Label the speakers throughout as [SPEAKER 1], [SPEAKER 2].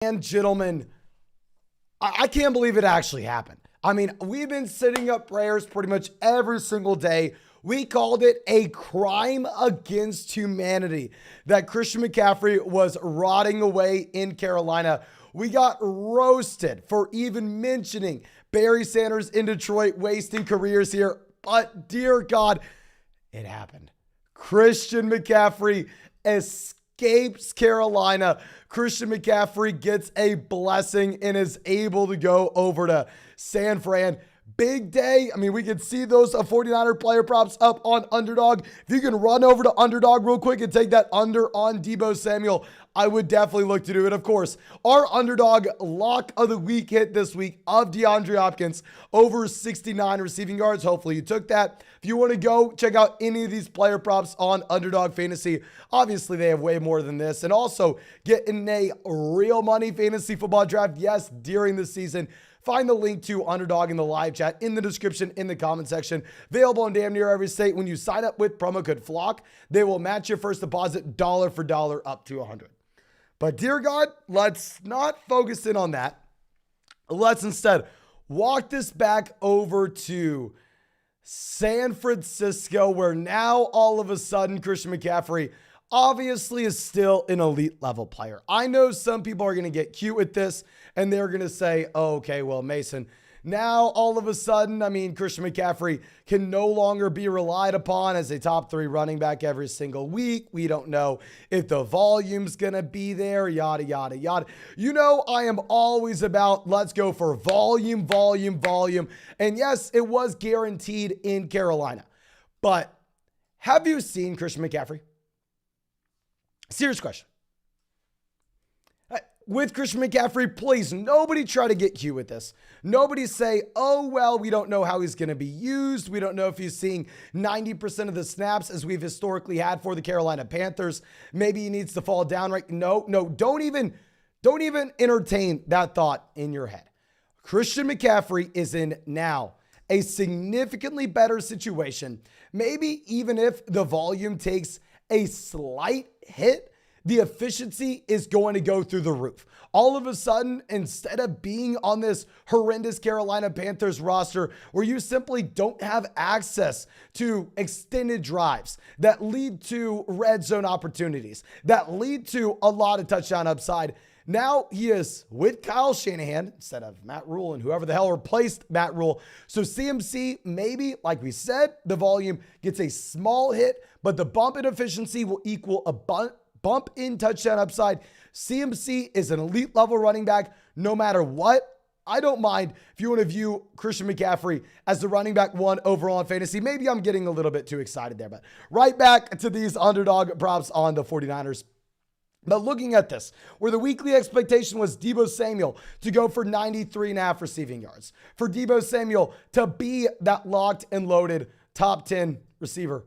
[SPEAKER 1] And gentlemen, I can't believe it actually happened. I mean, we've been sitting up prayers pretty much every single day. We called it a crime against humanity that Christian McCaffrey was rotting away in Carolina. We got roasted for even mentioning Barry Sanders in Detroit wasting careers here. But dear God, it happened. Christian McCaffrey escapes Carolina. Christian McCaffrey gets a blessing and is able to go over to San Fran. Big day. I mean, we can see those 49er player props up on Underdog. If you can run over to Underdog real quick and take that under on Debo Samuel, I would definitely look to do it. Of course, our Underdog lock of the week hit this week of DeAndre Hopkins over 69 receiving yards. Hopefully you took that. If you want to go check out any of these player props on Underdog Fantasy, obviously they have way more than this. And also get in a real money fantasy football draft, yes, during the season. Find the link to Underdog in the live chat in the description in the comment section. Available in damn near every state. When you sign up with promo code FLOCK, they will match your first deposit dollar for dollar up to $100. But dear God, let's not focus in on that. Let's instead walk this back over to San Francisco, where now all of a sudden Christian McCaffrey obviously is still an elite level player. I know some people are going to get cute with this and they're going to say, oh, okay, well, Mason, now all of a sudden, I mean, Christian McCaffrey can no longer be relied upon as a top 3 running back every single week. We don't know if the volume's going to be there, yada, yada, yada. You know, I am always about let's go for volume, volume, volume. And yes, it was guaranteed in Carolina. But have you seen Christian McCaffrey? Serious question. With Christian McCaffrey, please, nobody try to get cute with this. Nobody say, oh, well, we don't know how he's going to be used. We don't know if he's seeing 90% of the snaps as we've historically had for the Carolina Panthers. Maybe he needs to fall down, right? No, don't even entertain that thought in your head. Christian McCaffrey is in now a significantly better situation. Maybe even if the volume takes a slight hit, the efficiency is going to go through the roof. All of a sudden, instead of being on this horrendous Carolina Panthers roster where you simply don't have access to extended drives that lead to red zone opportunities, that lead to a lot of touchdown upside, now he is with Kyle Shanahan instead of Matt Rule and whoever the hell replaced Matt Rule. So CMC, maybe, like we said, the volume gets a small hit, but the bump in efficiency will equal a bump in touchdown upside. CMC is an elite level running back no matter what. I don't mind if you want to view Christian McCaffrey as the running back 1 overall in fantasy. Maybe I'm getting a little bit too excited there, but right back to these Underdog props on the 49ers. But looking at this, where the weekly expectation was Debo Samuel to go for 93.5 receiving yards, for Debo Samuel to be that locked and loaded top 10 receiver,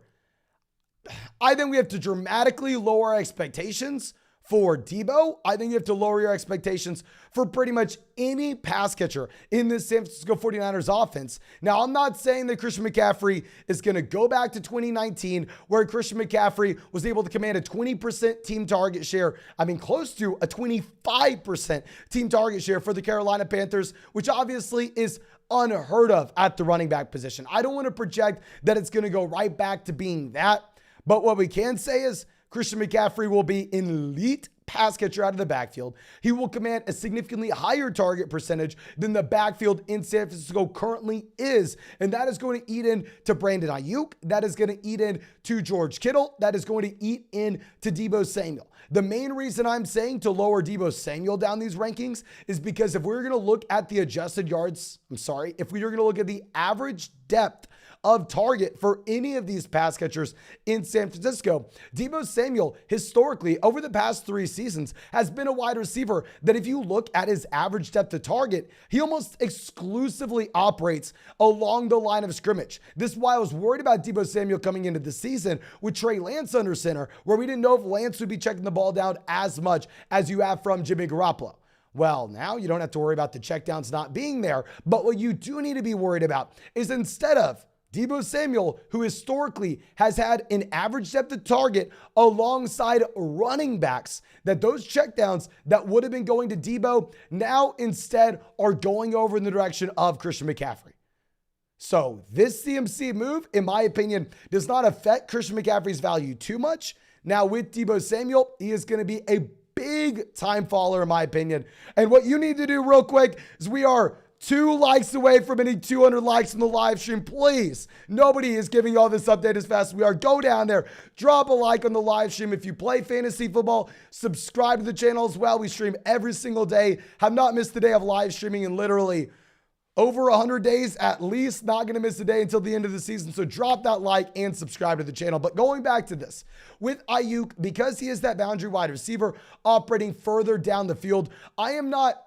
[SPEAKER 1] I think we have to dramatically lower our expectations for Debo. I think you have to lower your expectations for pretty much any pass catcher in this San Francisco 49ers offense. Now, I'm not saying that Christian McCaffrey is going to go back to 2019 where Christian McCaffrey was able to command a 20% team target share. I mean, close to a 25% team target share for the Carolina Panthers, which obviously is unheard of at the running back position. I don't want to project that it's going to go right back to being that. But what we can say is Christian McCaffrey will be an elite pass catcher out of the backfield. He will command a significantly higher target percentage than the backfield in San Francisco currently is. And that is going to eat into Brandon Ayuk. That is going to eat into George Kittle. That is going to eat into Debo Samuel. The main reason I'm saying to lower Debo Samuel down these rankings is because if we're going to look at the adjusted yards, if we are going to look at the average depth of target for any of these pass catchers in San Francisco, Debo Samuel historically over the past 3 seasons has been a wide receiver that if you look at his average depth of target, he almost exclusively operates along the line of scrimmage. This is why I was worried about Debo Samuel coming into the season with Trey Lance under center, where we didn't know if Lance would be checking the ball down as much as you have from Jimmy Garoppolo. Well, now you don't have to worry about the checkdowns not being there, but what you do need to be worried about is instead of Debo Samuel, who historically has had an average depth of target alongside running backs, that those checkdowns that would have been going to Debo now instead are going over in the direction of Christian McCaffrey. So this CMC move, in my opinion, does not affect Christian McCaffrey's value too much. Now with Debo Samuel, he is going to be a big time faller in my opinion. And what you need to do real quick is we are 2 likes away from hitting 200 likes in the live stream. Please, nobody is giving all this update as fast as we are. Go down there, drop a like on the live stream. If you play fantasy football, subscribe to the channel as well. We stream every single day. Have not missed a day of live streaming in literally over 100 days at least. Not going to miss a day until the end of the season. So drop that like and subscribe to the channel. But going back to this, with Ayuk, because he is that boundary wide receiver operating further down the field, I am not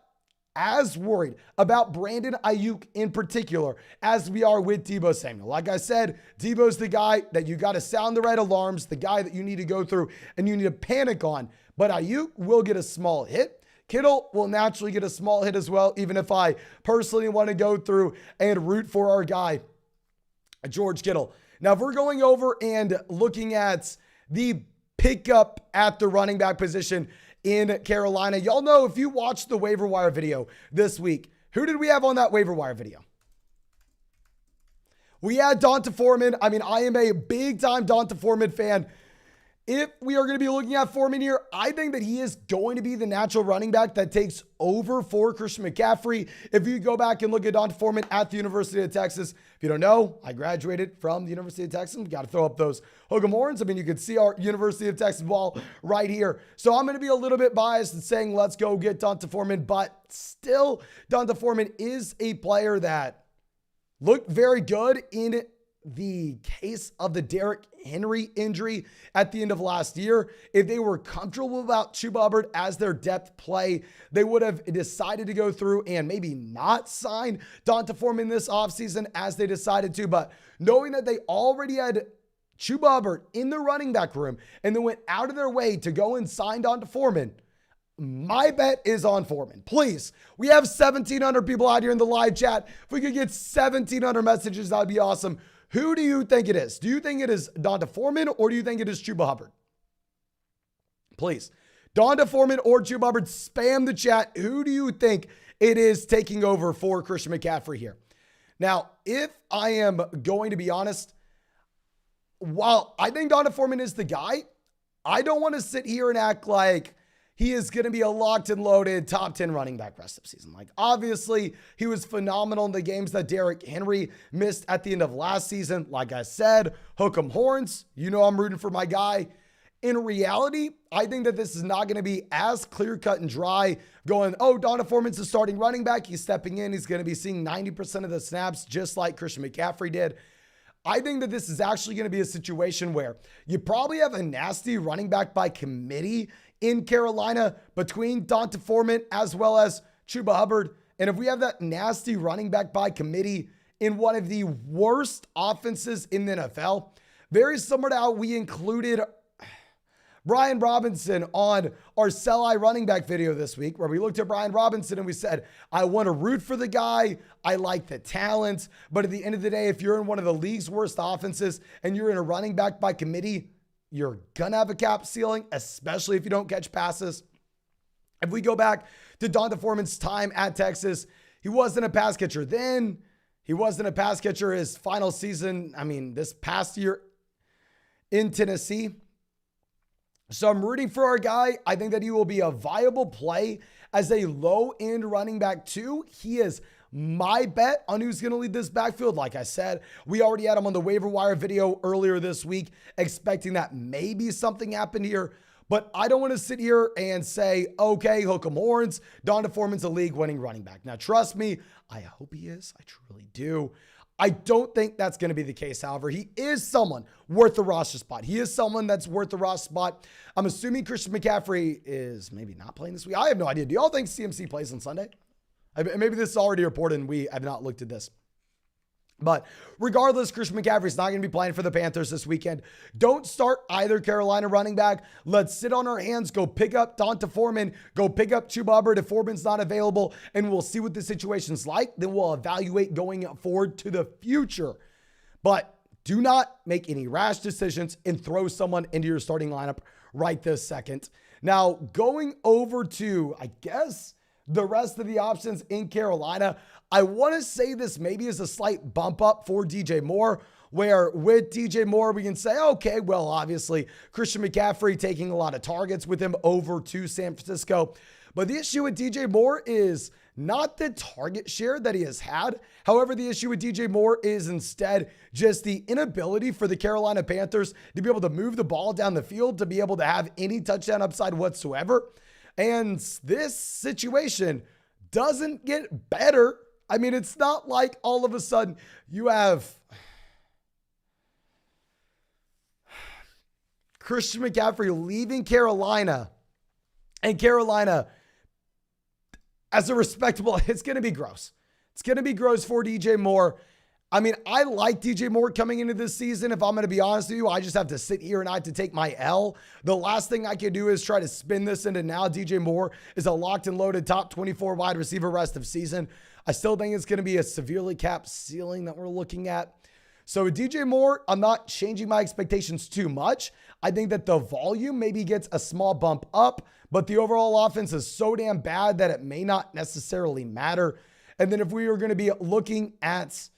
[SPEAKER 1] as worried about Brandon Ayuk in particular as we are with Debo Samuel. Like I said, Debo's the guy that you got to sound the right alarms, the guy that you need to go through and you need to panic on. But Ayuk will get a small hit. Kittle will naturally get a small hit as well, even if I personally want to go through and root for our guy, George Kittle. Now, if we're going over and looking at the pickup at the running back position in Carolina, y'all know if you watched the waiver wire video this week, who did we have on that waiver wire video? We had D'Onta Foreman. I mean, I am a big time D'Onta Foreman fan. If we are going to be looking at Foreman here, I think that he is going to be the natural running back that takes over for Christian McCaffrey. If you go back and look at D'Onta Foreman at the University of Texas, if you don't know, I graduated from the University of Texas. We got to throw up those hook'em horns. I mean, you can see our University of Texas ball right here. So I'm going to be a little bit biased in saying, let's go get D'Onta Foreman, but still D'Onta Foreman is a player that looked very good in the case of the Derrick Henry injury at the end of last year. If they were comfortable about Chuba Hubbard as their depth play, they would have decided to go through and maybe not sign D'Onta Foreman this offseason as they decided to. But knowing that they already had Chuba Hubbard in the running back room and then went out of their way to go and sign D'Onta Foreman, my bet is on Foreman. Please, we have 1,700 people out here in the live chat. If we could get 1,700 messages, that'd be awesome. Who do you think it is? Do you think it is D'Onta Foreman or do you think it is Chuba Hubbard? Please, D'Onta Foreman or Chuba Hubbard, spam the chat. Who do you think it is taking over for Christian McCaffrey here? Now, if I am going to be honest, while I think D'Onta Foreman is the guy, I don't want to sit here and act like he is going to be a locked and loaded top 10 running back rest of season. Like, obviously, he was phenomenal in the games that Derrick Henry missed at the end of last season. Like I said, hook 'em horns. You know I'm rooting for my guy. In reality, I think that this is not going to be as clear-cut and dry going, oh, D'Onta Foreman's the starting running back. He's stepping in. He's going to be seeing 90% of the snaps just like Christian McCaffrey did. I think that this is actually going to be a situation where you probably have a nasty running back by committee in Carolina between D'Onta Foreman as well as Chuba Hubbard. And if we have that nasty running back by committee in one of the worst offenses in the NFL, very similar to how we included Brian Robinson on our Sell High running back video this week, where we looked at Brian Robinson and we said, I want to root for the guy. I like the talent. But at the end of the day, if you're in one of the league's worst offenses and you're in a running back by committee, you're going to have a cap ceiling, especially if you don't catch passes. If we go back to D'Onta Foreman's time at Texas, he wasn't a pass catcher then. He wasn't a pass catcher his final season. I mean, this past year in Tennessee. So I'm rooting for our guy. I think that he will be a viable play as a low-end running back too. He is my bet on who's going to lead this backfield. Like I said, we already had him on the waiver wire video earlier this week, expecting that maybe something happened here. But I don't want to sit here and say, okay, hook 'em horns, D'Onta Foreman's a league-winning running back. Now, trust me, I hope he is. I truly do. I don't think that's going to be the case. However, he is someone worth the roster spot. He is someone that's worth the roster spot. I'm assuming Christian McCaffrey is maybe not playing this week. I have no idea. Do y'all think CMC plays on Sunday? Maybe this is already reported and we have not looked at this. But regardless, Christian McCaffrey's not going to be playing for the Panthers this weekend. Don't start either Carolina running back. Let's sit on our hands, go pick up D'Onta Foreman, go pick up Chuba Hubbard if Foreman's not available, and we'll see what the situation's like. Then we'll evaluate going forward to the future. But do not make any rash decisions and throw someone into your starting lineup right this second. Now, going over to, I guess, the rest of the options in Carolina, I want to say this maybe is a slight bump up for DJ Moore, where with DJ Moore, we can say, okay, well, obviously, Christian McCaffrey taking a lot of targets with him over to San Francisco. But the issue with DJ Moore is not the target share that he has had. However, the issue with DJ Moore is instead just the inability for the Carolina Panthers to be able to move the ball down the field, to be able to have any touchdown upside whatsoever. And this situation doesn't get better. I mean, it's not like all of a sudden you have Christian McCaffrey leaving Carolina, and Carolina, as a respectable, it's going to be gross. It's going to be gross for DJ Moore. I mean, I like DJ Moore coming into this season. If I'm going to be honest with you, I just have to sit here and I have to take my L. The last thing I can do is try to spin this into now DJ Moore is a locked and loaded top 24 wide receiver rest of season. I still think it's going to be a severely capped ceiling that we're looking at. So with DJ Moore, I'm not changing my expectations too much. I think that the volume maybe gets a small bump up, but the overall offense is so damn bad that it may not necessarily matter. And then if we are going to be looking at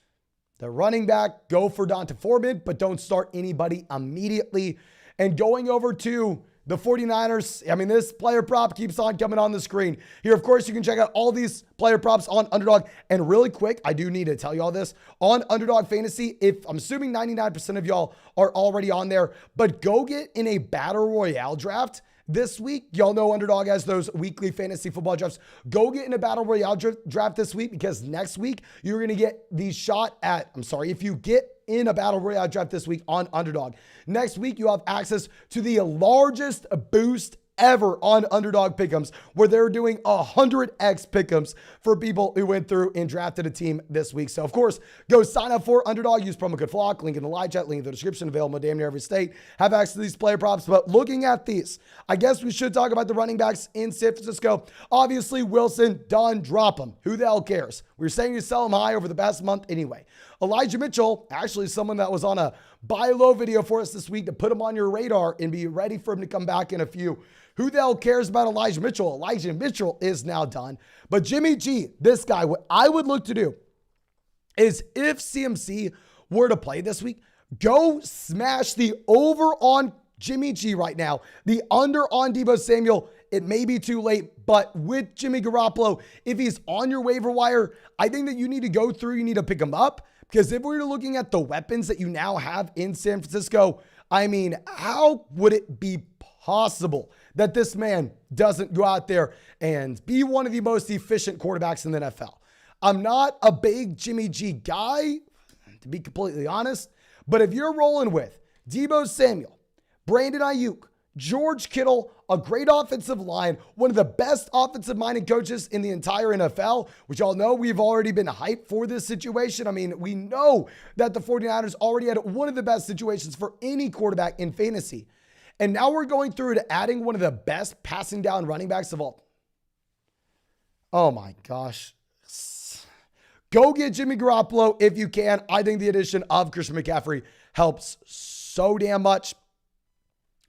[SPEAKER 1] the running back, go for D'Onta Foreman, but don't start anybody immediately. And going over to the 49ers, I mean, this player prop keeps on coming on the screen. Here, of course, you can check out all these player props on Underdog. And really quick, I do need to tell you all this. On Underdog Fantasy, if I'm assuming 99% of y'all are already on there, but go get in a Battle Royale draft this week. Y'all know Underdog has those weekly fantasy football drafts. Go get in a Battle Royale draft this week, because next week you're going to get the shot at, if you get in a Battle Royale draft this week on Underdog, next week you have access to the largest boost ever on Underdog Pick'ems, where they're doing 100x Pick'ems for people who went through and drafted a team this week. So of course, go sign up for Underdog, use promo code FLOCK, link in the live chat, link in the description, available damn near every state, have access to these player props. But looking at these, I guess we should talk about the running backs in San Francisco. Obviously, Wilson, done, drop him. Who the hell cares? We were saying you sell him high over the past month anyway. Elijah Mitchell, actually someone that was on a buy low video for us this week to put him on your radar and be ready for him to come back in a few. Who the hell cares about Elijah Mitchell? Elijah Mitchell is now done. But Jimmy G, this guy, what I would look to do is, if CMC were to play this week, go smash the over on Jimmy G right now. The under on Debo Samuel, it may be too late, but with Jimmy Garoppolo, if he's on your waiver wire, I think that you need to go through, you need to pick him up. Because if we're looking at the weapons that you now have in San Francisco, I mean, how would it be possible that this man doesn't go out there and be one of the most efficient quarterbacks in the NFL? I'm not a big Jimmy G guy, to be completely honest, but if you're rolling with Debo Samuel, Brandon Ayuk, George Kittle, a great offensive line, one of the best offensive-minded coaches in the entire NFL, which y'all know we've already been hyped for this situation. I mean, we know that the 49ers already had one of the best situations for any quarterback in fantasy. And now we're going through to adding one of the best passing down running backs of all. Oh my gosh. Go get Jimmy Garoppolo if you can. I think the addition of Christian McCaffrey helps so damn much.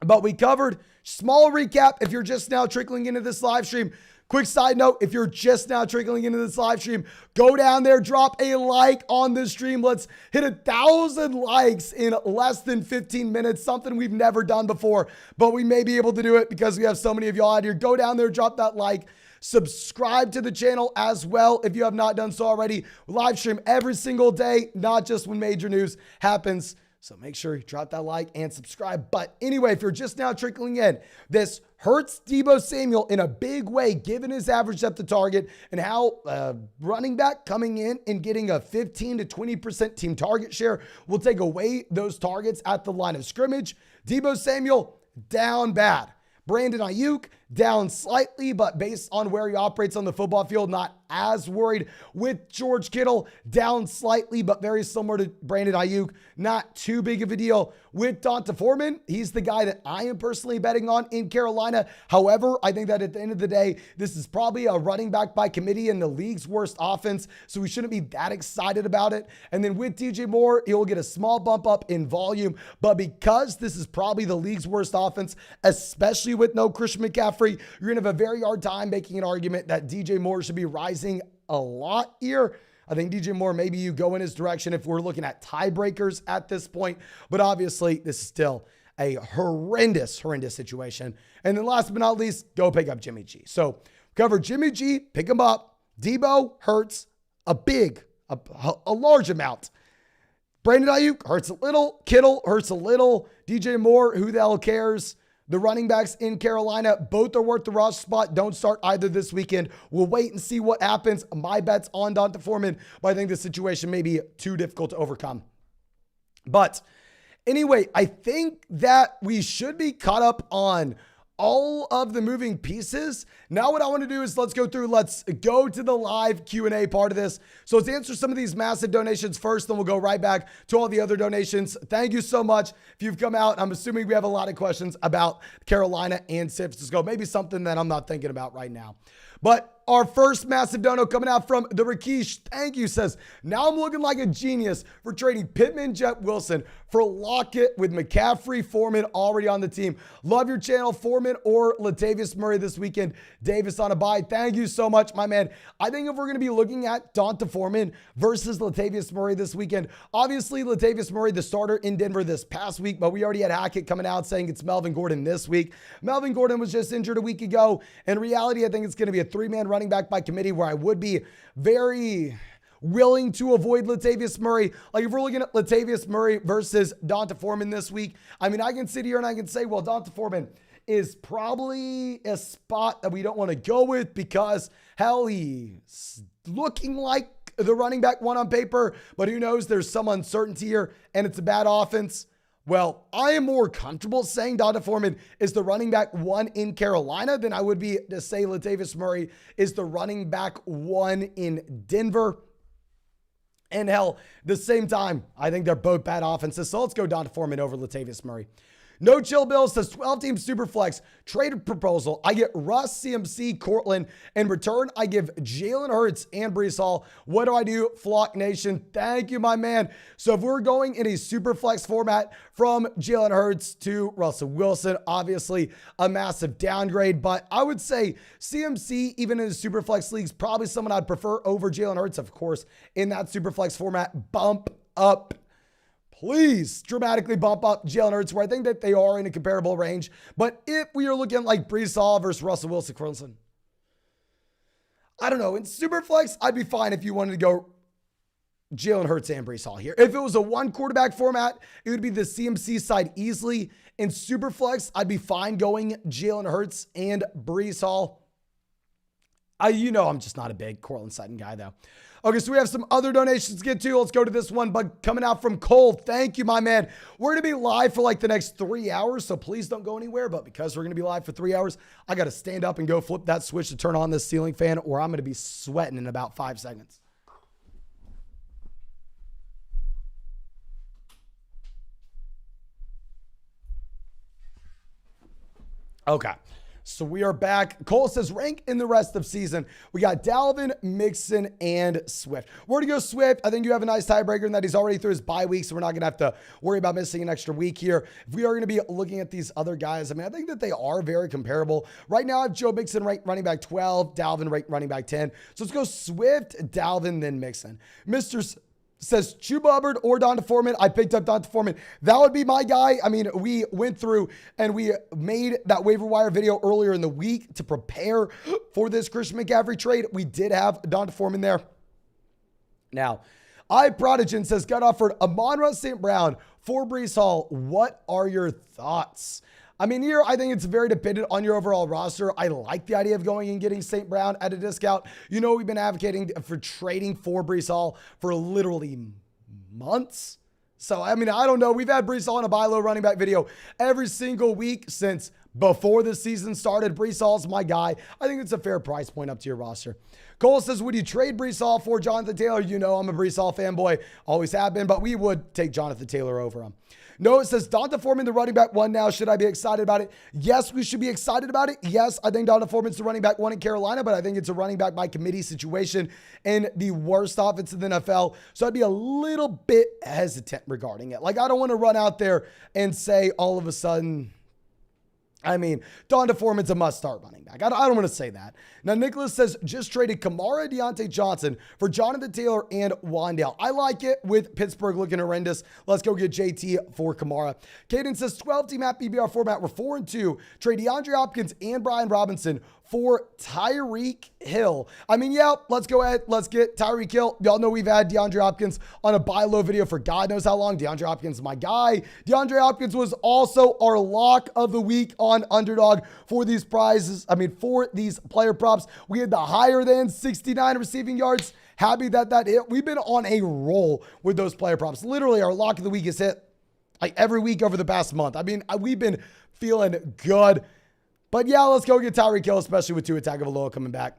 [SPEAKER 1] But we covered, small recap if you're just now trickling into this live stream. Quick side note, if you're just now trickling into this live stream, go down there, drop a like on this stream. Let's hit 1,000 likes in less than 15 minutes, something we've never done before, but we may be able to do it because we have so many of y'all out here. Go down there, drop that like, subscribe to the channel as well if you have not done so already. Live stream every single day, not just when major news happens. So make sure you drop that like and subscribe. But anyway, if you're just now trickling in, this hurts Debo Samuel in a big way, given his average depth of target and how running back coming in and getting a 15 to 20% team target share will take away those targets at the line of scrimmage. Debo Samuel, down bad. Brandon Ayuk, down slightly, but based on where he operates on the football field, not as worried. With George Kittle, down slightly, but very similar to Brandon Ayuk, not too big of a deal. With Donta Foreman, he's the guy that I am personally betting on in Carolina. However, I think that at the end of the day, this is probably a running back by committee in the league's worst offense, so we shouldn't be that excited about it. And then with DJ Moore, he'll get a small bump up in volume, but because this is probably the league's worst offense, especially with no Christian McCaffrey, you're going to have a very hard time making an argument that DJ Moore should be rising a lot here. I think DJ Moore, maybe you go in his direction if we're looking at tiebreakers at this point, but obviously this is still a horrendous situation. And then last but not least, go pick up Jimmy G. So cover Jimmy G, pick him up. Debo hurts a large amount. Brandon Ayuk hurts a little. Kittle hurts a little. DJ Moore, who the hell cares? The running backs in Carolina, both are worth the roster spot. Don't start either this weekend. We'll wait and see what happens. My bet's on Donta Foreman, but I think the situation may be too difficult to overcome. But anyway, I think that we should be caught up on all of the moving pieces. Now what I want to do is let's go to the live Q&A part of this. So let's answer some of these massive donations first, then we'll go right back to all the other donations. Thank you so much if you've come out. I'm assuming we have a lot of questions about Carolina and San Francisco, maybe something that I'm not thinking about right now. But our first massive dono coming out from the Rakesh, thank you, says, now I'm looking like a genius for trading Pittman, Jet Wilson for Lockett with McCaffrey, Foreman already on the team. Love your channel, Foreman or Latavius Murray this weekend. Davis on a bye. Thank you so much, my man. I think if we're going to be looking at Donta Foreman versus Latavius Murray this weekend, obviously Latavius Murray, the starter in Denver this past week, but we already had Hackett coming out saying it's Melvin Gordon this week. Melvin Gordon was just injured a week ago. In reality, I think it's going to be a three-man running back by committee where I would be very willing to avoid Latavius Murray. Like if we're looking at Latavius Murray versus Donta Foreman this week, I mean, I can sit here and I can say, well, Donta Foreman is probably a spot that we don't want to go with because hell, he's looking like the running back one on paper, but who knows? There's some uncertainty here and it's a bad offense. Well, I am more comfortable saying Donta Foreman is the running back one in Carolina than I would be to say Latavius Murray is the running back one in Denver. And hell, the same time, I think they're both bad offenses. So let's go Donta Foreman over Latavius Murray. No Chill Bill says 12-team Superflex trade proposal. I get Russ, CMC, Cortland. In return, I give Jalen Hurts and Breece Hall. What do I do? Flock Nation. Thank you, my man. So if we're going in a Superflex format from Jalen Hurts to Russell Wilson, obviously a massive downgrade. But I would say CMC, even in the Superflex leagues, probably someone I'd prefer over Jalen Hurts. Of course, in that Superflex format, bump up. Please dramatically bump up Jalen Hurts, where I think that they are in a comparable range. But if we are looking like Breece Hall versus Russell Wilson, I don't know. In Superflex, I'd be fine if you wanted to go Jalen Hurts and Breece Hall here. If it was a one quarterback format, it would be the CMC side easily. In Superflex, I'd be fine going Jalen Hurts and Breece Hall. I'm just not a big Cortland Sutton guy, though. Okay, so we have some other donations to get to. Let's go to this one, but coming out from Cole. Thank you, my man. We're going to be live for like the next 3 hours, so please don't go anywhere. But because we're going to be live for 3 hours, I got to stand up and go flip that switch to turn on this ceiling fan, or I'm going to be sweating in about 5 seconds. Okay. So we are back. Cole says, rank in the rest of season. We got Dalvin, Mixon, and Swift. We're going to go Swift. I think you have a nice tiebreaker in that he's already through his bye week, so we're not going to have to worry about missing an extra week here. If we are going to be looking at these other guys, I mean, I think that they are very comparable. Right now, I have Joe Mixon running back 12, Dalvin running back 10. So let's go Swift, Dalvin, then Mixon. Mr. says Chuba Hubbard or Donta Foreman. I picked up Donta Foreman. That would be my guy. I mean, we went through and we made that waiver wire video earlier in the week to prepare for this Christian McCaffrey trade. We did have Donta Foreman there. Now, Prodigen says, got offered Amon-Ra St. Brown for Breece Hall. What are your thoughts? I mean, here, I think it's very dependent on your overall roster. I like the idea of going and getting St. Brown at a discount. We've been advocating for trading for Breece Hall for literally months. So, I mean, I don't know. We've had Breece Hall in a buy low running back video every single week since before the season started. Breece Hall's my guy. I think it's a fair price point up to your roster. Cole says, would you trade Breece Hall for Jonathan Taylor? You know I'm a Breece Hall fanboy. Always have been, but we would take Jonathan Taylor over him. Noah says, Donta Foreman, the running back one now. Should I be excited about it? Yes, we should be excited about it. Yes, I think Donta Foreman's the running back one in Carolina, but I think it's a running back by committee situation in the worst offense in the NFL. So I'd be a little bit hesitant regarding it. Like, I don't want to run out there and say all of a sudden, Donta Foreman's a must-start running back. I don't want to say that. Now, Nicholas says, just traded Kamara, Deontay Johnson for Jonathan Taylor and Wandale. I like it with Pittsburgh looking horrendous. Let's go get JT for Kamara. Caden says, 12-team at PBR format. We're 4-2. Trade DeAndre Hopkins and Brian Robinson for Tyreek Hill. Let's go ahead. Let's get Tyreek Hill. Y'all know we've had DeAndre Hopkins on a buy low video for God knows how long. DeAndre Hopkins is my guy. DeAndre Hopkins was also our lock of the week on Underdog for these prizes. For these player props. We had the higher than 69 receiving yards. Happy that hit. We've been on a roll with those player props. Literally, our lock of the week is hit like every week over the past month. We've been feeling good. But yeah, let's go get Tyreek Hill, especially with Tua Tagovailoa coming back.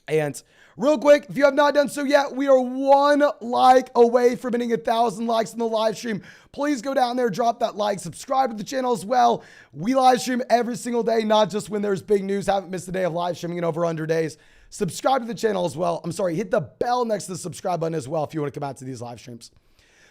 [SPEAKER 1] And real quick, if you have not done so yet, we are 1 like away from hitting 1,000 likes in the live stream. Please go down there, drop that like, subscribe to the channel as well. We live stream every single day, not just when there's big news. Haven't missed a day of live streaming in over 100 days. Subscribe to the channel as well. Hit the bell next to the subscribe button as well if you want to come out to these live streams.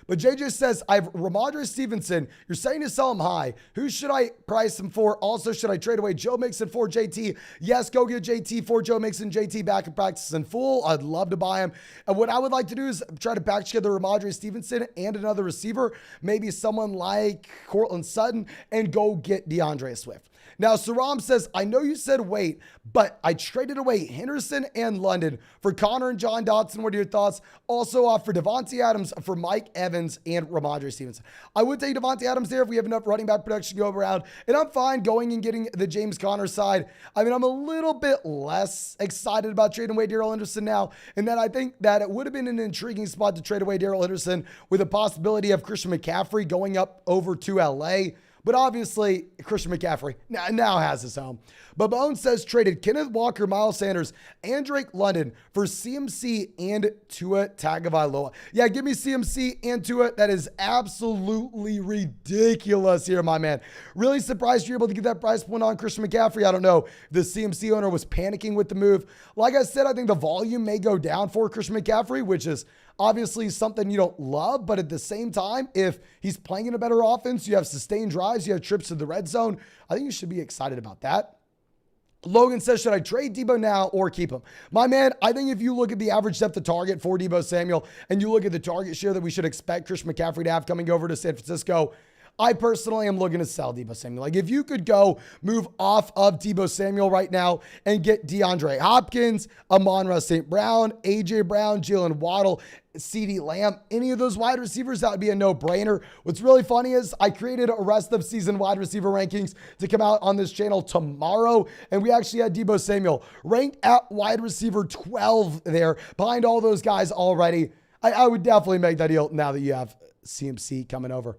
[SPEAKER 1] But JJ says, I have Ramondre Stevenson. You're saying to sell him high. Who should I price him for? Also, should I trade away Joe Mixon for JT? Yes, go get JT for Joe Mixon. JT back in practice in full. I'd love to buy him. And what I would like to do is try to patch together Ramondre Stevenson and another receiver, maybe someone like Courtland Sutton, and go get DeAndre Swift. Now, Saram says, I know you said wait, but I traded away Henderson and London for Connor and John Dotson. What are your thoughts? Also offer Devontae Adams for Mike Evans and Ramondre Stevenson. I would take Devontae Adams there if we have enough running back production to go around, and I'm fine going and getting the James Conner side. I'm a little bit less excited about trading away Darrell Henderson now, and then I think that it would have been an intriguing spot to trade away Darrell Henderson with a possibility of Christian McCaffrey going up over to LA. But obviously, Christian McCaffrey now has his home. But Bones says traded Kenneth Walker, Miles Sanders, and Drake London for CMC and Tua Tagovailoa. Yeah, give me CMC and Tua. That is absolutely ridiculous here, my man. Really surprised you're able to get that price point on Christian McCaffrey. I don't know. The CMC owner was panicking with the move. Like I said, I think the volume may go down for Christian McCaffrey, which is obviously something you don't love, but at the same time, if he's playing in a better offense, you have sustained drives, you have trips to the red zone, I think you should be excited about that. Logan says, should I trade Debo now or keep him? My man, I think if you look at the average depth of target for Debo Samuel and you look at the target share that we should expect Christian McCaffrey to have coming over to San Francisco, I personally am looking to sell Debo Samuel. Like, if you could go move off of Debo Samuel right now and get DeAndre Hopkins, Amon-Ra St. Brown, A.J. Brown, Jalen Waddle, CeeDee Lamb, any of those wide receivers, that would be a no-brainer. What's really funny is I created a rest of season wide receiver rankings to come out on this channel tomorrow, and we actually had Debo Samuel ranked at wide receiver 12 there, behind all those guys already. I would definitely make that deal now that you have CMC coming over.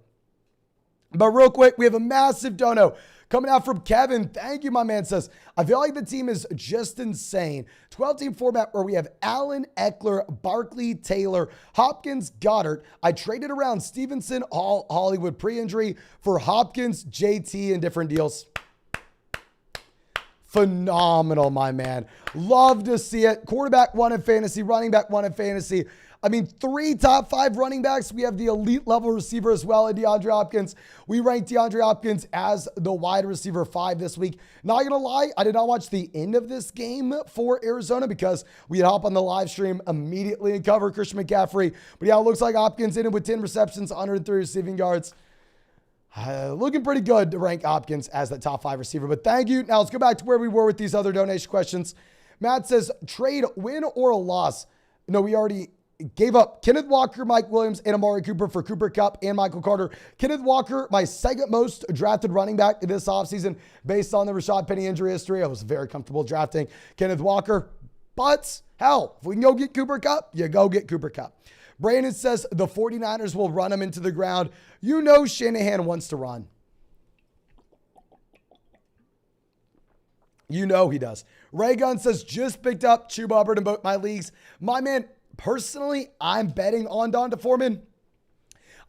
[SPEAKER 1] But real quick, we have a massive dono coming out from Kevin. Thank you, my man. Says, I feel like the team is just insane. 12-team format where we have Allen, Eckler, Barkley, Taylor, Hopkins, Goddard. I traded around Stevenson, Hollywood pre-injury for Hopkins, JT, and different deals. Phenomenal, my man. Love to see it. Quarterback one in fantasy, running back one in fantasy. 3 top 5 running backs. We have the elite level receiver as well in DeAndre Hopkins. We ranked DeAndre Hopkins as the wide receiver 5 this week. Not going to lie, I did not watch the end of this game for Arizona because we had hop on the live stream immediately and cover Christian McCaffrey. But yeah, it looks like Hopkins in it with 10 receptions, 103 receiving yards. Looking pretty good to rank Hopkins as that top 5 receiver. But thank you. Now let's go back to where we were with these other donation questions. Matt says, trade, win or a loss. No, we already gave up Kenneth Walker, Mike Williams, and Amari Cooper for Cooper Kupp and Michael Carter. Kenneth Walker, my second most drafted running back this offseason based on the Rashad Penny injury history. I was very comfortable drafting Kenneth Walker. But hell, if we can go get Cooper Kupp, you go get Cooper Kupp. Brandon says the 49ers will run him into the ground. You know Shanahan wants to run. You know he does. Ray Gunn says, just picked up Chuba Hubbard in both my leagues. My man, personally, I'm betting on Donta Foreman.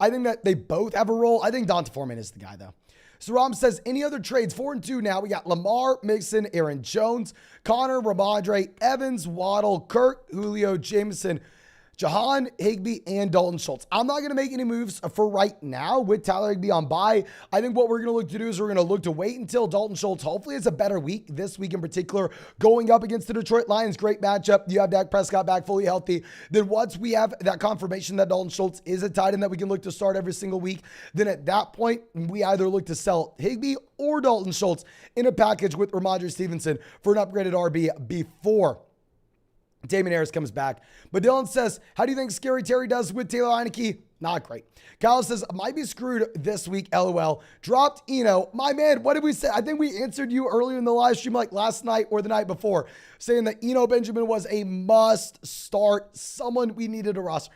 [SPEAKER 1] I think that they both have a role. I think Donta Foreman is the guy, though. So Ram says, any other trades? 4-2 now. We got Lamar, Mixon, Aaron Jones, Connor, Ramondre, Evans, Waddle, Kirk, Julio, Jameson, Jahan, Higbee, and Dalton Schultz. I'm not going to make any moves for right now with Tyler Higbee on bye. I think what we're going to look to do is we're going to look to wait until Dalton Schultz hopefully has a better week, this week in particular, going up against the Detroit Lions. Great matchup. You have Dak Prescott back fully healthy. Then once we have that confirmation that Dalton Schultz is a tight end that we can look to start every single week, then at that point, we either look to sell Higbee or Dalton Schultz in a package with Ramondre Stevenson for an upgraded RB before Damon Harris comes back. But Dylan says, how do you think Scary Terry does with Taylor Heineke? Not great. Kyle says, might be screwed this week, LOL. Dropped Eno. My man, what did we say? I think we answered you earlier in the live stream, like last night or the night before, saying that Eno Benjamin was a must start, someone we needed to roster.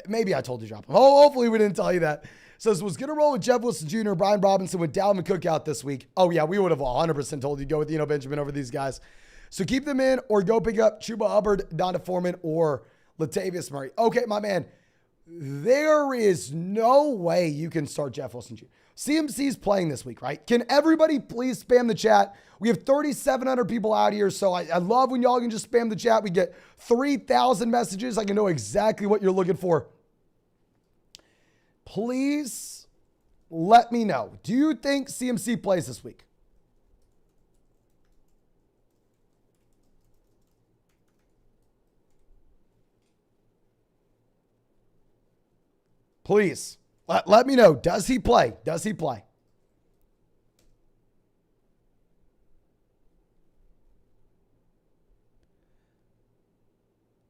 [SPEAKER 1] Maybe I told you to drop him. Oh, hopefully we didn't tell you that. Says, was going to roll with Jeff Wilson Jr., Brian Robinson with Dalvin Cook out this week. Oh yeah, we would have 100% told you to go with Eno Benjamin over these guys. So keep them in or go pick up Chuba Hubbard, Donta Foreman, or Latavius Murray. Okay, my man, there is no way you can start Jeff Wilson Jr. CMC's playing this week, right? Can everybody please spam the chat? We have 3,700 people out here, so I love when y'all can just spam the chat. We get 3,000 messages. I can know exactly what you're looking for. Please let me know. Do you think CMC plays this week? Please, let me know. Does he play? Does he play?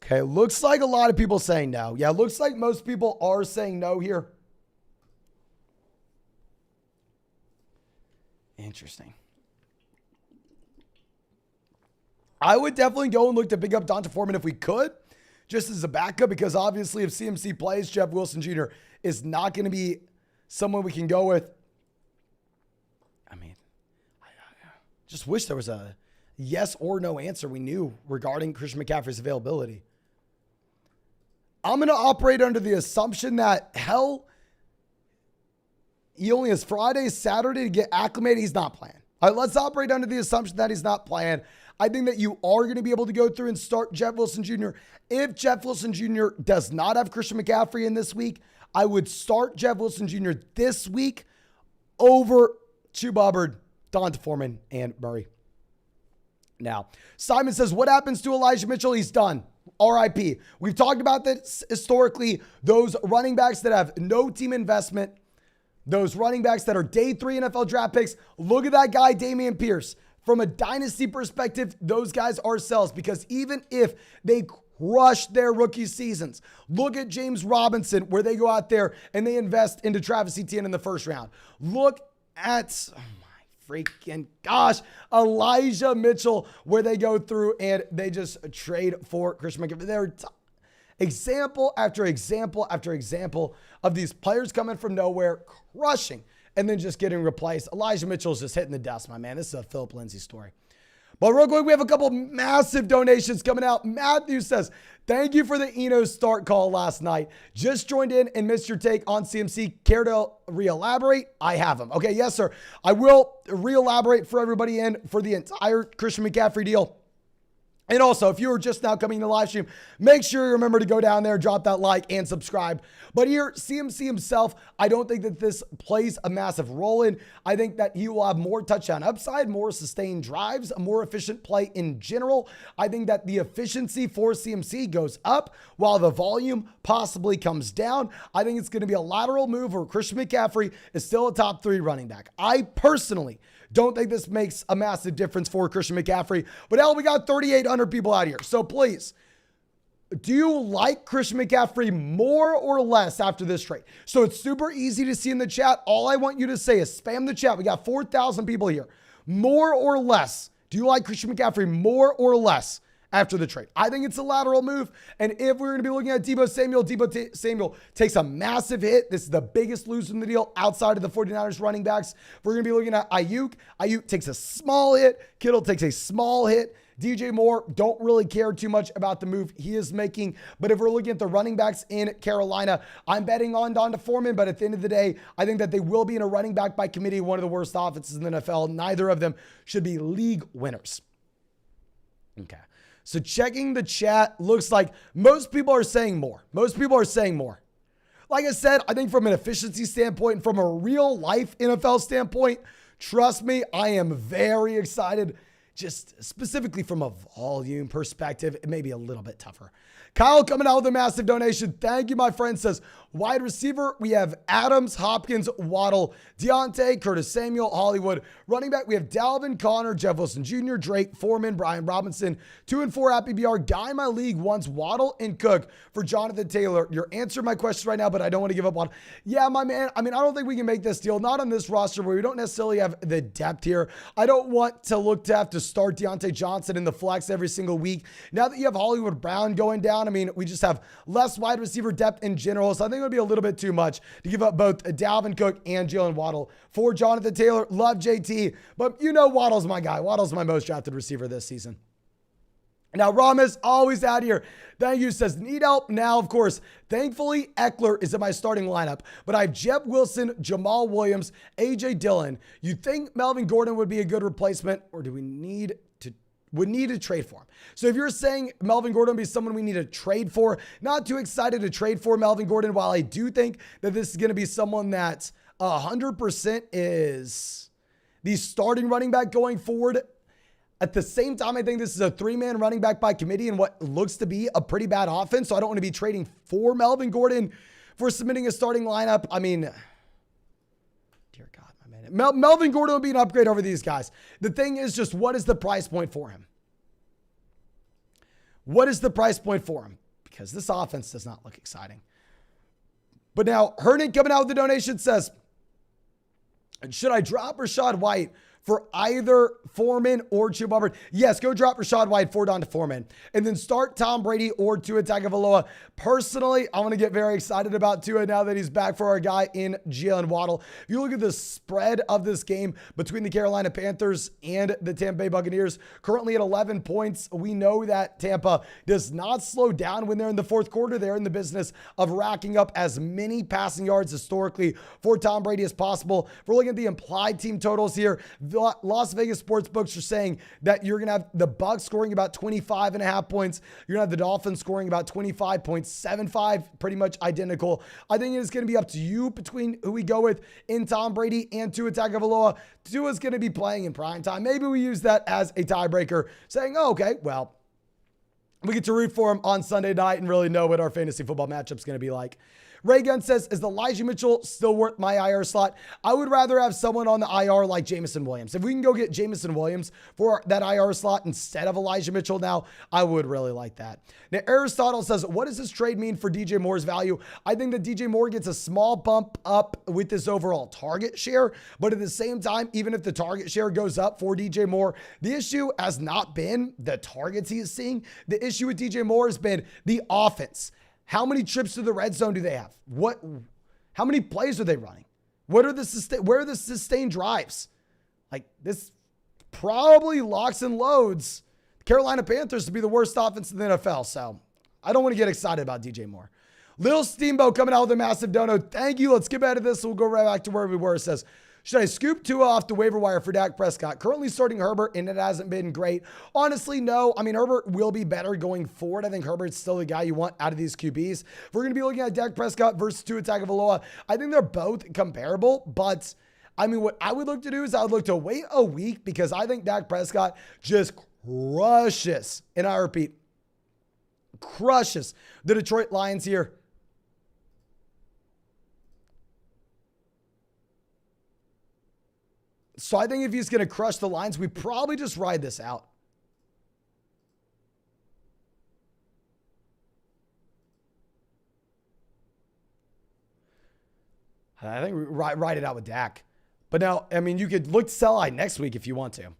[SPEAKER 1] Okay, looks like a lot of people saying no. Yeah, looks like most people are saying no here. Interesting. I would definitely go and look to pick up Donta Foreman if we could, just as a backup, because obviously if CMC plays, Jeff Wilson Jr. is not going to be someone we can go with. I mean, I just wish there was a yes or no answer we knew regarding Christian McCaffrey's availability. I'm going to operate under the assumption that, hell, he only has Friday, Saturday to get acclimated. He's not playing. All right, let's operate under the assumption that he's not playing. I think that you are going to be able to go through and start Jeff Wilson Jr. If Jeff Wilson Jr. does not have Christian McCaffrey in this week, I would start Jeff Wilson Jr. this week over Chuba Hubbard, Donta Foreman, and Murray. Now, Simon says, what happens to Elijah Mitchell? He's done. RIP. We've talked about this historically. Those running backs that have no team investment, those running backs that are day 3 NFL draft picks. Look at that guy, Dameon Pierce. From a dynasty perspective, those guys are sells, because even if they crush their rookie seasons, look at James Robinson, where they go out there and they invest into Travis Etienne in the first round. Look at, oh my freaking gosh, Elijah Mitchell, where they go through and they just trade for Christian McCaffrey. They're example after example after example of these players coming from nowhere, crushing, and then just getting replaced. Elijah Mitchell's just hitting the dust, my man. This is a Philip Lindsay story. But real quick, we have a couple massive donations coming out. Matthew says, thank you for the Eno start call last night. Just joined in and missed your take on CMC. Care to re-elaborate? I have him. Okay, yes, sir. I will re-elaborate for everybody in for the entire Christian McCaffrey deal. And also, if you are just now coming to the live stream, make sure you remember to go down there, drop that like, and subscribe. But here, CMC himself, I don't think that this plays a massive role in. I think that he will have more touchdown upside, more sustained drives, a more efficient play in general. I think that the efficiency for CMC goes up while the volume possibly comes down. I think it's going to be a lateral move where Christian McCaffrey is still a top 3 running back. I personally don't think this makes a massive difference for Christian McCaffrey. But hell, we got 3,800 people out here. So please, do you like Christian McCaffrey more or less after this trade? So it's super easy to see in the chat. All I want you to say is spam the chat. We got 4,000 people here. More or less. Do you like Christian McCaffrey more or less after the trade. I think it's a lateral move. And if we're going to be looking at Debo Samuel takes a massive hit. This is the biggest loser in the deal outside of the 49ers running backs. We're going to be looking at Ayuk. Ayuk takes a small hit. Kittle takes a small hit. DJ Moore, don't really care too much about the move he is making. But if we're looking at the running backs in Carolina, I'm betting on Donta Foreman. But at the end of the day, I think that they will be in a running back by committee, one of the worst offenses in the NFL. Neither of them should be league winners. Okay. So checking the chat, looks like most people are saying more. Most people are saying more. Like I said, I think from an efficiency standpoint and from a real life NFL standpoint, trust me, I am very excited. Just specifically from a volume perspective, it may be a little bit tougher. Kyle coming out with a massive donation. Thank you, my friend. Says, wide receiver, we have Adams, Hopkins, Waddle, Deontay, Curtis Samuel, Hollywood. Running back, we have Dalvin, Connor, Jeff Wilson Jr., Drake, Foreman, Brian Robinson. 2 and 4 at PBR. Guy in my league wants Waddle and Cook for Jonathan Taylor. You're answering my question right now, but I don't want to give up on. Yeah, my man. I mean, I don't think we can make this deal. Not on this roster where we don't necessarily have the depth here. I don't want to look to have to start Deontay Johnson in the flex every single week. Now that you have Hollywood Brown going down, I mean, we just have less wide receiver depth in general. So I think it would be a little bit too much to give up both Dalvin Cook and Jalen Waddle for Jonathan Taylor. Love JT, but you know Waddle's my guy. Waddle's my most drafted receiver this season. Now, Ramis, always out here. Thank you. Says, need help now, of course. Thankfully, Eckler is in my starting lineup, but I have Jeff Wilson, Jamal Williams, A.J. Dillon. You think Melvin Gordon would be a good replacement, or do we need to trade for him? So if you're saying Melvin Gordon would be someone we need to trade for, not too excited to trade for Melvin Gordon, while I do think that this is going to be someone that 100% is the starting running back going forward. At the same time, I think this is a 3-man running back by committee in what looks to be a pretty bad offense. So I don't want to be trading for Melvin Gordon for submitting a starting lineup. I mean, dear God, my man. Melvin Gordon would be an upgrade over these guys. The thing is just, what is the price point for him? What is the price point for him? Because this offense does not look exciting. But now, Hernan coming out with the donation says, should I drop Rachaad White for either Foreman or Chuba? Yes, go drop Rachaad White for Donta Foreman. And then start Tom Brady or Tua Tagovailoa. Personally, I want to get very excited about Tua now that he's back for our guy in Jalen Waddle. If you look at the spread of this game between the Carolina Panthers and the Tampa Bay Buccaneers, currently at 11 points, we know that Tampa does not slow down when they're in the fourth quarter. They're in the business of racking up as many passing yards historically for Tom Brady as possible. If we're looking at the implied team totals here, Las Vegas sports books are saying that you're going to have the Bucs scoring about 25.5 points. You're going to have the Dolphins scoring about 25.75, pretty much identical. I think it's going to be up to you between who we go with in Tom Brady and Tua Tagovailoa. Tua's going to be playing in prime time. Maybe we use that as a tiebreaker, saying, oh, okay, well, we get to root for him on Sunday night and really know what our fantasy football matchup's going to be like. Ray Gunn says, is Elijah Mitchell still worth my IR slot? I would rather have someone on the IR like Jameson Williams. If we can go get Jameson Williams for that IR slot instead of Elijah Mitchell now, I would really like that. Now, Aristotle says, what does this trade mean for DJ Moore's value? I think that DJ Moore gets a small bump up with this overall target share, but at the same time, even if the target share goes up for DJ Moore, the issue has not been the targets he is seeing. The issue with DJ Moore has been the offense. How many trips to the red zone do they have? How many plays are they running? Where are the sustained drives? Like, this probably locks and loads the Carolina Panthers to be the worst offense in the NFL. So I don't want to get excited about DJ Moore. Lil Steamboat coming out with a massive dono. Thank you. Let's get back to this. We'll go right back to where we were. It says, should I scoop Tua off the waiver wire for Dak Prescott? Currently starting Herbert, and it hasn't been great. Honestly, no. I mean, Herbert will be better going forward. I think Herbert's still the guy you want out of these QBs. If we're going to be looking at Dak Prescott versus Tua Tagovailoa, I think they're both comparable. But, I mean, what I would look to do is I would look to wait a week because I think Dak Prescott just crushes, and I repeat, crushes the Detroit Lions here. So I think if he's going to crush the Lions, we probably just ride this out. I think we ride it out with Dak. But now, I mean, you could look to sell high next week if you want to.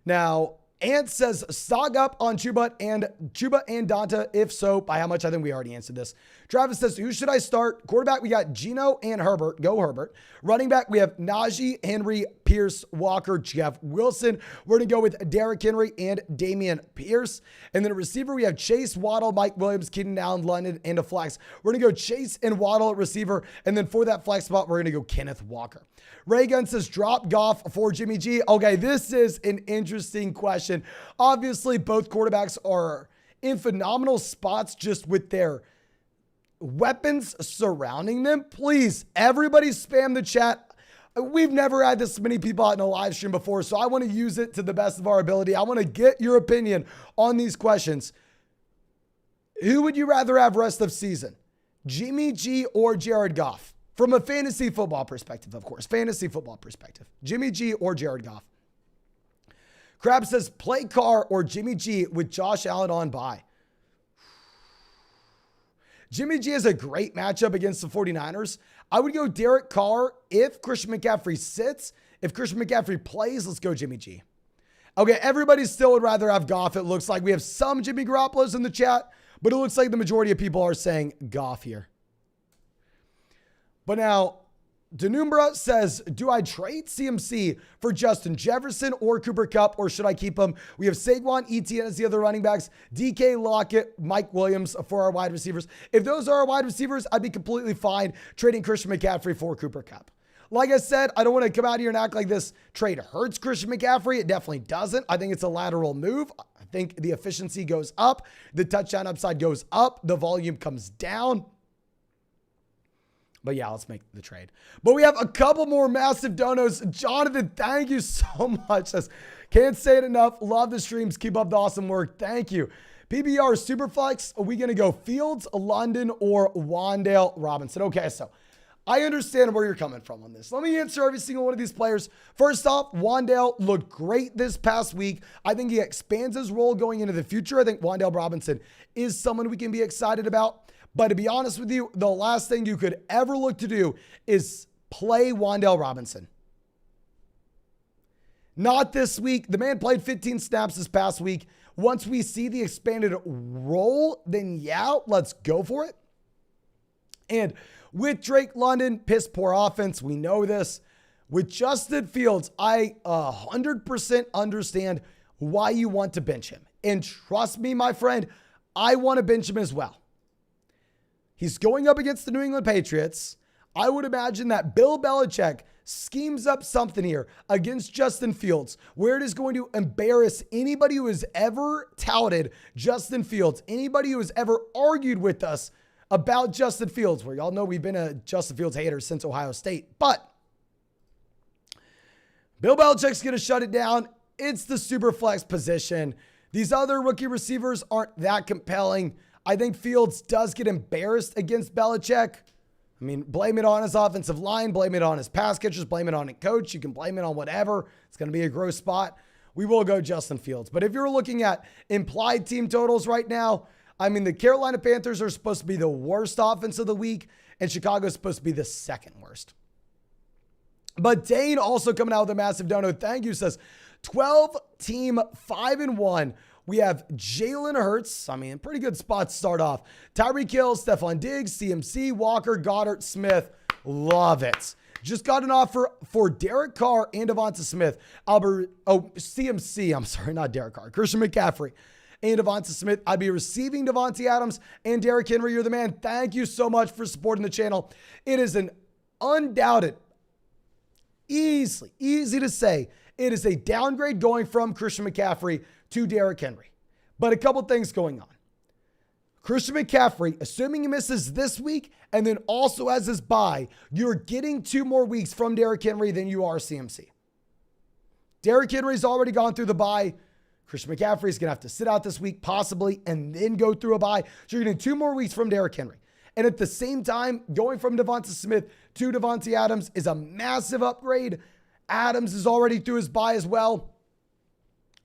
[SPEAKER 1] Now, Ant says, stock up on Chuba and Donta. If so, by how much? I think we already answered this. Travis says, who should I start? Quarterback, we got Geno and Herbert. Go Herbert. Running back, we have Najee, Henry, Pierce, Walker, Jeff Wilson. We're going to go with Derrick Henry and Damian Pierce. And then a receiver, we have Chase, Waddle, Mike Williams, Keenan Allen, London, and a flex. We're going to go Chase and Waddle at receiver. And then for that flex spot, we're going to go Kenneth Walker. Ray Gunn says, drop Goff for Jimmy G. Okay, this is an interesting question. Obviously, both quarterbacks are in phenomenal spots just with their weapons surrounding them. Please, everybody spam the chat. We've never had this many people out in a live stream before, so I want to use it to the best of our ability. I want to get your opinion on these questions. Who would you rather have rest of season? Jimmy G or Jared Goff? From a fantasy football perspective, of course. Fantasy football perspective. Jimmy G or Jared Goff? Crab says, play Carr or Jimmy G with Josh Allen on bye. Jimmy G has a great matchup against the 49ers. I would go Derek Carr if Christian McCaffrey sits. If Christian McCaffrey plays, let's go Jimmy G. Okay, everybody still would rather have Goff. It looks like we have some Jimmy Garoppolos in the chat, but it looks like the majority of people are saying Goff here. But now, Denumbra says, do I trade CMC for Justin Jefferson or Cooper Kupp, or should I keep him? We have Saquon, Etienne as the other running backs, DK, Lockett, Mike Williams for our wide receivers. If those are our wide receivers, I'd be completely fine trading Christian McCaffrey for Cooper Kupp. Like I said, I don't want to come out here and act like this trade hurts Christian McCaffrey. It definitely doesn't. I think it's a lateral move. I think the efficiency goes up. The touchdown upside goes up. The volume comes down. But yeah, let's make the trade. But we have a couple more massive donos. Jonathan, thank you so much. Says, can't say it enough. Love the streams. Keep up the awesome work. Thank you. PBR Superflex. Are we going to go Fields, London, or Wan'Dale Robinson? Okay, so I understand where you're coming from on this. Let me answer every single one of these players. First off, Wan'Dale looked great this past week. I think he expands his role going into the future. I think Wan'Dale Robinson is someone we can be excited about. But to be honest with you, the last thing you could ever look to do is play Wan'Dale Robinson. Not this week. The man played 15 snaps this past week. Once we see the expanded role, then yeah, let's go for it. And with Drake London, piss poor offense. We know this. With Justin Fields, I 100% understand why you want to bench him. And trust me, my friend, I want to bench him as well. He's going up against the New England Patriots. I would imagine that Bill Belichick schemes up something here against Justin Fields where it is going to embarrass anybody who has ever touted Justin Fields, anybody who has ever argued with us about Justin Fields, where y'all know we've been a Justin Fields hater since Ohio State. But Bill Belichick's going to shut it down. It's the super flex position. These other rookie receivers aren't that compelling. I think Fields does get embarrassed against Belichick. I mean, blame it on his offensive line, blame it on his pass catchers, blame it on a coach. You can blame it on whatever. It's going to be a gross spot. We will go Justin Fields. But if you're looking at implied team totals right now, I mean, the Carolina Panthers are supposed to be the worst offense of the week, and Chicago is supposed to be the second worst. But Dane also coming out with a massive dono. Thank you. Says 12 team 5-1. We have Jalen Hurts. I mean, pretty good spot to start off. Tyreek Hill, Stephon Diggs, CMC, Walker, Goddard, Smith. Love it. Just got an offer for Derek Carr and Devonta Smith. CMC. I'm sorry, not Derek Carr. Christian McCaffrey and Devonta Smith. I'd be receiving Devontae Adams and Derrick Henry. You're the man. Thank you so much for supporting the channel. It is an undoubted, easy to say, it is a downgrade going from Christian McCaffrey to Derrick Henry. But a couple things going on. Christian McCaffrey, assuming he misses this week and then also has his bye, you're getting 2 more weeks from Derrick Henry than you are CMC. Derrick Henry's already gone through the bye. Christian McCaffrey is going to have to sit out this week possibly and then go through a bye. So you're getting 2 more weeks from Derrick Henry. And at the same time, going from Devonta Smith to Devontae Adams is a massive upgrade. Adams is already through his bye as well.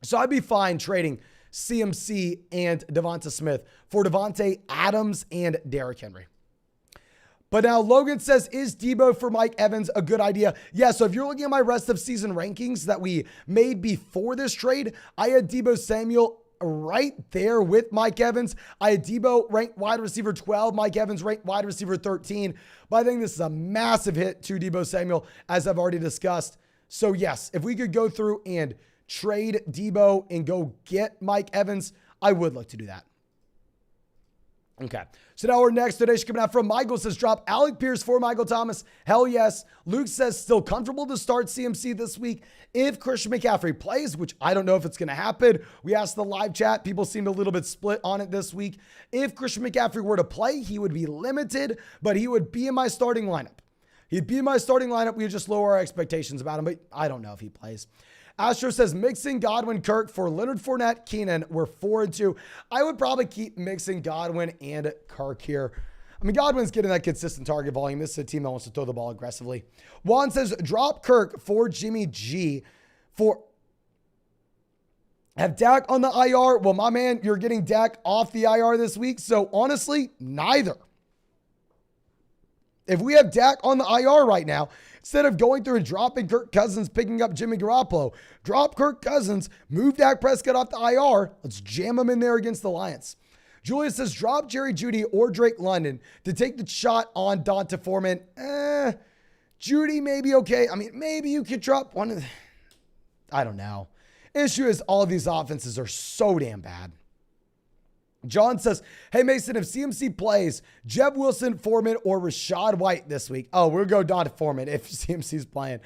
[SPEAKER 1] So I'd be fine trading CMC and Devonta Smith for Devontae Adams and Derrick Henry. But now Logan says, is Debo for Mike Evans a good idea? Yeah, so if you're looking at my rest of season rankings that we made before this trade, I had Debo Samuel right there with Mike Evans. I had Debo ranked wide receiver 12, Mike Evans ranked wide receiver 13. But I think this is a massive hit to Debo Samuel, as I've already discussed. So yes, if we could go through and trade Debo and go get Mike Evans, I would look to do that. Okay, so now our next donation coming out from Michael says, drop Alec Pierce for Michael Thomas. Hell yes. Luke says, still comfortable to start CMC this week if Christian McCaffrey plays, which I don't know if it's going to happen. We asked the live chat. People seemed a little bit split on it this week. If Christian McCaffrey were to play, he would be limited, but he would be in my starting lineup. He'd be in my starting lineup. We would just lower our expectations about him, but I don't know if he plays. Astro says, mixing Godwin, Kirk for Leonard Fournette, Keenan. We're 4-2. I would probably keep mixing Godwin and Kirk here. I mean, Godwin's getting that consistent target volume. This is a team that wants to throw the ball aggressively. Juan says, drop Kirk for Jimmy G for... Have Dak on the IR? Well, my man, you're getting Dak off the IR this week. So honestly, neither. If we have Dak on the IR right now, instead of going through and dropping Kirk Cousins, picking up Jimmy Garoppolo, drop Kirk Cousins, move Dak Prescott off the IR. Let's jam him in there against the Lions. Julius says, drop Jerry Jeudy or Drake London to take the shot on Donta Foreman. Jeudy may be okay. I mean, maybe you could drop one of the... I don't know. Issue is all of these offenses are so damn bad. John says, hey, Mason, if CMC plays, Jeb Wilson, Foreman, or Rashad White this week. Oh, we'll go Donta Foreman if CMC's playing.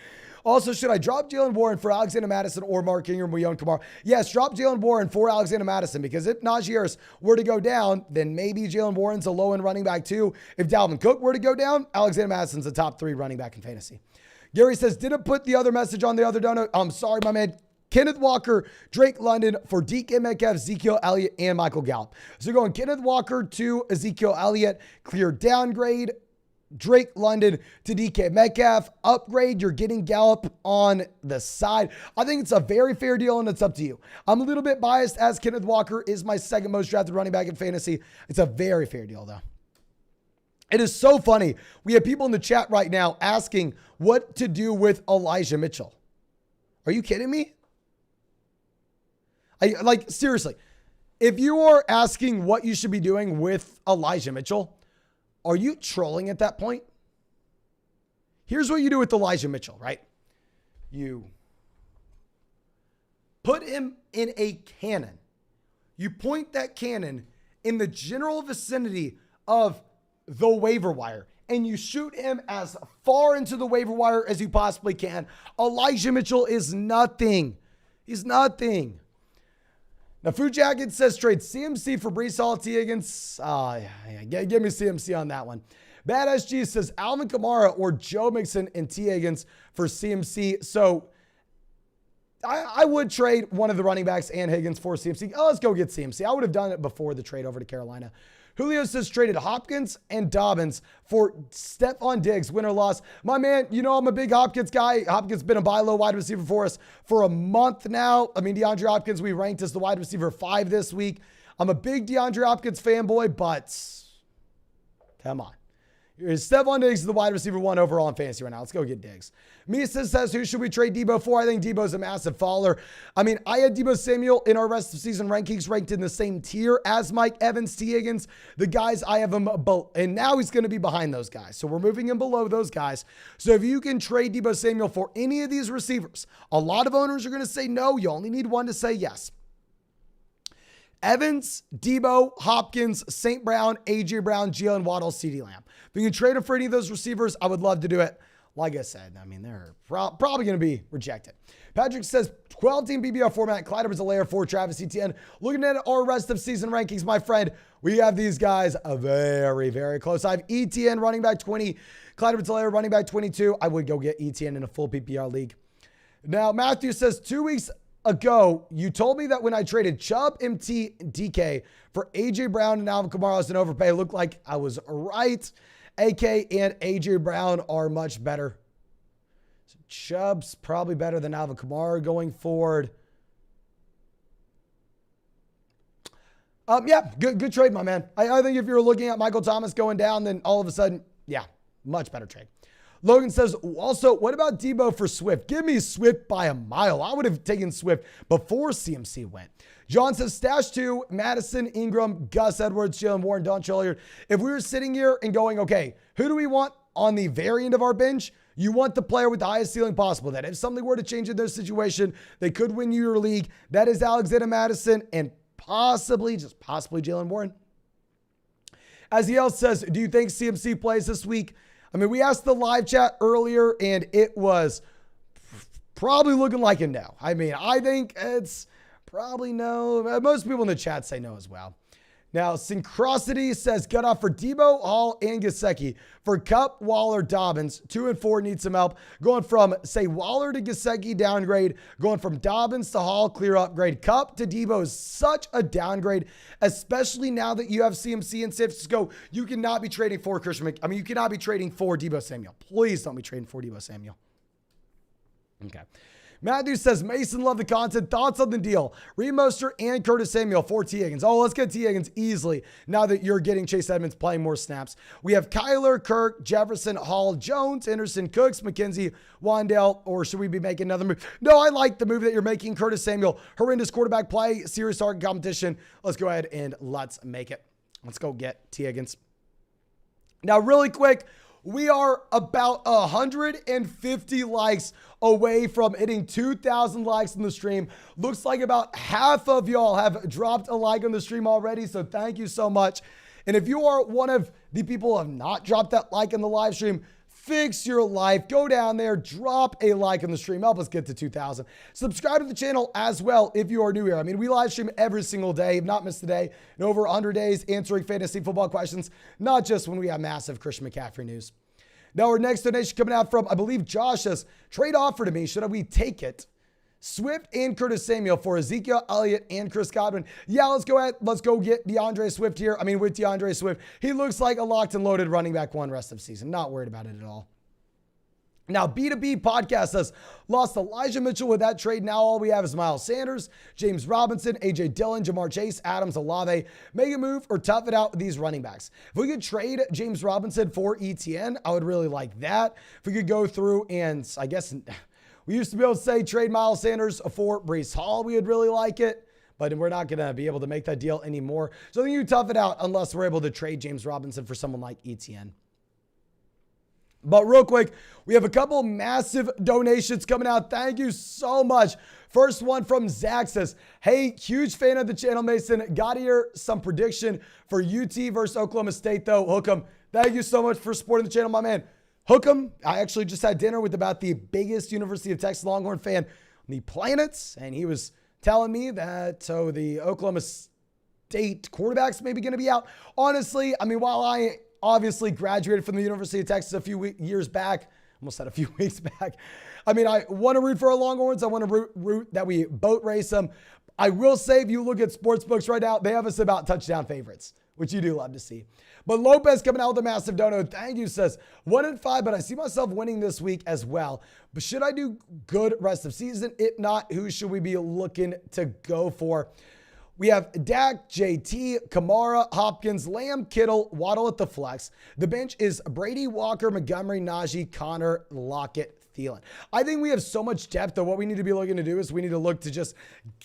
[SPEAKER 1] Also, should I drop Jalen Warren for Alexander Madison or Mark Ingram? We own Kamara. Yes, drop Jalen Warren for Alexander Madison, because if Najee Harris were to go down, then maybe Jalen Warren's a low-end running back too. If Dalvin Cook were to go down, Alexander Madison's a top 3 running back in fantasy. Gary says, didn't put the other message on the other donut. I'm sorry, my man. Kenneth Walker, Drake London for DK Metcalf, Ezekiel Elliott, and Michael Gallup. So going Kenneth Walker to Ezekiel Elliott, clear downgrade, Drake London to DK Metcalf, upgrade, you're getting Gallup on the side. I think it's a very fair deal, and it's up to you. I'm a little bit biased, as Kenneth Walker is my second most drafted running back in fantasy. It's a very fair deal, though. It is so funny. We have people in the chat right now asking what to do with Elijah Mitchell. Are you kidding me? Like, seriously, if you are asking what you should be doing with Elijah Mitchell, are you trolling at that point? Here's what you do with Elijah Mitchell, right? You put him in a cannon. You point that cannon in the general vicinity of the waiver wire, and you shoot him as far into the waiver wire as you possibly can. Elijah Mitchell is nothing. He's nothing. Now, Food Jacket says trade CMC for Breece Hall, T. Higgins. Give me CMC on that one. Bad SG says Alvin Kamara or Joe Mixon and T. Higgins for CMC. So I would trade one of the running backs and Higgins for CMC. Oh, let's go get CMC. I would have done it before the trade over to Carolina. Julio says traded Hopkins and Dobbins for Stephon Diggs, win or loss. My man, you know I'm a big Hopkins guy. Hopkins been a buy low wide receiver for us for a month now. I mean, DeAndre Hopkins, we ranked as the wide receiver 5 this week. I'm a big DeAndre Hopkins fanboy, but come on. Stephon Diggs is the wide receiver 1 overall in fantasy right now. Let's go get Diggs. Misa says, who should we trade Debo for? I think Debo's a massive faller. I mean, I had Debo Samuel in our rest of season rankings ranked in the same tier as Mike Evans, T. Higgins. The guys I have him below, and now he's going to be behind those guys. So we're moving him below those guys. So if you can trade Debo Samuel for any of these receivers, a lot of owners are going to say no. You only need one to say yes. Evans, Debo, Hopkins, St. Brown, A.J. Brown, Jalen Waddle, CeeDee Lamb. If you can trade him for any of those receivers, I would love to do it. Like I said, I mean, they're probably going to be rejected. Patrick says, 12-team BBR format, Clyde Edwards-Helaire for Travis Etienne. Looking at our rest of season rankings, my friend, we have these guys very, very close. I have Etienne running back 20, Clyde Edwards-Helaire running back 22. I would go get Etienne in a full PPR league. Now, Matthew says, 2 weeks ago, you told me that when I traded Chubb, MT, DK for A.J. Brown and Alvin Kamara as an overpay, it looked like I was right. AK and A.J. Brown are much better. So Chubb's probably better than Alvin Kamara going forward. Yeah, good trade, my man. I think if you're looking at Michael Thomas going down, then all of a sudden, yeah, Much better trade. Logan says, also, what about Debo for Swift? Give me Swift by a mile. I would have taken Swift before CMC went. John says, stash 2, Madison, Ingram, Gus Edwards, Jalen Warren, Don Chilliard. If we were sitting here and going, okay, who do we want on the very end of our bench? You want the player with the highest ceiling possible. That if something were to change in their situation, they could win you your league. That is Alexander Madison and possibly, just possibly Jalen Warren. As he else says, do you think CMC plays this week? I mean, we asked the live chat earlier and it was probably looking like a no. I mean, I think it's probably no. Most people in the chat say no as well. Now, Syncrosity says, gut off for Debo, Hall, and Gesicki. For Kupp, Waller, Dobbins, 2 and 4 need some help. Going from, say, Waller to Gesicki, downgrade. Going from Dobbins to Hall, clear upgrade. Kupp to Debo is such a downgrade, especially now that you have CMC in San Francisco. You cannot be trading for you cannot be trading for Debo Samuel. Please don't be trading for Debo Samuel. Okay. Matthew says, Mason, love the content. Thoughts on the deal? Reed Mostert and Curtis Samuel for T. Higgins. Oh, let's get T. Higgins easily now that you're getting Chase Edmonds playing more snaps. We have Kyler, Kirk, Jefferson, Hall, Jones, Anderson, Cooks, McKenzie, Wandale, or should we be making another move? No, I like the move that you're making. Curtis Samuel, horrendous quarterback play, serious target competition. Let's go ahead and let's make it. Let's go get T. Higgins. Now, really quick, we are about 150 likes away from hitting 2,000 likes in the stream. Looks like about half of y'all have dropped a like on the stream already, so thank you so much. And if you are one of the people who have not dropped that like in the live stream, fix your life. Go down there, drop a like on the stream. Help us get to 2,000. Subscribe to the channel as well if you are new here. I mean, we live stream every single day. Have not missed a day in over 100 days answering fantasy football questions, not just when we have massive Christian McCaffrey news. Now, our next donation coming out from, I believe, Josh says, trade offer to me. Should we take it? Swift and Curtis Samuel for Ezekiel Elliott and Chris Godwin. Yeah, let's go ahead. Let's go get DeAndre Swift here. I mean, with DeAndre Swift, he looks like a locked and loaded running back one rest of the season. Not worried about it at all. Now, B2B podcast says, lost Elijah Mitchell with that trade. Now all we have is Miles Sanders, James Robinson, A.J. Dillon, Jamar Chase, Adams, Olave. Make a move or tough it out with these running backs. If we could trade James Robinson for ETN, I would really like that. If we could go through and, I guess, we used to be able to say trade Miles Sanders for Breece Hall, we would really like it. But we're not going to be able to make that deal anymore. So I think you tough it out unless we're able to trade James Robinson for someone like ETN. But real quick, we have a couple massive donations coming out. Thank you so much. First one from Zach says, hey, huge fan of the channel, Mason. Got to hear some prediction for UT versus Oklahoma State, though. Hook'em, thank you so much for supporting the channel, my man. Hook'em, I actually just had dinner with about the biggest University of Texas Longhorn fan on the planet, and he was telling me that the Oklahoma State quarterback's maybe going to be out. Honestly, I mean, while I obviously graduated from the University of Texas a few years back, almost said a few weeks back. I mean, I want to root for our Longhorns. I want to root that we boat race them. I will say, if you look at sports books right now, they have us about touchdown favorites, which you do love to see. But Lopez coming out with a massive dono. Thank you, says 1-5, but I see myself winning this week as well. But should I do good rest of season? If not, who should we be looking to go for? We have Dak, JT, Kamara, Hopkins, Lamb, Kittle, Waddle at the flex. The bench is Brady, Walker, Montgomery, Najee, Connor, Lockett, Thielen. I think we have so much depth that what we need to be looking to do is we need to look to just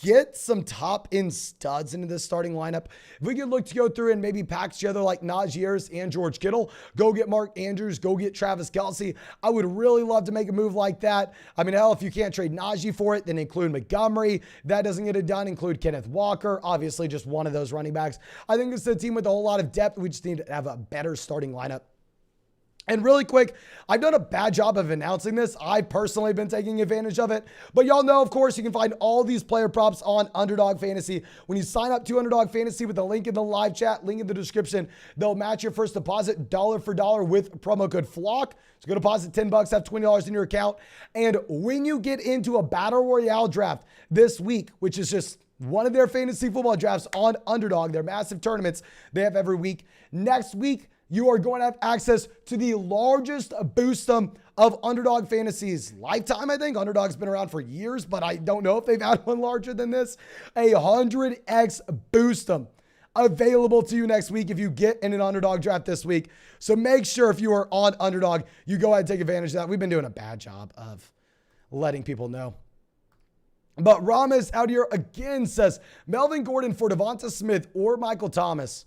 [SPEAKER 1] get some top end studs into this starting lineup. If we could look to go through and maybe pack together like Najee Harris and George Kittle, go get Mark Andrews, go get Travis Kelce. I would really love to make a move like that. I mean, hell, if you can't trade Najee for it, then include Montgomery. If that doesn't get it done, include Kenneth Walker. Obviously, just one of those running backs. I think this is a team with a whole lot of depth. We just need to have a better starting lineup. And really quick, I've done a bad job of announcing this. I personally have been taking advantage of it. But y'all know, of course, you can find all these player props on Underdog Fantasy. When you sign up to Underdog Fantasy with the link in the live chat, link in the description, they'll match your first deposit dollar for dollar with promo code FLOCK. So go deposit $10, have $20 in your account. And when you get into a Battle Royale draft this week, which is just one of their fantasy football drafts on Underdog, their massive tournaments they have every week. Next week, you are going to have access to the largest boostum of Underdog Fantasy's lifetime, I think. Underdog's been around for years, but I don't know if they've had one larger than this. 100x boostum. available to you next week if you get in an underdog draft this week. So make sure if you are on underdog, you go ahead and take advantage of that. We've been doing a bad job of letting people know. But Ramos out here again says, Melvin Gordon for Devonta Smith or Michael Thomas.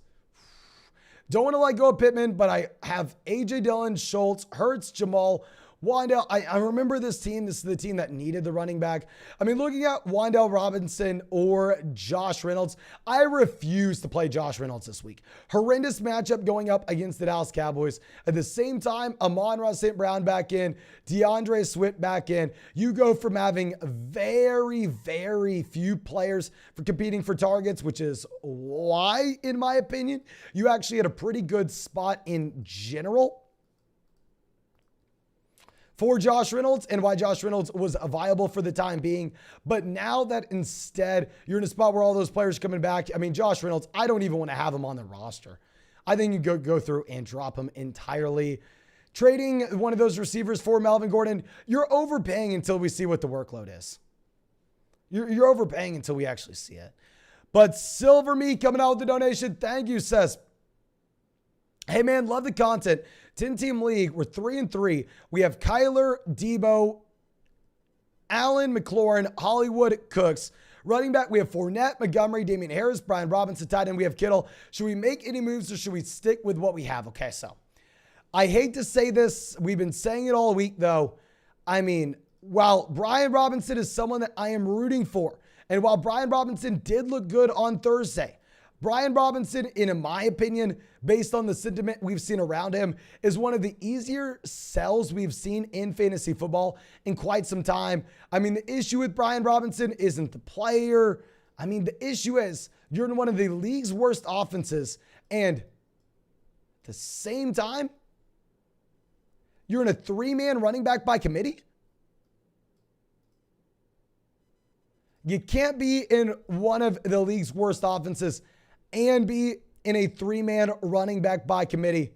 [SPEAKER 1] Don't want to let go of Pittman, but I have A.J. Dillon, Schultz, Hurts, Jamal, Wandale. I remember this team. This is the team that needed the running back. I mean, looking at Wandale Robinson or Josh Reynolds, I refuse to play Josh Reynolds this week. Horrendous matchup going up against the Dallas Cowboys. At the same time, Amon-Ra St. Brown back in, DeAndre Swift back in. You go from having very, very few players for competing for targets, which is why, in my opinion, you actually had a pretty good spot in general for Josh Reynolds and why Josh Reynolds was viable for the time being. But now that instead you're in a spot where all those players are coming back, I mean, Josh Reynolds, I don't even want to have him on the roster. I think you go through and drop him entirely. Trading one of those receivers for Melvin Gordon, you're overpaying until we see what the workload is. You're overpaying until we actually see it. But Silver Me coming out with the donation. Thank you, says, hey man, love the content. 10-team league. We're 3-3. We have Kyler, Debo, Allen, McLaurin, Hollywood, Cooks. Running back, we have Fournette, Montgomery, Damian Harris, Brian Robinson, tight end. We have Kittle. Should we make any moves or should we stick with what we have? Okay, so I hate to say this. We've been saying it all week, though. I mean, while Brian Robinson is someone that I am rooting for, and while Brian Robinson did look good on Thursday, Brian Robinson, in my opinion, based on the sentiment we've seen around him, is one of the easier sells we've seen in fantasy football in quite some time. I mean, the issue with Brian Robinson isn't the player. I mean, the issue is you're in one of the league's worst offenses, and at the same time, you're in a 3-man running back by committee. You can't be in one of the league's worst offenses and be in a 3-man running back by committee.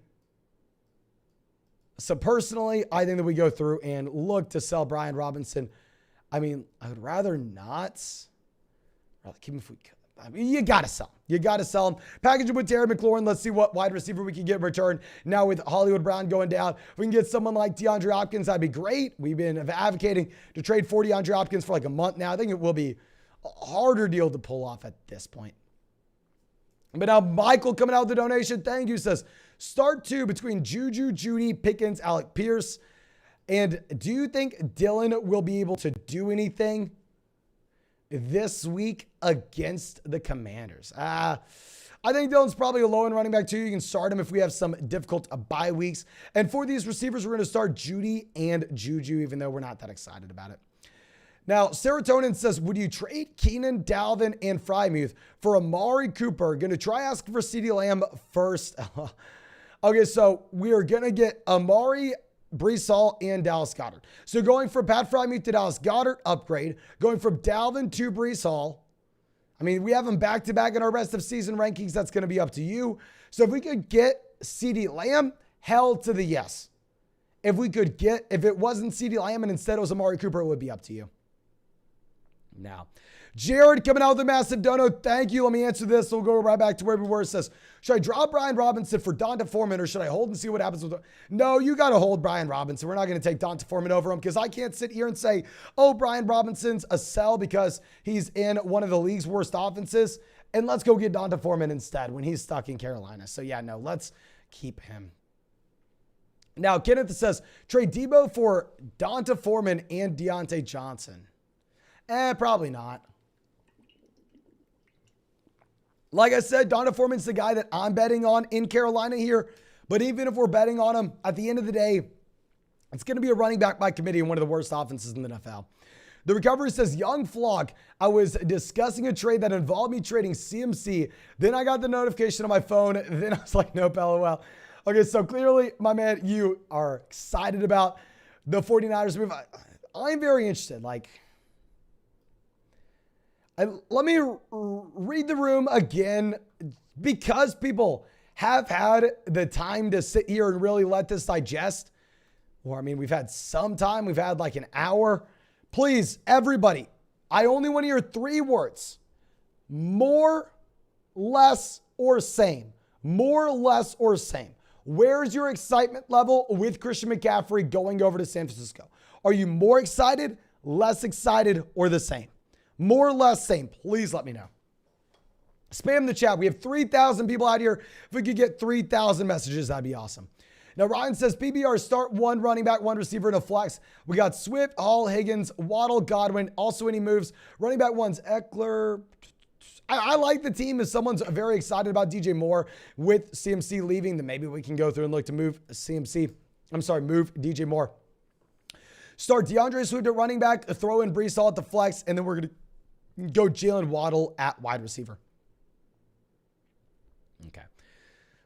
[SPEAKER 1] So personally, I think that we go through and look to sell Brian Robinson. I mean, I would rather not. Rather keep him if we could. I mean, you got to sell him. You got to sell him. Package him with Terry McLaurin. Let's see what wide receiver we can get in return. Now with Hollywood Brown going down, if we can get someone like DeAndre Hopkins, that'd be great. We've been advocating to trade for DeAndre Hopkins for like a month now. I think it will be a harder deal to pull off at this point. But now Michael coming out with the donation. Thank you. Says, start 2 between Juju, Judy, Pickens, Alec Pierce. And do you think Dillon will be able to do anything this week against the Commanders? I think Dillon's probably a low-end running back too. You can start him if we have some difficult bye weeks. And for these receivers, we're going to start Judy and Juju, even though we're not that excited about it. Now, Serotonin says, would you trade Keenan, Dalvin, and Frymuth for Amari Cooper? Going to try asking for CeeDee Lamb first. Okay, so we are going to get Amari, Breece Hall, and Dallas Goedert. So going from Pat Frymuth to Dallas Goedert, upgrade. Going from Dalvin to Breece Hall. I mean, we have them back-to-back in our rest of season rankings. That's going to be up to you. So if we could get CeeDee Lamb, hell to the yes. If it wasn't CeeDee Lamb and instead it was Amari Cooper, it would be up to you. Now, Jared coming out with a massive dono. Thank you. Let me answer this. We'll go right back to where we were. It says, should I drop Brian Robinson for Donta Foreman or should I hold and see what happens with him? No, you got to hold Brian Robinson. We're not going to take Donta Foreman over him because I can't sit here and say, oh, Brian Robinson's a sell because he's in one of the league's worst offenses. And let's go get Donta Foreman instead when he's stuck in Carolina. So yeah, no, let's keep him. Now, Kenneth says, trade Debo for Donta Foreman and Deontay Johnson. Probably not. Like I said, Donta Foreman's the guy that I'm betting on in Carolina here. But even if we're betting on him, at the end of the day, it's going to be a running back by committee in one of the worst offenses in the NFL. The recovery says, Young Flock, I was discussing a trade that involved me trading CMC. Then I got the notification on my phone. Then I was like, nope, LOL. Okay, so clearly, my man, you are excited about the 49ers move. I'm very interested. Let me read the room again because people have had the time to sit here and really let this digest. Or, I mean, we've had some time. We've had like an hour. Please, everybody, I only want to hear 3 words. More, less, or same? More, less, or same? Where's your excitement level with Christian McCaffrey going over to San Francisco? Are you more excited, less excited, or the same? More, less, same. Please let me know. Spam the chat. We have 3,000 people out here. If we could get 3,000 messages, that'd be awesome. Now, Ryan says, PBR, start one running back, one receiver, and a flex. We got Swift, Hall, Higgins, Waddle, Godwin. Also, any moves? Running back one's Eckler. I like the team. If someone's very excited about DJ Moore with CMC leaving, then maybe we can go through and look to move move DJ Moore. Start DeAndre Swift at running back, throw in Breece Hall at the flex, and then we're going to go Jalen Waddle at wide receiver. Okay.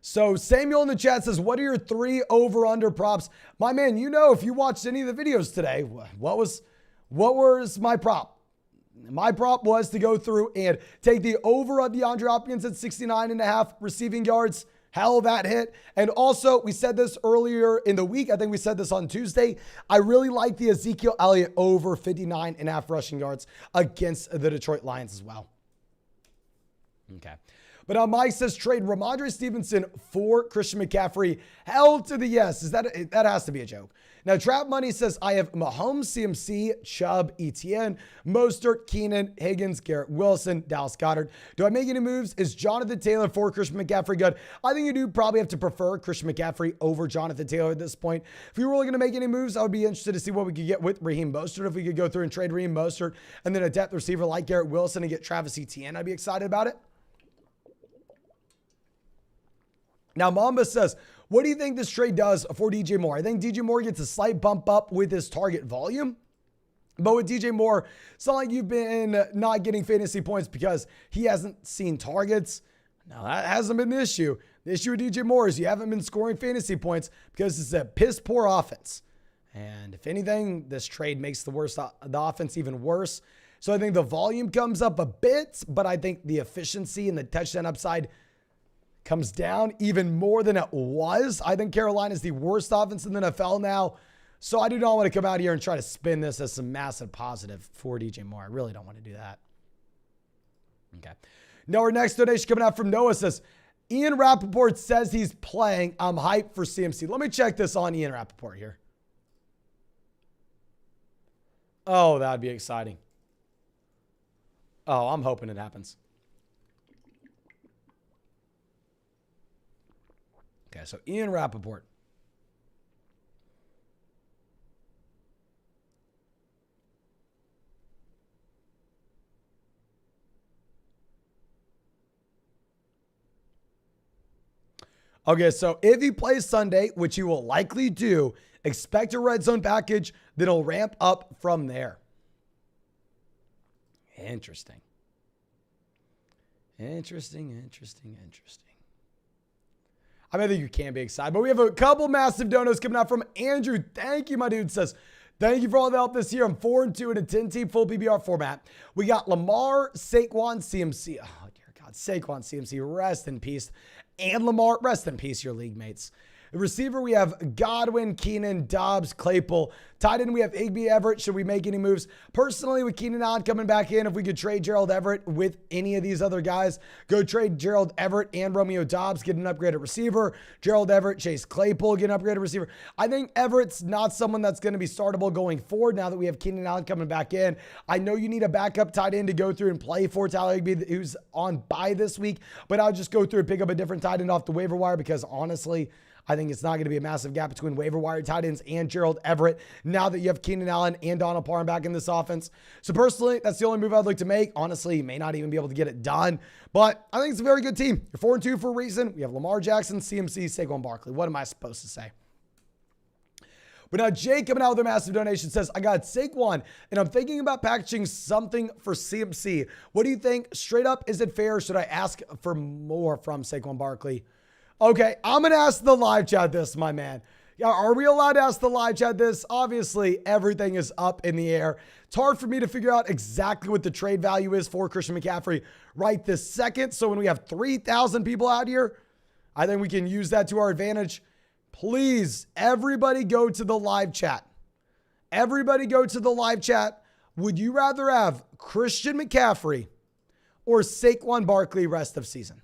[SPEAKER 1] So Samuel in the chat says, what are your 3 over-under props? My man, if you watched any of the videos today, what was my prop? My prop was to go through and take the over of DeAndre Hopkins at 69.5 receiving yards. Hell, that hit. And also, we said this earlier in the week. I think we said this on Tuesday. I really like the Ezekiel Elliott over 59.5 rushing yards against the Detroit Lions as well. Okay. But now Mike says trade Ramondre Stevenson for Christian McCaffrey. Hell to the yes. That has to be a joke. Now, Trap Money says, I have Mahomes, CMC, Chubb, ETN, Mostert, Keenan, Higgins, Garrett Wilson, Dallas Goedert. Do I make any moves? Is Jonathan Taylor for Christian McCaffrey good? I think you do probably have to prefer Christian McCaffrey over Jonathan Taylor at this point. If you were really going to make any moves, I would be interested to see what we could get with Raheem Mostert. If we could go through and trade Raheem Mostert and then a depth receiver like Garrett Wilson and get Travis Etienne, I'd be excited about it. Now, Mamba says, what do you think this trade does for DJ Moore? I think DJ Moore gets a slight bump up with his target volume. But with DJ Moore, it's not like you've been not getting fantasy points because he hasn't seen targets. Now, that hasn't been the issue. The issue with DJ Moore is you haven't been scoring fantasy points because it's a piss poor offense. And if anything, this trade makes the offense even worse. So I think the volume comes up a bit, but I think the efficiency and the touchdown upside comes down even more than it was. I think Carolina is the worst offense in the NFL now. So I do not want to come out here and try to spin this as some massive positive for DJ Moore. I really don't want to do that. Okay. Now our next donation coming out from Noah says, Ian Rappaport says he's playing. I'm hyped for CMC. Let me check this on Ian Rappaport here. Oh, that'd be exciting. Oh, I'm hoping it happens. Okay, so Ian Rappaport. Okay, so if he plays Sunday, which he will likely do, expect a red zone package, then he'll ramp up from there. Interesting. I think you can be excited, but we have a couple massive donos coming out from Andrew. Thank you, my dude. Says, thank you for all the help this year. I'm 4-2 in a 10-team full PBR format. We got Lamar, Saquon, CMC. Oh, dear God. Saquon, CMC, rest in peace. And Lamar, rest in peace, your league mates. The receiver, we have Godwin, Keenan, Dobbs, Claypool. Tight end, we have Igby, Everett. Should we make any moves? Personally, with Keenan Allen coming back in, if we could trade Gerald Everett with any of these other guys, go trade Gerald Everett and Romeo Dobbs, get an upgraded receiver. Gerald Everett, Chase Claypool, get an upgraded receiver. I think Everett's not someone that's going to be startable going forward now that we have Keenan Allen coming back in. I know you need a backup tight end to go through and play for Tyler Igby, who's on bye this week, but I'll just go through and pick up a different tight end off the waiver wire because honestly, I think it's not going to be a massive gap between waiver wire tight ends and Gerald Everett now that you have Keenan Allen and Donald Parham back in this offense. So personally, that's the only move I'd like to make. Honestly, you may not even be able to get it done, but I think it's a very good team. You're 4-2 for a reason. We have Lamar Jackson, CMC, Saquon Barkley. What am I supposed to say? But now Jay coming out with a massive donation says, I got Saquon and I'm thinking about packaging something for CMC. What do you think? Straight up, is it fair? Or should I ask for more from Saquon Barkley? Okay, I'm going to ask the live chat this, my man. Yeah, are we allowed to ask the live chat this? Obviously, everything is up in the air. It's hard for me to figure out exactly what the trade value is for Christian McCaffrey right this second. So when we have 3,000 people out here, I think we can use that to our advantage. Please, everybody go to the live chat. Everybody go to the live chat. Would you rather have Christian McCaffrey or Saquon Barkley rest of season?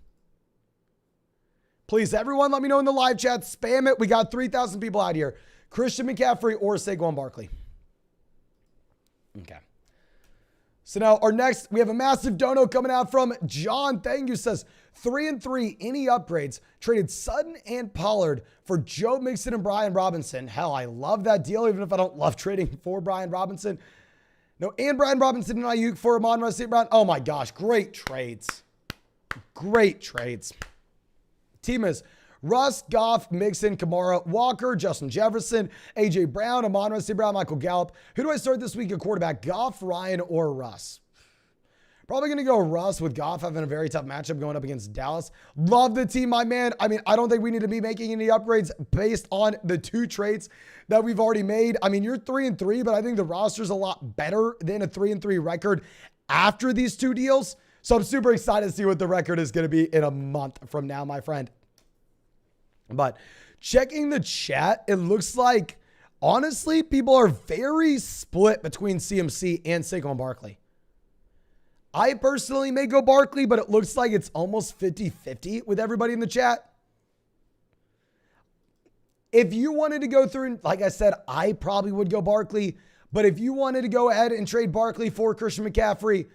[SPEAKER 1] Please, everyone, let me know in the live chat. Spam it. We got 3,000 people out here. Christian McCaffrey or Saquon Barkley. Okay. So now our next, we have a massive dono coming out from John. Thank you. Says 3-3. Any upgrades? Traded Sutton and Pollard for Joe Mixon and Brian Robinson. Hell, I love that deal, even if I don't love trading for Brian Robinson. No, and Brian Robinson and Ayuk for Amon-Ra St. Brown. Oh my gosh, great trades. Great trades. Team is Russ, Goff, Mixon, Kamara, Walker, Justin Jefferson, A.J. Brown, Amon-Ra St. Brown, Michael Gallup. Who do I start this week at quarterback? Goff, Ryan, or Russ? Probably going to go Russ with Goff having a very tough matchup going up against Dallas. Love the team, my man. I mean, I don't think we need to be making any upgrades based on the 2 trades that we've already made. I mean, you're 3-3, but I think the roster's a lot better than a 3-3 record after these 2 deals. So I'm super excited to see what the record is going to be in a month from now, my friend. But checking the chat, it looks like, honestly, people are very split between CMC and Saquon Barkley. I personally may go Barkley, but it looks like it's almost 50-50 with everybody in the chat. If you wanted to go through, like I said, I probably would go Barkley. But if you wanted to go ahead and trade Barkley for Christian McCaffrey,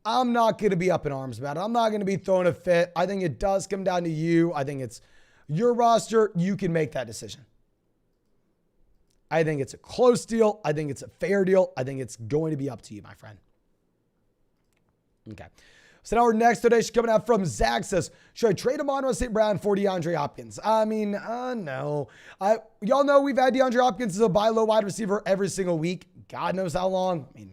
[SPEAKER 1] I'm not going to be up in arms about it. I'm not going to be throwing a fit. I think it does come down to you. I think it's your roster. You can make that decision. I think it's a close deal. I think it's a fair deal. I think it's going to be up to you, my friend. Okay. So now our next donation coming out from Zach says, should I trade Amon-Ra St. Brown for DeAndre Hopkins? I mean, no. Y'all know we've had DeAndre Hopkins as a buy low wide receiver every single week. God knows how long. I mean,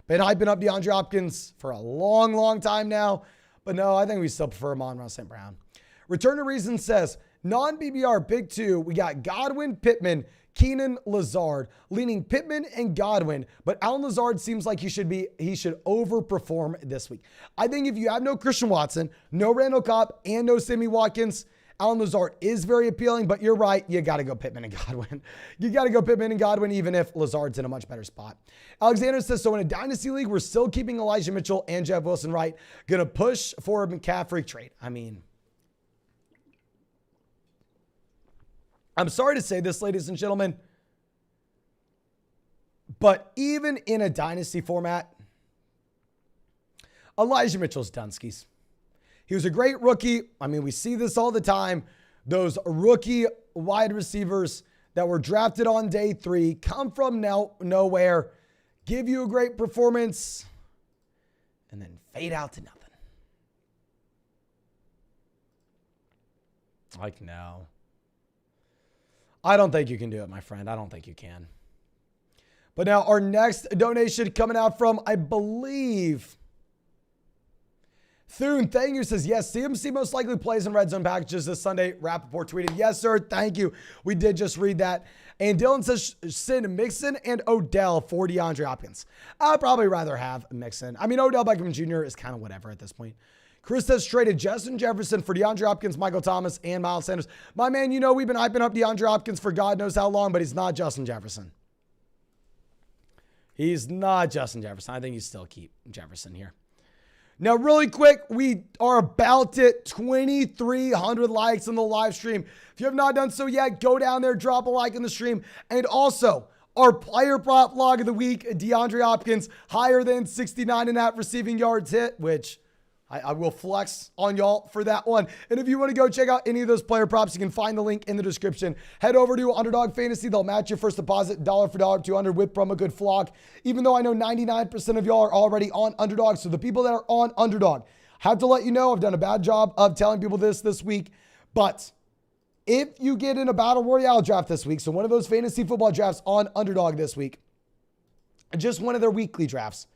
[SPEAKER 1] been hyping up DeAndre Hopkins for a long, long time now. But no, I think we still prefer Amon-Ra St. Brown. Return to Reason says, non-BBR Big 2, we got Godwin, Pittman, Keenan, Lazard, leaning Pittman and Godwin, but Allen Lazard seems like he should overperform this week. I think if you have no Christian Watson, no Randall Cobb, and no Sammy Watkins, Allen Lazard is very appealing, but you're right. You got to go Pittman and Godwin. You got to go Pittman and Godwin, even if Lazard's in a much better spot. Alexander says, so in a dynasty league, we're still keeping Elijah Mitchell and Jeff Wilson, right? Going to push for a McCaffrey trade. I mean, I'm sorry to say this, ladies and gentlemen, but even in a dynasty format, Elijah Mitchell's done skis. He was a great rookie. I mean, we see this all the time. Those rookie wide receivers that were drafted on day 3 come from nowhere, give you a great performance, and then fade out to nothing. Like, no. I don't think you can do it, my friend. I don't think you can. But now our next donation coming out from, I believe, Thune. Thank you. Says, yes, CMC most likely plays in red zone packages this Sunday. Rappaport tweeted, yes, sir. Thank you. We did just read that. And Dylan says, send Mixon and Odell for DeAndre Hopkins. I'd probably rather have Mixon. I mean, Odell Beckham Jr. is kind of whatever at this point. Chris has traded Justin Jefferson for DeAndre Hopkins, Michael Thomas, and Miles Sanders. My man, you know we've been hyping up DeAndre Hopkins for God knows how long, but he's not Justin Jefferson. He's not Justin Jefferson. I think you still keep Jefferson here. Now, really quick, we are about at 2,300 likes on the live stream. If you have not done so yet, go down there, drop a like in the stream. And also, our player prop log of the week, DeAndre Hopkins, higher than 69.5 receiving yards hit, which I will flex on y'all for that one. And if you want to go check out any of those player props, you can find the link in the description. Head over to Underdog Fantasy. They'll match your first deposit dollar for dollar, 200 with promo code FLOG. Even though I know 99% of y'all are already on Underdog. So the people that are on Underdog, have to let you know, I've done a bad job of telling people this week. But if you get in a Battle Royale draft this week, so one of those fantasy football drafts on Underdog this week, just one of their weekly drafts,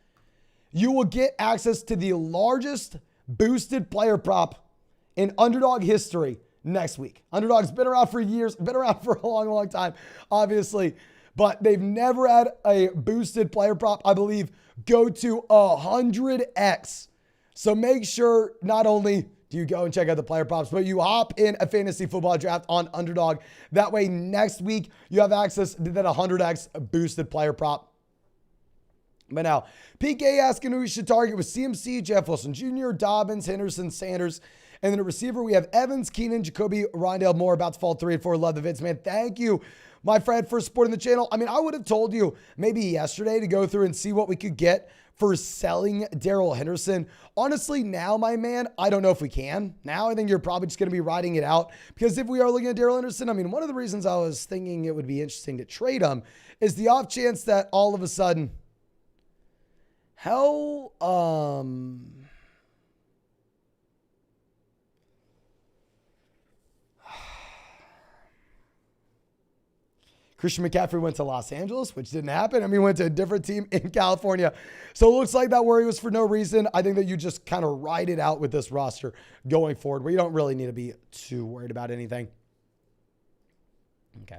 [SPEAKER 1] you will get access to the largest boosted player prop in Underdog history next week. Underdog's been around for years, been around for a long, long time, obviously, but they've never had a boosted player prop, I believe, go to 100x. So make sure not only do you go and check out the player props, but you hop in a fantasy football draft on Underdog. That way next week you have access to that 100x boosted player prop. But now, PK asking who we should target with CMC, Jeff Wilson Jr., Dobbins, Henderson, Sanders, And then a receiver, we have Evans, Keenan, Jacoby, Rondale Moore about to fall 3 and 4. Love the vids, man. Thank you, my friend, for supporting the channel. I mean, I would have told you maybe yesterday to go through and see what we could get for selling Darrell Henderson. Honestly, now, my man, I don't know if we can. Now, I think you're probably just going to be riding it out, because if we are looking at Darrell Henderson, I mean, one of the reasons I was thinking it would be interesting to trade him is the off chance that all of a sudden, Christian McCaffrey went to Los Angeles, which didn't happen. I mean, went to a different team in California. So it looks like that worry was for no reason. I think that you just kind of ride it out with this roster going forward, where you don't really need to be too worried about anything. Okay.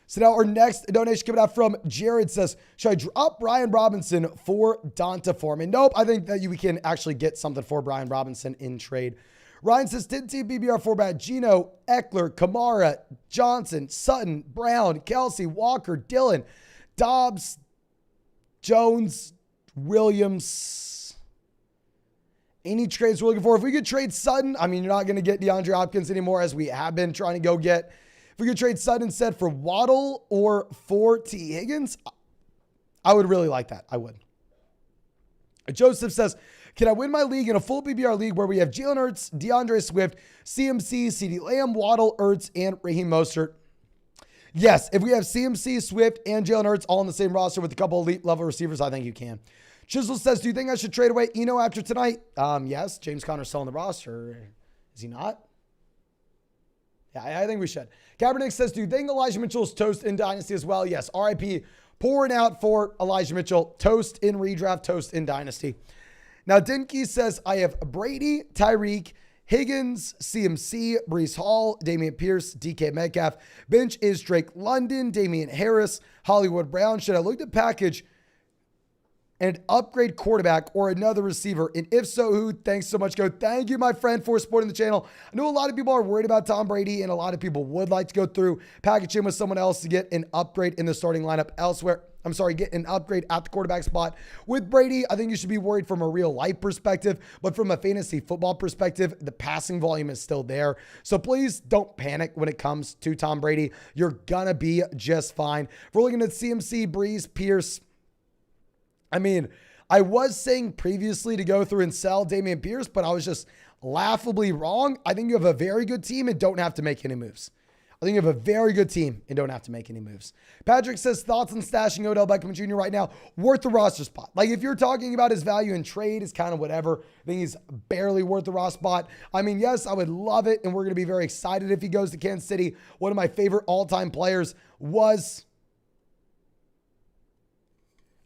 [SPEAKER 1] So now our next donation coming out from Jared says, should I drop Brian Robinson for Donta Foreman? Nope. I think that we can actually get something for Brian Robinson in trade. Ryan says, 10-team BBR format, Gino, Eckler, Kamara, Johnson, Sutton, Brown, Kelsey, Walker, Dillon, Dobbs, Jones, Williams. Any trades we're looking for? If we could trade Sutton, I mean, you're not going to get DeAndre Hopkins anymore, as we have been trying to go get. If we could trade Sutton instead for Waddle or for T. Higgins, I would really like that. I would. Joseph says, can I win my league in a full BBR league where we have Jalen Hurts, DeAndre Swift, CMC, CeeDee Lamb, Waddle, Ertz, and Raheem Mostert? Yes, if we have CMC, Swift, and Jalen Hurts all on the same roster with a couple elite level receivers, I think you can. Chisel says, do you think I should trade away Eno after tonight? Yes, James Conner's still on the roster. Is he not? Yeah, I think we should. Kaepernick says, do you think Elijah Mitchell is toast in Dynasty as well? Yes, RIP pouring out for Elijah Mitchell. Toast in redraft, toast in Dynasty. Now, Dinky says, I have Brady, Tyreek, Higgins, CMC, Breece Hall, Dameon Pierce, DK Metcalf. Bench is Drake London, Damian Harris, Hollywood Brown. Should I look to package and upgrade quarterback or another receiver? And if so, who? Thanks so much, Go. Thank you, my friend, for supporting the channel. I know a lot of people are worried about Tom Brady, and a lot of people would like to go through, package him with someone else to get an upgrade in the starting lineup elsewhere. I'm sorry, get an upgrade at the quarterback spot. With Brady, I think you should be worried from a real life perspective, but from a fantasy football perspective, the passing volume is still there. So please don't panic when it comes to Tom Brady. You're gonna be just fine. If we're looking at CMC, Breeze, Pierce, I mean, I was saying previously to go through and sell Dameon Pierce, but I was just laughably wrong. I think you have a very good team and don't have to make any moves. I think you have a very good team and don't have to make any moves. Patrick says, thoughts on stashing Odell Beckham Jr. right now? Worth the roster spot. Like, if you're talking about his value in trade, is kind of whatever. I think he's barely worth the roster spot. I mean, yes, I would love it, and we're going to be very excited if he goes to Kansas City. One of my favorite all-time players was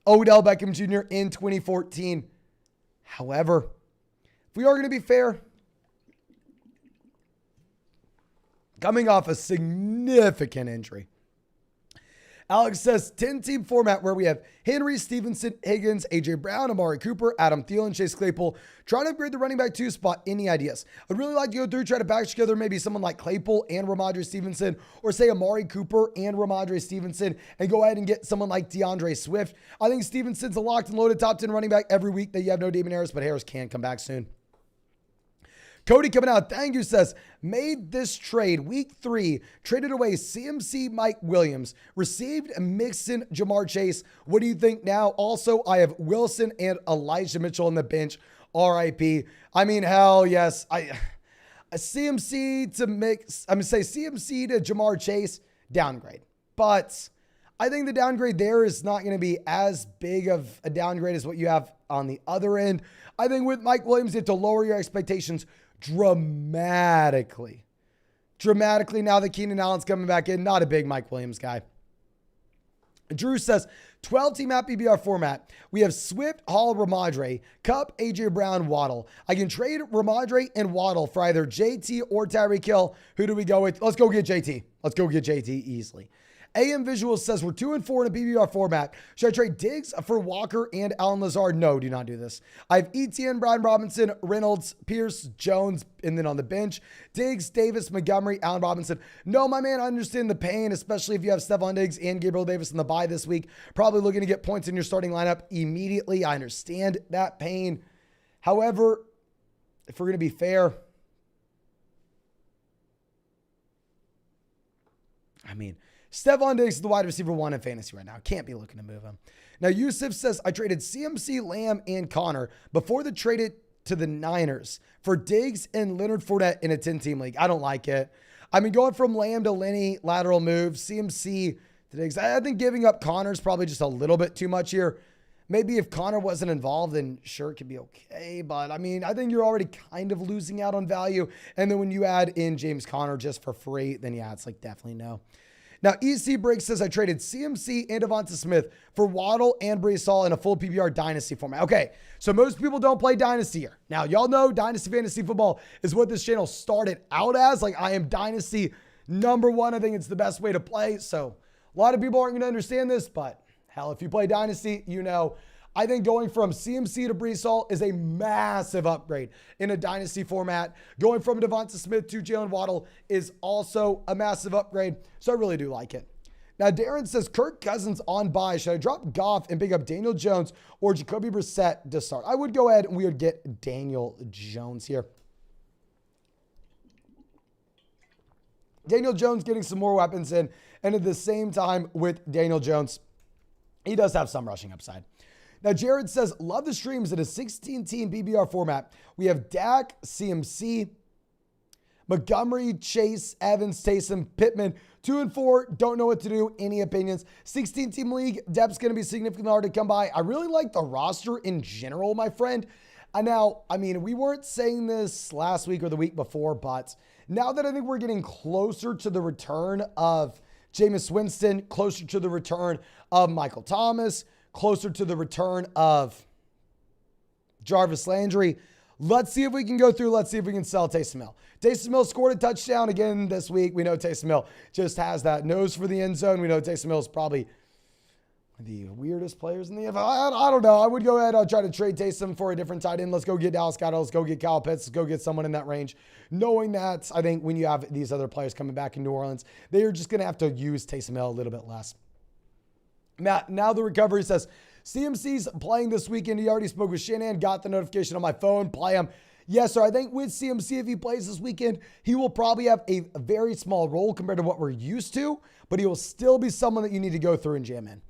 [SPEAKER 1] Odell Beckham Jr. in 2014. However, if we are going to be fair, coming off a significant injury, Alex says 10-team format where we have Henry, Stevenson, Higgins, AJ Brown, Amari Cooper, Adam Thielen, Chase Claypool. Trying to upgrade the running back 2 spot. Any ideas? I'd really like to go through, try to patch together maybe someone like Claypool and Ramondre Stevenson, or say Amari Cooper and Ramondre Stevenson, and go ahead and get someone like DeAndre Swift. I think Stevenson's a locked and loaded top 10 running back every week that you have no Damon Harris, but Harris can come back soon. Cody coming out, thank you, says, made this trade week 3, traded away CMC, Mike Williams, received Mixon, Jamar Chase. What do you think now? Also, I have Wilson and Elijah Mitchell on the bench. RIP. I mean, hell yes. CMC to mix, I'm going to say CMC to Jamar Chase, downgrade. But I think the downgrade there is not going to be as big of a downgrade as what you have on the other end. I think with Mike Williams, you have to lower your expectations dramatically now that Keenan Allen's coming back in. Not a big Mike Williams guy. Drew says 12-team at BBR format. We have Swift, Hall, Ramondre, Kupp, AJ Brown, Waddle. I can trade Ramondre and Waddle for either JT or Tyreek Hill. Who do we go with? Let's go get JT. Let's go get JT easily. AM Visual says we're 2-4 in a BBR format. Should I trade Diggs for Walker and Alan Lazar? No, do not do this. I have ETN, Brian Robinson, Reynolds, Pierce, Jones, and then on the bench, Diggs, Davis, Montgomery, Allen Robinson. No, my man, I understand the pain, especially if you have Stephon Diggs and Gabriel Davis in the bye this week. Probably looking to get points in your starting lineup immediately. I understand that pain. However, if we're going to be fair, I mean, Stephon Diggs is the wide receiver 1 in fantasy right now. Can't be looking to move him. Now, Yusuf says, I traded CMC, Lamb, and Connor before the traded to the Niners for Diggs and Leonard Fournette in a 10-team league. I don't like it. I mean, going from Lamb to Lenny, lateral move, CMC to Diggs. I think giving up Connor is probably just a little bit too much here. Maybe if Connor wasn't involved, then sure, it could be okay. But, I mean, I think you're already kind of losing out on value. And then when you add in James Conner just for free, then yeah, it's like definitely no. Now, EC Break says, I traded CMC and Devonta Smith for Waddle and Breece Hall in a full PPR Dynasty format. Okay, so most people don't play Dynasty here. Now, y'all know Dynasty Fantasy Football is what this channel started out as. Like, I am Dynasty #1. I think it's the best way to play. So, a lot of people aren't going to understand this, but hell, if you play Dynasty, you know. I think going from CMC to Breece Hall is a massive upgrade in a Dynasty format. Going from Devonta Smith to Jalen Waddle is also a massive upgrade. So I really do like it. Now, Darren says, Kirk Cousins on bye. Should I drop Goff and pick up Daniel Jones or Jacoby Brissett to start? I would go ahead and we would get Daniel Jones here. Daniel Jones getting some more weapons in. And at the same time with Daniel Jones, he does have some rushing upside. Now, Jared says, love the streams in a 16-team PBR format. We have Dak, CMC, Montgomery, Chase, Evans, Taysom, Pittman, 2 and 4. Don't know what to do. Any opinions? 16-team league. Depth's going to be significantly hard to come by. I really like the roster in general, my friend. Now, I mean, we weren't saying this last week or the week before, but now that I think we're getting closer to the return of Jameis Winston, closer to the return of Michael Thomas, closer to the return of Jarvis Landry. Let's see if we can go through. Let's see if we can sell Taysom Hill. Taysom Hill scored a touchdown again this week. We know Taysom Hill just has that nose for the end zone. We know Taysom Hill is probably the weirdest players in the NFL. I don't know. I would go ahead. I'll try to trade Taysom for a different tight end. Let's go get Dallas Goedert. Let's go get Kyle Pitts. Let's go get someone in that range. Knowing that, I think when you have these other players coming back in New Orleans, they are just going to have to use Taysom Hill a little bit less. Matt, now the recovery says, CMC's playing this weekend. He already spoke with Shanahan, got the notification on my phone, play him. Yes, sir. I think with CMC, if he plays this weekend, he will probably have a very small role compared to what we're used to, but he will still be someone that you need to go through and jam in.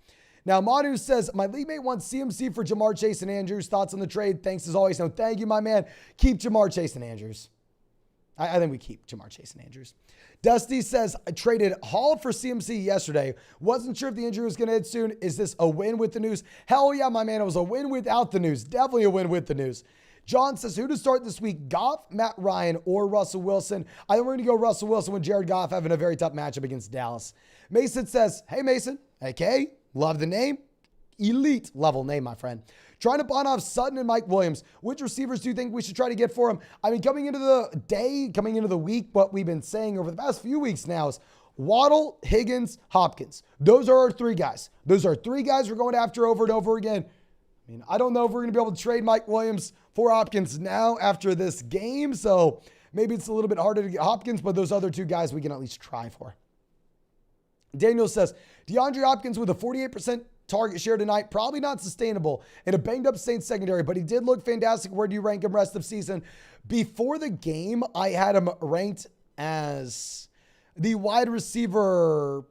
[SPEAKER 1] Now, Manu says, my league mate wants CMC for Jamar Chase and Andrews. Thoughts on the trade? Thanks as always. No, thank you, my man. Keep Jamar Chase and Andrews. I think we keep Jamar Chase and Andrews. Dusty says, I traded Hall for CMC yesterday. Wasn't sure if the injury was going to hit soon. Is this a win with the news? Hell yeah, my man. It was a win without the news. Definitely a win with the news. John says, who to start this week? Goff, Matt Ryan, or Russell Wilson? I think we're going to go Russell Wilson with Jared Goff having a very tough matchup against Dallas. Mason says, hey, Mason. Okay. Love the name. Elite level name, my friend. Trying to pawn off Sutton and Mike Williams. Which receivers do you think we should try to get for him? I mean, coming into the week, what we've been saying over the past few weeks now is Waddle, Higgins, Hopkins. Those are our 3 guys. Those are 3 guys we're going after over and over again. I mean, I don't know if we're going to be able to trade Mike Williams for Hopkins now after this game. So maybe it's a little bit harder to get Hopkins, but those other 2 guys we can at least try for. Daniel says, DeAndre Hopkins with a 48% target share tonight, probably not sustainable in a banged up Saints secondary, but he did look fantastic. Where do you rank him rest of season? Before the game, I had him ranked as the wide receiver.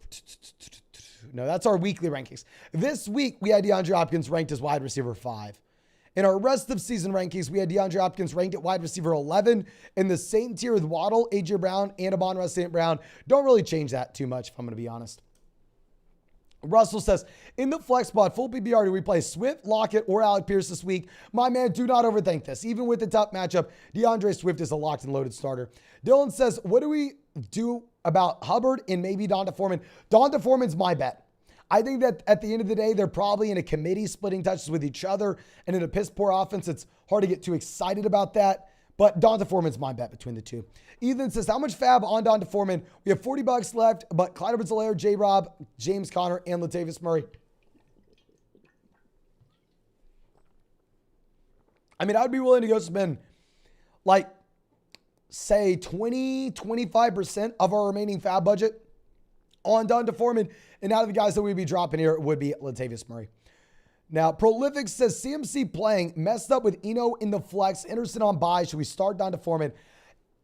[SPEAKER 1] No, that's our weekly rankings. This week, we had DeAndre Hopkins ranked as wide receiver 5. In our rest of season rankings, we had DeAndre Hopkins ranked at wide receiver 11 in the same tier with Waddle, A.J. Brown, and Amon-Ra St. Brown. Don't really change that too much, if I'm going to be honest. Russell says, in the flex spot, full PPR, do we play Swift, Lockett, or Alec Pierce this week? My man, do not overthink this. Even with the tough matchup, DeAndre Swift is a locked and loaded starter. Dylan says, what do we do about Hubbard and maybe Donta Foreman? Donta Foreman's my bet. I think that at the end of the day, they're probably in a committee splitting touches with each other, and in a piss poor offense, it's hard to get too excited about that. But Donta Foreman's my bet between the 2. Ethan says, how much fab on Donta Foreman? We have $40 left, but Clyde Edwards-Helaire, J-Rob, James Conner, and Latavius Murray. I mean, I'd be willing to go spend like, say 20, 25% of our remaining fab budget on Donta Foreman. And out of the guys that we'd be dropping here, it would be Latavius Murray. Now, Prolific says, CMC playing, messed up with Eno in the flex, Anderson on bye. Should we start Donta Foreman?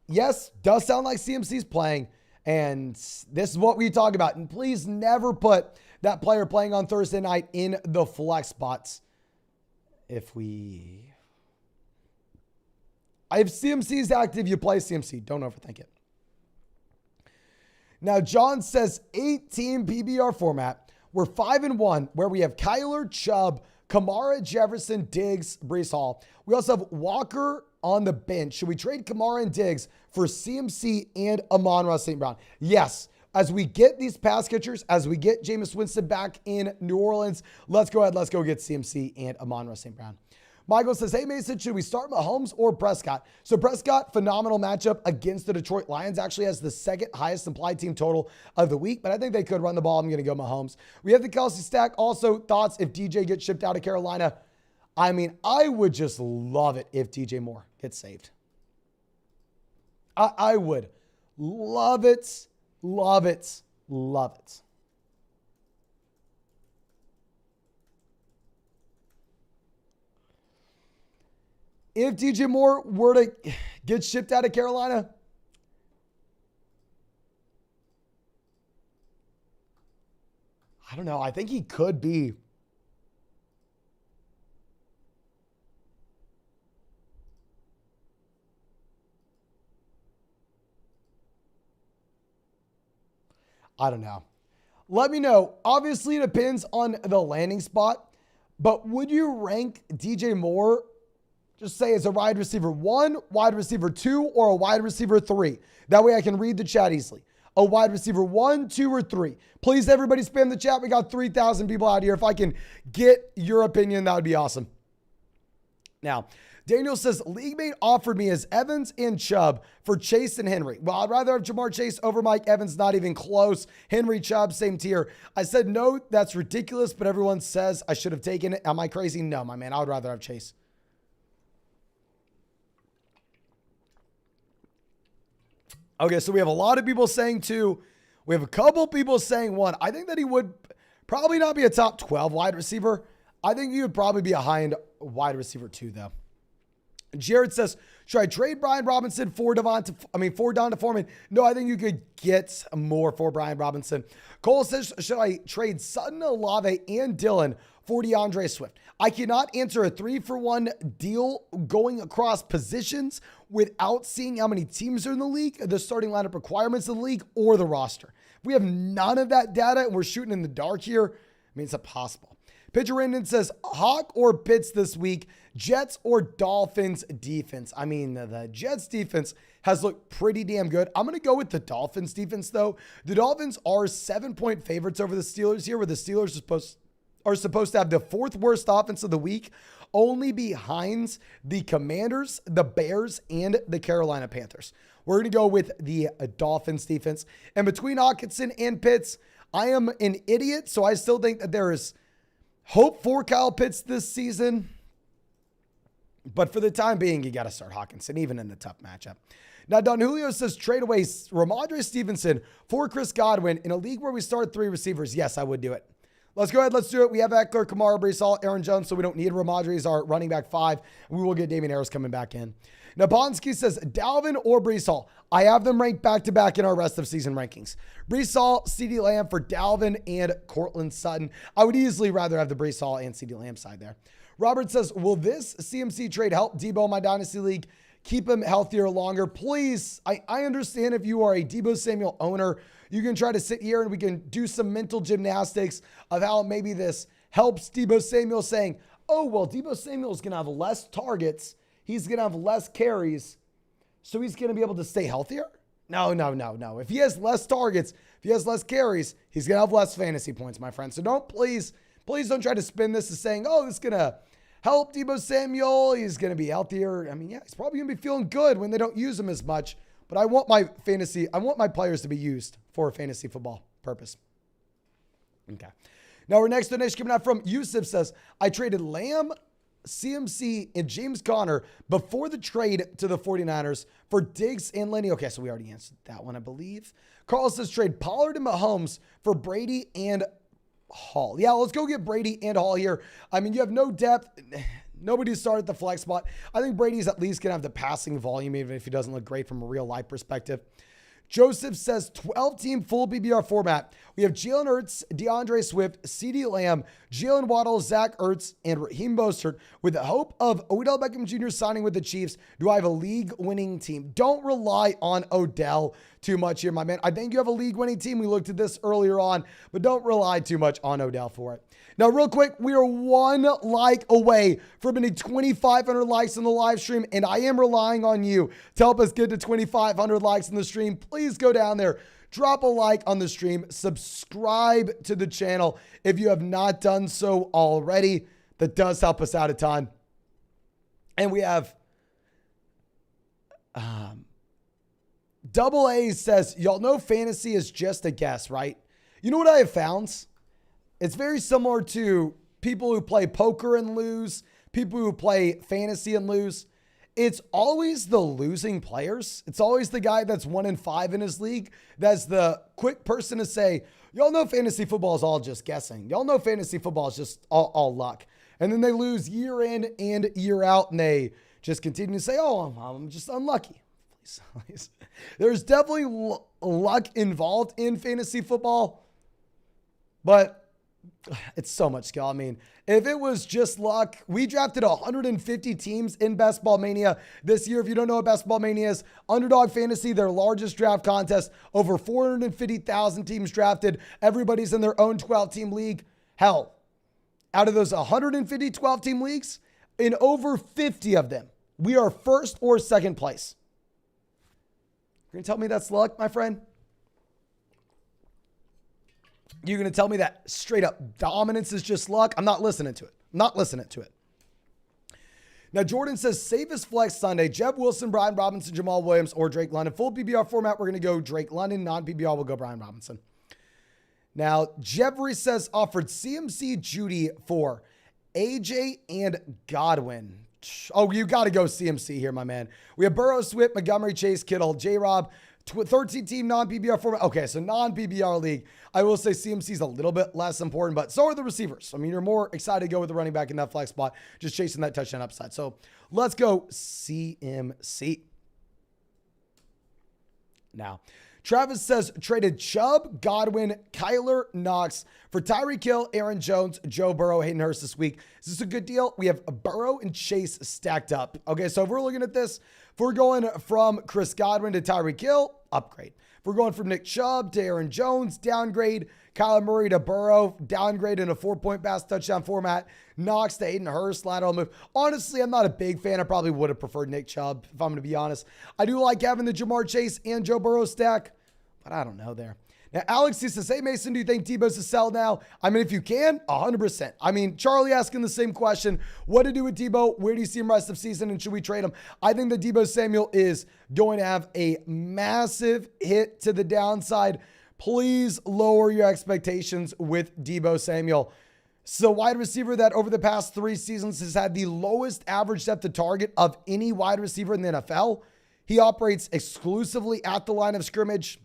[SPEAKER 1] Yes, does sound like CMC's playing. And this is what we talk about. And please never put that player playing on Thursday night in the flex spots. I have CMC's active. You play CMC. Don't overthink it. Now, John says 8-team PBR format. We're 5-1, where we have Kyler, Chubb, Kamara, Jefferson, Diggs, Breece Hall. We also have Walker on the bench. Should we trade Kamara and Diggs for CMC and Amon-Ra St. Brown? Yes. As we get these pass catchers, as we get Jameis Winston back in New Orleans, let's go ahead. Let's go get CMC and Amon-Ra St. Brown. Michael says, hey, Mason, should we start Mahomes or Prescott? So Prescott, phenomenal matchup against the Detroit Lions. Actually has the second highest implied team total of the week, but I think they could run the ball. I'm going to go Mahomes. We have the Kelsey stack. Also, thoughts if DJ gets shipped out of Carolina? I mean, I would just love it if DJ Moore gets saved. I would love it, love it, love it. If DJ Moore were to get shipped out of Carolina, I don't know. I think he could be. I don't know. Let me know. Obviously, it depends on the landing spot, but would you rank DJ Moore, just say as a wide receiver 1, wide receiver 2, or a wide receiver 3? That way I can read the chat easily. A wide receiver 1, 2, or 3. Please, everybody spam the chat. We got 3,000 people out here. If I can get your opinion, that would be awesome. Now, Daniel says, league mate offered me as Evans and Chubb for Chase and Henry. Well, I'd rather have Jamar Chase over Mike Evans, not even close. Henry, Chubb, same tier. I said, no, that's ridiculous, but everyone says I should have taken it. Am I crazy? No, my man. I would rather have Chase. Okay, so we have a lot of people saying 2. We have a couple people saying 1. I think that he would probably not be a top 12 wide receiver. I think he would probably be a high-end wide receiver 2, though. Jared says, should I trade Brian Robinson for Donta Foreman? No, I think you could get more for Brian Robinson. Cole says, should I trade Sutton, Olave, and Dillon for DeAndre Swift? I cannot answer a 3-for-1 deal going across positions without seeing how many teams are in the league, the starting lineup requirements in the league, or the roster. If we have none of that data and we're shooting in the dark here, I mean, it's impossible. Pitcher Rendon says, Hawk or Pitts this week, Jets or Dolphins defense? I mean, the Jets defense has looked pretty damn good. I'm going to go with the Dolphins defense, though. The Dolphins are 7-point favorites over the Steelers here, where the Steelers are supposed to have the 4th worst offense of the week, only behind the Commanders, the Bears, and the Carolina Panthers. We're going to go with the Dolphins defense. And between Hawkinson and Pitts, I am an idiot, so I still think that there is hope for Kyle Pitts this season. But for the time being, you got to start Hawkinson, even in the tough matchup. Now, Don Julio says, trade away Ramondre Stevenson for Chris Godwin in a league where we start 3 receivers. Yes, I would do it. Let's go ahead. Let's do it. We have Eckler, Kamara, Breece Hall, Aaron Jones, so we don't need Ramondre as our running back 5. We will get Damian Harris coming back in. Now, Bonsky says, Dalvin or Breece Hall? I have them ranked back-to-back in our rest of season rankings. Breece Hall, CeeDee Lamb for Dalvin and Cortland Sutton. I would easily rather have the Breece Hall and CeeDee Lamb side there. Robert says, will this CMC trade help Debo in my Dynasty League? Keep him healthier longer. Please, I understand if you are a Debo Samuel owner, you can try to sit here and we can do some mental gymnastics of how maybe this helps Debo Samuel, saying, oh, well, Debo Samuel is going to have less targets. He's going to have less carries, so he's going to be able to stay healthier? No. If he has less targets, if he has less carries, he's going to have less fantasy points, my friend. So please don't try to spin this as saying, oh, this is going to help Debo Samuel. He's going to be healthier. I mean, yeah, he's probably going to be feeling good when they don't use him as much. But I want my players to be used for a fantasy football purpose. Okay. Now our next donation coming out from Yusuf says, I traded Lamb, CMC, and James Conner before the trade to the 49ers for Diggs and Lenny. Okay, so we already answered that one, I believe. Carl says, trade Pollard and Mahomes for Brady and Hall. Yeah, let's go get Brady and Hall here. I mean, you have no depth. Nobody started the flex spot. I think Brady's at least going to have the passing volume, even if he doesn't look great from a real life perspective. Joseph says 12-team full PPR format. We have Jalen Hurts, DeAndre Swift, CeeDee Lamb, Jalen Waddle, Zach Ertz, and Raheem Mostert. With the hope of Odell Beckham Jr. signing with the Chiefs, do I have a league-winning team? Don't rely on Odell too much here, my man. I think you have a league-winning team. We looked at this earlier on, but don't rely too much on Odell for it. Now, real quick, we are 1 like away from getting 2,500 likes in the live stream, and I am relying on you to help us get to 2,500 likes in the stream. Please go down there, drop a like on the stream, subscribe to the channel if you have not done so already. That does help us out a ton. And we have Double A says, y'all know fantasy is just a guess, right? You know what I have found? It's very similar to people who play poker and lose, people who play fantasy and lose. It's always the losing players. It's always the guy that's 1-5 in his league. That's the quick person to say, y'all know fantasy football is all just guessing. Y'all know fantasy football is just all luck. And then they lose year in and year out, and they just continue to say, oh, I'm just unlucky. Please. There's definitely luck involved in fantasy football, but it's so much skill. I mean, if it was just luck, we drafted 150 teams in Best Ball Mania this year. If you don't know what Best Ball Mania is, Underdog Fantasy, their largest draft contest, over 450,000 teams drafted. Everybody's in their own 12-team league. Hell, out of those 150 12-team leagues, in over 50 of them, we are first or second place. You're going to tell me that's luck, my friend? You're going to tell me that straight up dominance is just luck? I'm not listening to it. Now, Jordan says, safest flex Sunday, Jeb Wilson, Brian Robinson, Jamal Williams, or Drake London. Full PPR format, we're going to go Drake London. Non-PPR, we'll go Brian Robinson. Now, Jeffrey says, offered CMC Judy for AJ and Godwin. Oh, you got to go CMC here, my man. We have Burrow, Swift, Montgomery, Chase, Kittle, J-Rob, 13-team non-PPR format. Okay, so non-PPR league. I will say CMC is a little bit less important, but so are the receivers. I mean, you're more excited to go with the running back in that flex spot, just chasing that touchdown upside. So let's go CMC. Now, Travis says, traded Chubb, Godwin, Kyler, Knox for Tyreek Hill, Aaron Jones, Joe Burrow, Hayden Hurst this week. Is this a good deal? We have Burrow and Chase stacked up. Okay, so if we're looking at this, if we're going from Chris Godwin to Tyreek Hill, upgrade. If we're going from Nick Chubb to Aaron Jones, downgrade. Kyler Murray to Burrow, downgrade in a 4-point pass touchdown format. Knox to Hayden Hurst, lateral move. Honestly, I'm not a big fan. I probably would have preferred Nick Chubb, if I'm going to be honest. I do like having the Jamar Chase and Joe Burrow stack, but I don't know there. Now, Alex says, hey, Mason, do you think Debo's a sell now? I mean, if you can, 100%. I mean, Charlie asking the same question. What to do with Debo? Where do you see him rest of season, and should we trade him? I think that Debo Samuel is going to have a massive hit to the downside. Please lower your expectations with Debo Samuel. So wide receiver that over the past 3 seasons has had the lowest average depth to target of any wide receiver in the NFL. He operates exclusively at the line of scrimmage.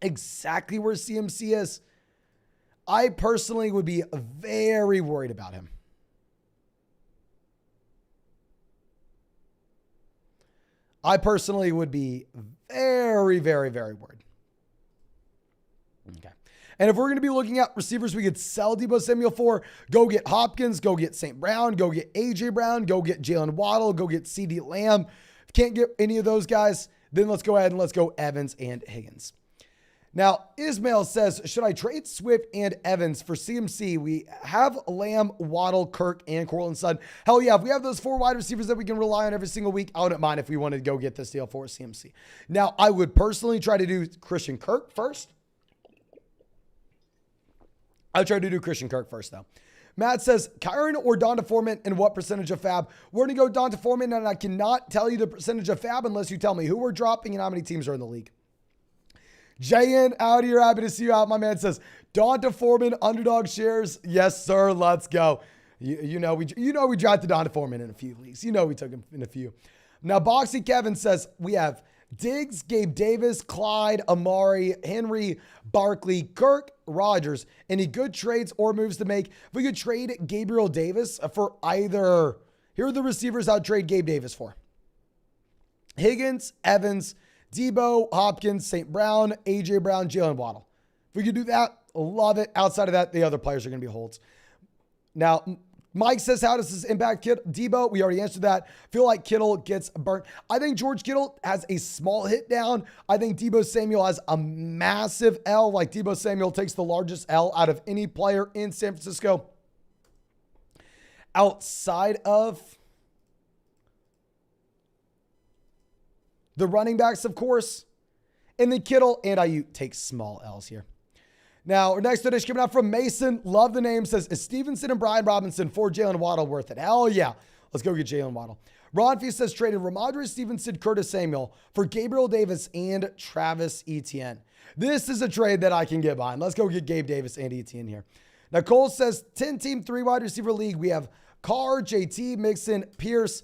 [SPEAKER 1] Exactly where CMC is. I personally would be very worried about him. I personally would be very, very, very worried. Okay. And if we're going to be looking at receivers we could sell Debo Samuel for, go get Hopkins, go get St. Brown, go get AJ Brown, go get Jalen Waddle, go get CeeDee Lamb. If you can't get any of those guys, then let's go ahead and let's go Evans and Higgins. Now, Ismail says, should I trade Swift and Evans for CMC? We have Lamb, Waddle, Kirk, and Courtland Sutton. Hell yeah, if we have those 4 wide receivers that we can rely on every single week, I wouldn't mind if we wanted to go get this deal for CMC. Now, I would personally try to do Christian Kirk first. I'll try to do Christian Kirk first, though. Matt says, Kyron or Donta Foreman and what percentage of fab? We're going to go Donta Foreman, and I cannot tell you the percentage of fab unless you tell me who we're dropping and how many teams are in the league. JN out here, happy to see you out. My man says, Donta Foreman, underdog shares. Yes, sir. Let's go. You know we drafted Donta Foreman in a few leagues. You know we took him in a few. Now, Boxy Kevin says, we have Diggs, Gabe Davis, Clyde, Amari, Henry, Barkley, Kirk, Rodgers. Any good trades or moves to make? If we could trade Gabriel Davis for either, here are the receivers I'd trade Gabe Davis for. Higgins, Evans, Debo, Hopkins, St. Brown, A.J. Brown, Jalen Waddle. If we could do that, love it. Outside of that, the other players are going to be holds. Now, Mike says, how does this impact Debo? We already answered that. Feel like Kittle gets burnt. I think George Kittle has a small hit down. I think Debo Samuel has a massive L. Like Debo Samuel takes the largest L out of any player in San Francisco. Outside of the running backs, of course. And then Kittle and Ayuk take small L's here. Now, our next donation coming out from Mason. Love the name. Says, is Stevenson and Brian Robinson for Jalen Waddle worth it? Hell yeah. Let's go get Jalen Waddle. Ron Fee says, traded Ramondre Stevenson, Curtis Samuel for Gabriel Davis and Travis Etienne. This is a trade that I can get behind. Let's go get Gabe Davis and Etienne here. Now, Cole says, 10-team, 3-wide receiver league. We have Carr, JT, Mixon, Pierce,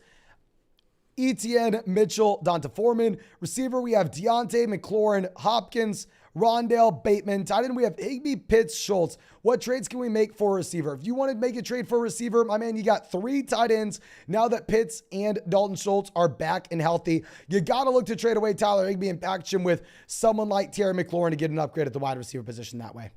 [SPEAKER 1] Etienne, Mitchell, Donta Foreman. Receiver, we have Deontay, McLaurin, Hopkins, Rondale, Bateman. Tight end, we have Higbee, Pitts, Schultz. What trades can we make for a receiver? If you want to make a trade for a receiver, my man, you got 3 tight ends. Now that Pitts and Dalton Schultz are back and healthy, you got to look to trade away Tyler Higbee and package him with someone like Terry McLaurin to get an upgrade at the wide receiver position that way.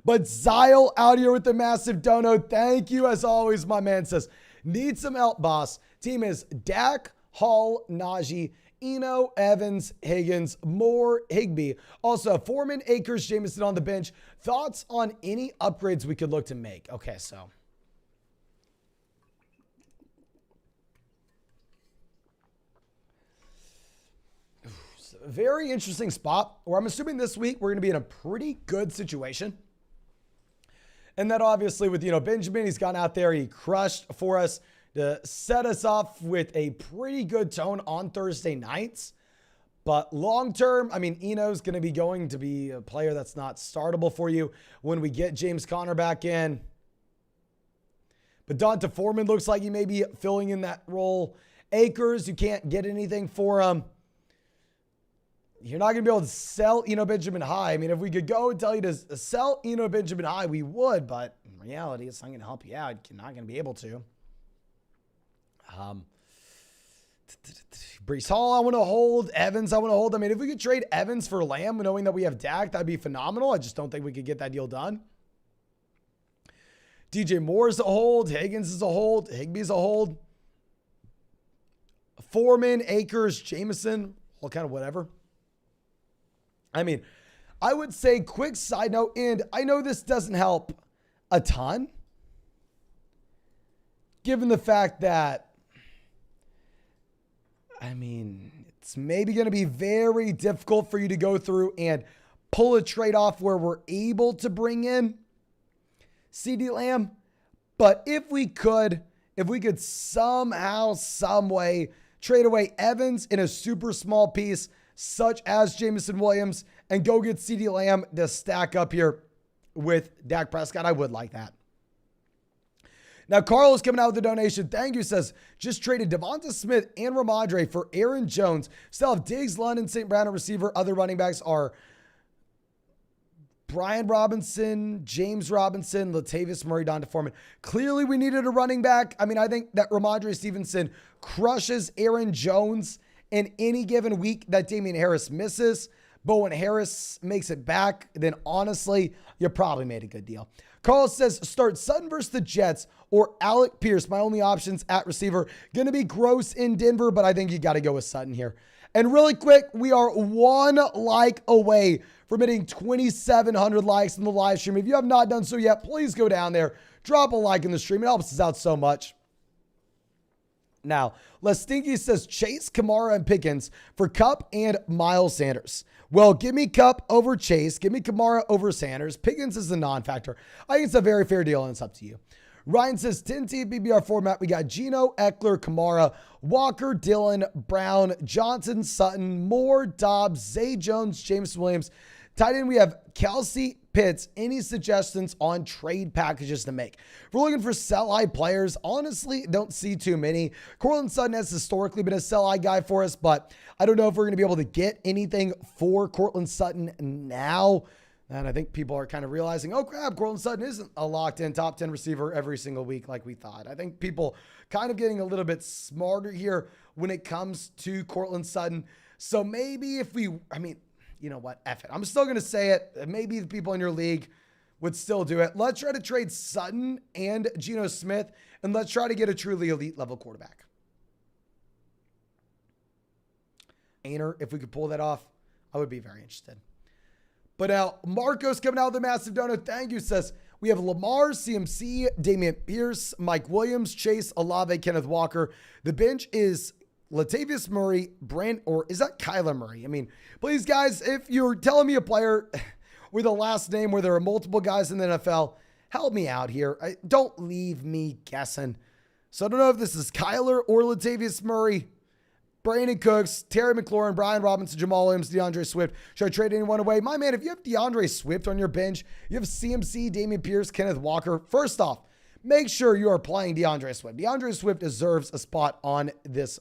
[SPEAKER 1] But Zyle out here with the massive dono. Thank you, as always, my man says, need some help, boss. Team is Dak, Hall, Najee, Eno, Evans, Higgins, Moore, Higbee. Also, Foreman, Akers, Jameson on the bench. Thoughts on any upgrades we could look to make? Okay, so. Very interesting spot where I'm assuming this week we're going to be in a pretty good situation. And then obviously with, Benjamin, he's gone out there. He crushed for us to set us off with a pretty good tone on Thursday nights. But long term, I mean, Eno's going to be a player that's not startable for you when we get James Conner back in. But Donta Foreman looks like he may be filling in that role. Akers, you can't get anything for him. You're not going to be able to sell Eno Benjamin high. I mean, if we could go and tell you to sell Eno Benjamin high, we would. But in reality, it's not going to help you out. You're not going to be able to. Breece Hall, I want to hold. Evans, I want to hold. I mean, if we could trade Evans for Lamb, knowing that we have Dak, that'd be phenomenal. I just don't think we could get that deal done. DJ Moore's a hold. Higgins is a hold. Higbee's a hold. Foreman, Akers, Jameson, all kind of whatever. I mean, I would say, quick side note, and I know this doesn't help a ton, given the fact that, I mean, it's maybe going to be very difficult for you to go through and pull a trade off where we're able to bring in CeeDee Lamb. But if we could somehow, some way trade away Evans in a super small piece, such as Jameson Williams, and go get CeeDee Lamb to stack up here with Dak Prescott, I would like that. Now, Carlos coming out with the donation. Thank you. Says, just traded Devonta Smith and Ramondre for Aaron Jones. Still have Diggs, London, St. Brown at receiver. Other running backs are Brian Robinson, James Robinson, Latavius Murray, Donta Foreman. Clearly, we needed a running back. I mean, I think that Ramondre Stevenson crushes Aaron Jones in any given week that Damian Harris misses. But when Harris makes it back, then honestly, you probably made a good deal. Carl says, start Sutton versus the Jets or Alec Pierce. My only options at receiver. Going to be Gross in Denver, but I think you got to go with Sutton here. And really quick, we are 1 like away from hitting 2,700 likes in the live stream. If you have not done so yet, please go down there, drop a like in the stream. It helps us out so much. Now, Les Stinky says Chase, Kamara, and Pickens for Kupp and Miles Sanders. Well, give me Kupp over Chase. Give me Kamara over Sanders. Pickens is a non-factor. I think it's a very fair deal, and it's up to you. Ryan says 10-team PPR format. We got Geno, Eckler, Kamara, Walker, Dillon, Brown, Johnson, Sutton, Moore, Dobbs, Zay Jones, James Williams. Tight end, we have Kelsey, Pitts. Any suggestions on trade packages to make? If we're looking for sell-high players, honestly, don't see too many. Courtland Sutton has historically been a sell-high guy for us, but I don't know if we're going to be able to get anything for Courtland Sutton now. And I think people are kind of realizing, oh crap, Courtland Sutton isn't a locked-in top 10 receiver every single week like we thought. I think people kind of getting a little bit smarter here when it comes to Courtland Sutton. So maybe if we, you know what, F it. I'm still going to say it. Maybe the people in your league would still do it. Let's try to trade Sutton and Geno Smith, and let's try to get a truly elite level quarterback. If we could pull that off, I would be very interested. But now, Marcos coming out with a massive donut. Thank you. Says, we have Lamar, CMC, Damian Pierce, Mike Williams, Chase, Olave, Kenneth Walker. The bench is Latavius Murray, or is that Kyler Murray? Please, guys, if you're telling me a player with a last name where there are multiple guys in the NFL, help me out here. Don't leave me guessing. So I don't know if this is Kyler or Latavius Murray. Brandon Cooks, Terry McLaurin, Brian Robinson, Jamal Williams, DeAndre Swift. Should I trade anyone away? My man, if you have DeAndre Swift on your bench, you have CMC, Damian Pierce, Kenneth Walker. First off, make sure you are playing DeAndre Swift. DeAndre Swift deserves a spot in this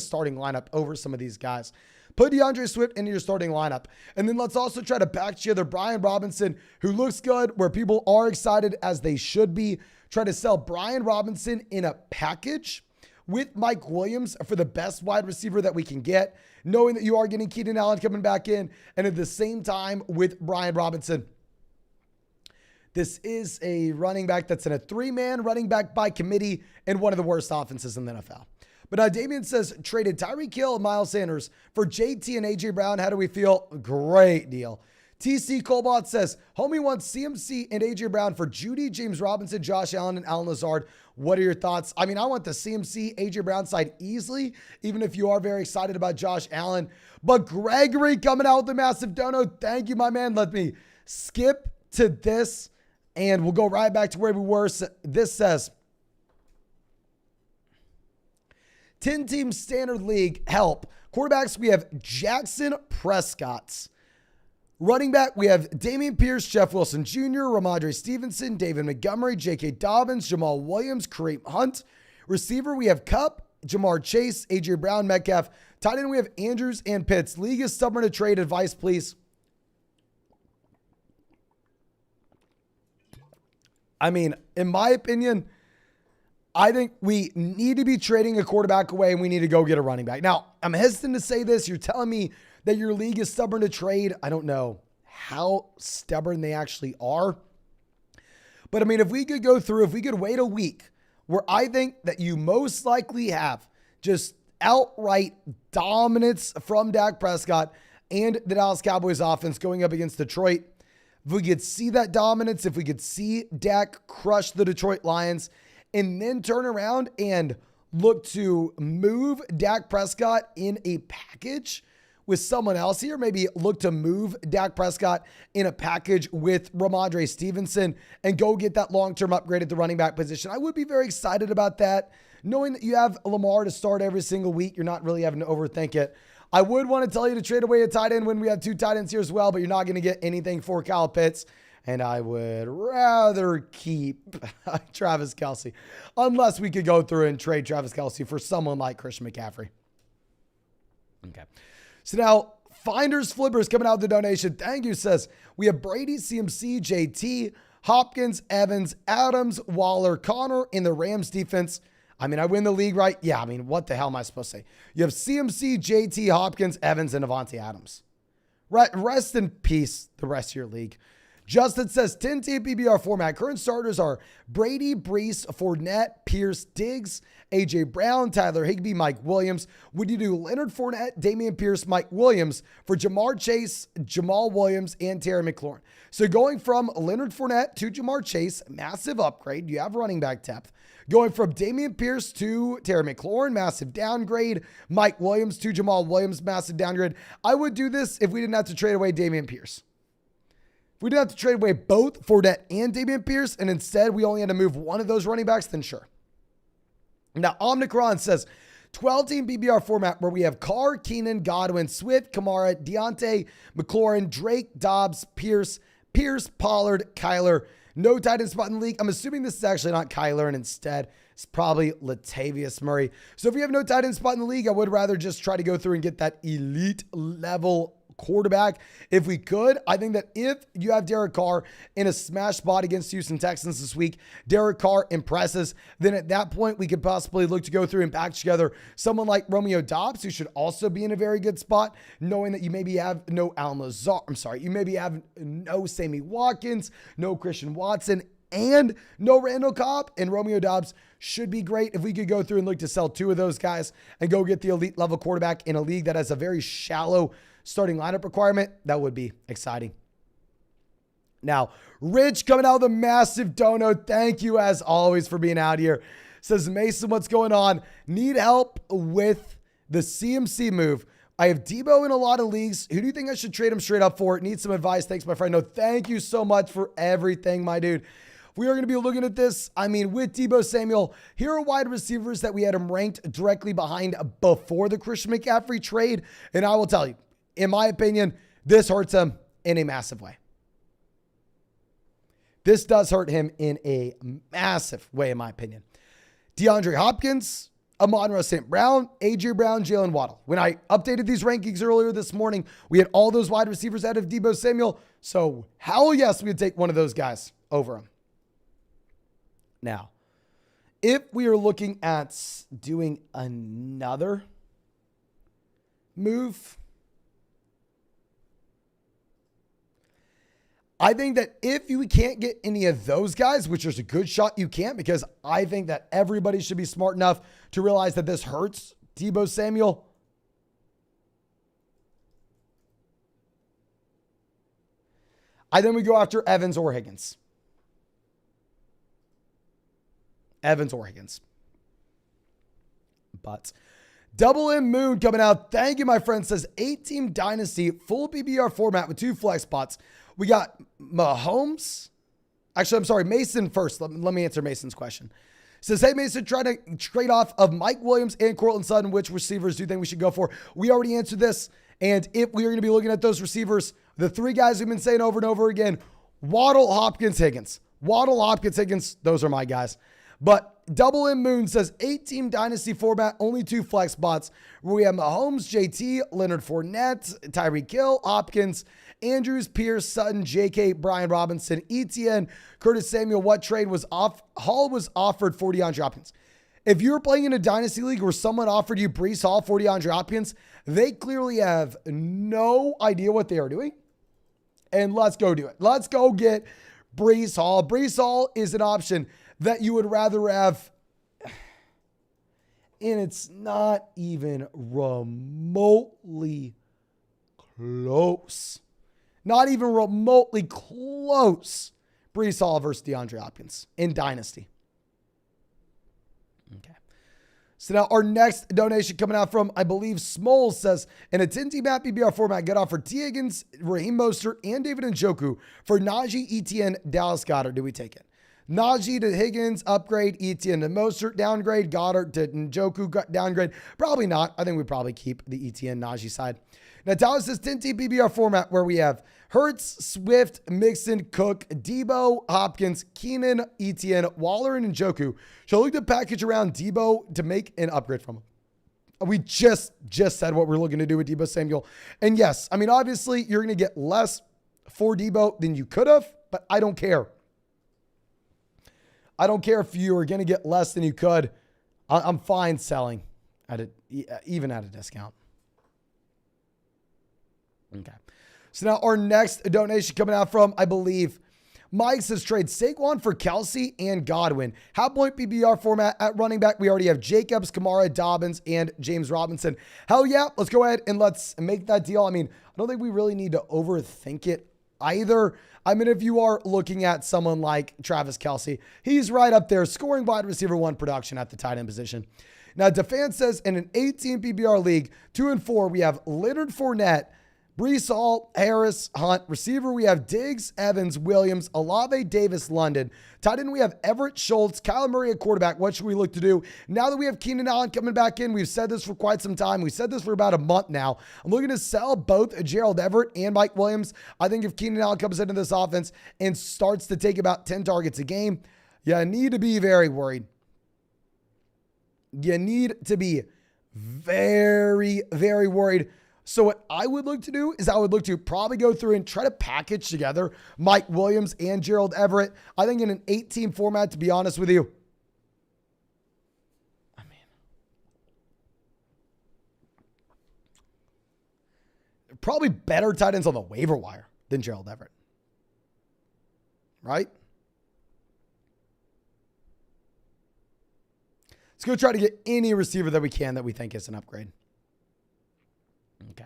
[SPEAKER 1] starting lineup over some of these guys. Put DeAndre Swift into your starting lineup. And then let's also try to back together Brian Robinson, who looks good, where people are excited as they should be. Try to sell Brian Robinson in a package with Mike Williams for the best wide receiver that we can get, knowing that you are getting Keenan Allen coming back in, and at the same time with Brian Robinson. This is a running back that's in a 3-man running back by committee and one of the worst offenses in the NFL. But now Damian says, traded Tyreek Hill and Miles Sanders for JT and AJ Brown. How do we feel? Great deal. TC Colbot says, homie wants CMC and AJ Brown for Judy, James Robinson, Josh Allen, and Alan Lazard. What are your thoughts? I want the CMC, AJ Brown side easily, even if you are very excited about Josh Allen. But Gregory coming out with a massive dono. Thank you, my man. Let me skip to this, and we'll go right back to where we were. So this says, 10-team standard league, help. Quarterbacks, we have Jackson Prescott's. Running back, we have Damian Pierce, Jeff Wilson Jr., Ramondre Stevenson, David Montgomery, J.K. Dobbins, Jamal Williams, Kareem Hunt. Receiver, we have Kupp, Jamar Chase, A.J. Brown, Metcalf. Tight end, we have Andrews and Pitts. League is stubborn to trade. Advice, please. In my opinion, I think we need to be trading a quarterback away and we need to go get a running back. Now, I'm hesitant to say this. You're telling me that your league is stubborn to trade. I don't know how stubborn they actually are. But if we could wait a week where I think that you most likely have just outright dominance from Dak Prescott and the Dallas Cowboys offense going up against Detroit. If we could see that dominance, if we could see Dak crush the Detroit Lions and then turn around and look to move Dak Prescott in a package with someone else here, maybe look to move Dak Prescott in a package with Ramondre Stevenson and go get that long-term upgrade at the running back position. I would be very excited about that. Knowing that you have Lamar to start every single week, you're not really having to overthink it. I would want to tell you to trade away a tight end when we have 2 tight ends here as well, but you're not going to get anything for Kyle Pitts. And I would rather keep Travis Kelce, unless we could go through and trade Travis Kelce for someone like Christian McCaffrey. Okay. So now, Finders Flippers coming out with the donation. Thank you. Says, we have Brady, CMC, JT, Hopkins, Evans, Adams, Waller, Connor in the Rams defense. I win the league, right? Yeah, what the hell am I supposed to say? You have CMC, JT, Hopkins, Evans, and Avante Adams. Right, rest in peace, the rest of your league. Justin says, 10-team PBR format. Current starters are Brady, Brees, Fournette, Pierce, Diggs, A.J. Brown, Tyler Higbee, Mike Williams. Would you do Leonard Fournette, Damian Pierce, Mike Williams for Jamar Chase, Jamal Williams, and Terry McLaurin? So going from Leonard Fournette to Jamar Chase, massive upgrade. You have running back depth. Going from Damian Pierce to Terry McLaurin, massive downgrade. Mike Williams to Jamal Williams, massive downgrade. I would do this if we didn't have to trade away Damian Pierce. If we didn't have to trade away both Fournette and Damian Pierce, and instead we only had to move one of those running backs, then sure. Now, Omnicron says, 12-team PBR format where we have Carr, Keenan, Godwin, Swift, Kamara, Deontay, McLaurin, Drake, Dobbs, Pierce, Pollard, Kyler. No tight end spot in the league. I'm assuming this is actually not Kyler, and instead it's probably Latavius Murray. So if you have no tight end spot in the league, I would rather just try to go through and get that elite level quarterback if we could. I think that if you have Derek Carr in a smash spot against Houston Texans this week, Derek Carr impresses, then at that point we could possibly look to go through and package together someone like Romeo Doubs, who should also be in a very good spot, knowing that you maybe have no Lazar. You maybe have no Sammy Watkins, no Christian Watson, and no Randall Cobb, and Romeo Doubs should be great. If we could go through and look to sell two of those guys and go get the elite level quarterback in a league that has a very shallow starting lineup requirement, that would be exciting. Now, Rich coming out with a massive dono. Thank you as always for being out here. Says, Mason, what's going on? Need help with the CMC move. I have Debo in a lot of leagues. Who do you think I should trade him straight up for? Need some advice. Thanks, my friend. No, thank you so much for everything, my dude. We are going to be looking at this. I mean, with Debo Samuel, here are wide receivers that we had him ranked directly behind before the Christian McCaffrey trade. And I will tell you, in my opinion, this hurts him in a massive way. This does hurt him in a massive way, in my opinion. DeAndre Hopkins, Amon-Ra St. Brown, A.J. Brown, Jalen Waddle. When I updated these rankings earlier this morning, we had all those wide receivers out of Debo Samuel. So hell yes, we would take one of those guys over him. Now, if we are looking at doing another move, I think that if you can't get any of those guys, which is a good shot you can't, because I think that everybody should be smart enough to realize that this hurts Debo Samuel. I think we go after Evans or Higgins. Evans or Higgins. But Double M Moon coming out. Thank you, my friend. Says 8-team dynasty, full PPR format with 2 flex spots. We got Mahomes. Actually, I'm sorry, Mason first. Let me answer Mason's question. Says, hey, Mason, try to trade off of Mike Williams and Courtland Sutton. Which receivers do you think we should go for? We already answered this. And if we are going to be looking at those receivers, the 3 guys we've been saying over and over again, Waddle, Hopkins, Higgins. Waddle, Hopkins, Higgins. Those are my guys. But Double M Moon says 8-team dynasty format, only 2 flex spots where we have Mahomes, JT, Leonard Fournette, Tyreek Hill, Hopkins, Andrews, Pierce, Sutton, JK, Brian Robinson, ETN, Curtis Samuel. What trade was off? Hall was offered for DeAndre Hopkins. If you're playing in a dynasty league where someone offered you Breece Hall for DeAndre Hopkins, they clearly have no idea what they are doing. And let's go do it. Let's go get Breece Hall. Breece Hall is an option that you would rather have, and it's not even remotely close. Not even remotely close. Breece Hall versus DeAndre Hopkins in Dynasty. Okay. So now our next donation coming out from, I believe, Smoles says, in a 10-team map PBR format, get offer T. Higgins, Raheem Mostert, and David Njoku for Najee, Etienne, Dallas Goedert. Do we take it? Najee to Higgins, upgrade. Etienne to Mostert, downgrade. Goddard to Njoku, downgrade. Probably not. I think we probably keep the Etienne Najee side. Now, Dallas says 10-team PBR format where we have Hurts, Swift, Mixon, Cook, Debo, Hopkins, Keenan, Etienne, Waller, and Njoku. Shall look to package around Debo to make an upgrade from him. We just said what we're looking to do with Debo Samuel. And yes, I mean, obviously, you're going to get less for Debo than you could have, but I don't care. I don't care if you are going to get less than you could. I'm fine selling at it, even at a discount. Okay. So now our next donation coming out from, I believe, Mike says trade Saquon for Kelsey and Godwin. Half point PPR format at running back. We already have Jacobs, Kamara, Dobbins, and James Robinson. Hell yeah. Let's go ahead and let's make that deal. I mean, I don't think we really need to overthink it either. I mean, if you are looking at someone like Travis Kelsey, he's right up there scoring wide receiver 1 production at the tight end position. Now, DeFan says in an 18 PPR league, 2 and 4, we have Leonard Fournette, Breece Hall, Harris, Hunt. Receiver, we have Diggs, Evans, Williams, Olave, Davis, London. Tight end, we have Everett, Schultz, Kyler Murray at quarterback. What should we look to do? Now that we have Keenan Allen coming back in, we've said this for quite some time. We said this for about a month now. I'm looking to sell both Gerald Everett and Mike Williams. I think if Keenan Allen comes into this offense and starts to take about 10 targets a game, you need to be very worried. You need to be very, very worried. So what I would look to do is I would look to probably go through and try to package together Mike Williams and Gerald Everett. I think in an 8-team format, to be honest with you, probably better tight ends on the waiver wire than Gerald Everett. Right? Let's go try to get any receiver that we can that we think is an upgrade. Okay.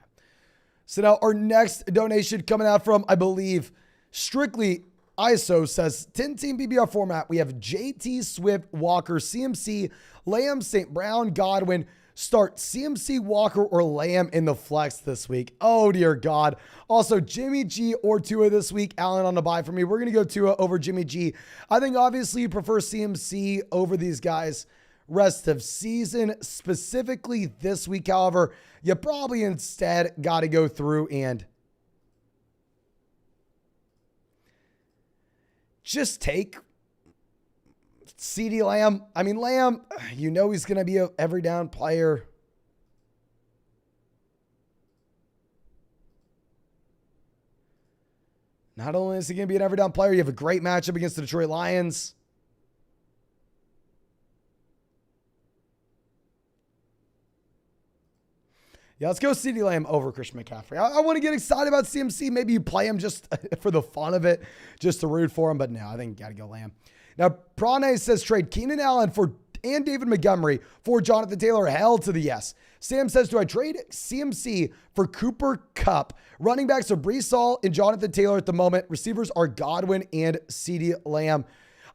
[SPEAKER 1] So now our next donation coming out from, I believe, Strictly ISO says 10-team PPR format. We have JT, Swift, Walker, CMC, Lamb, St. Brown, Godwin. Start CMC, Walker, or Lamb in the flex this week. Oh, dear God. Also, Jimmy G or Tua this week. Allen on the bye for me. We're going to go Tua over Jimmy G. I think obviously you prefer CMC over these guys rest of season. Specifically this week, however, you probably instead got to go through and just take CeeDee Lamb. I mean, Lamb, you know he's going to be an every down player. Not only is he going to be an every down player, you have a great matchup against the Detroit Lions. Yeah, let's go CeeDee Lamb over Christian McCaffrey. I want to get excited about CMC. Maybe you play him just for the fun of it, just to root for him. But no, I think you got to go Lamb. Now, Prane says trade Keenan Allen and David Montgomery for Jonathan Taylor. Hell to the yes. Sam says, do I trade CMC for Cooper Kupp? Running backs are Breece Hall and Jonathan Taylor at the moment. Receivers are Godwin and CeeDee Lamb.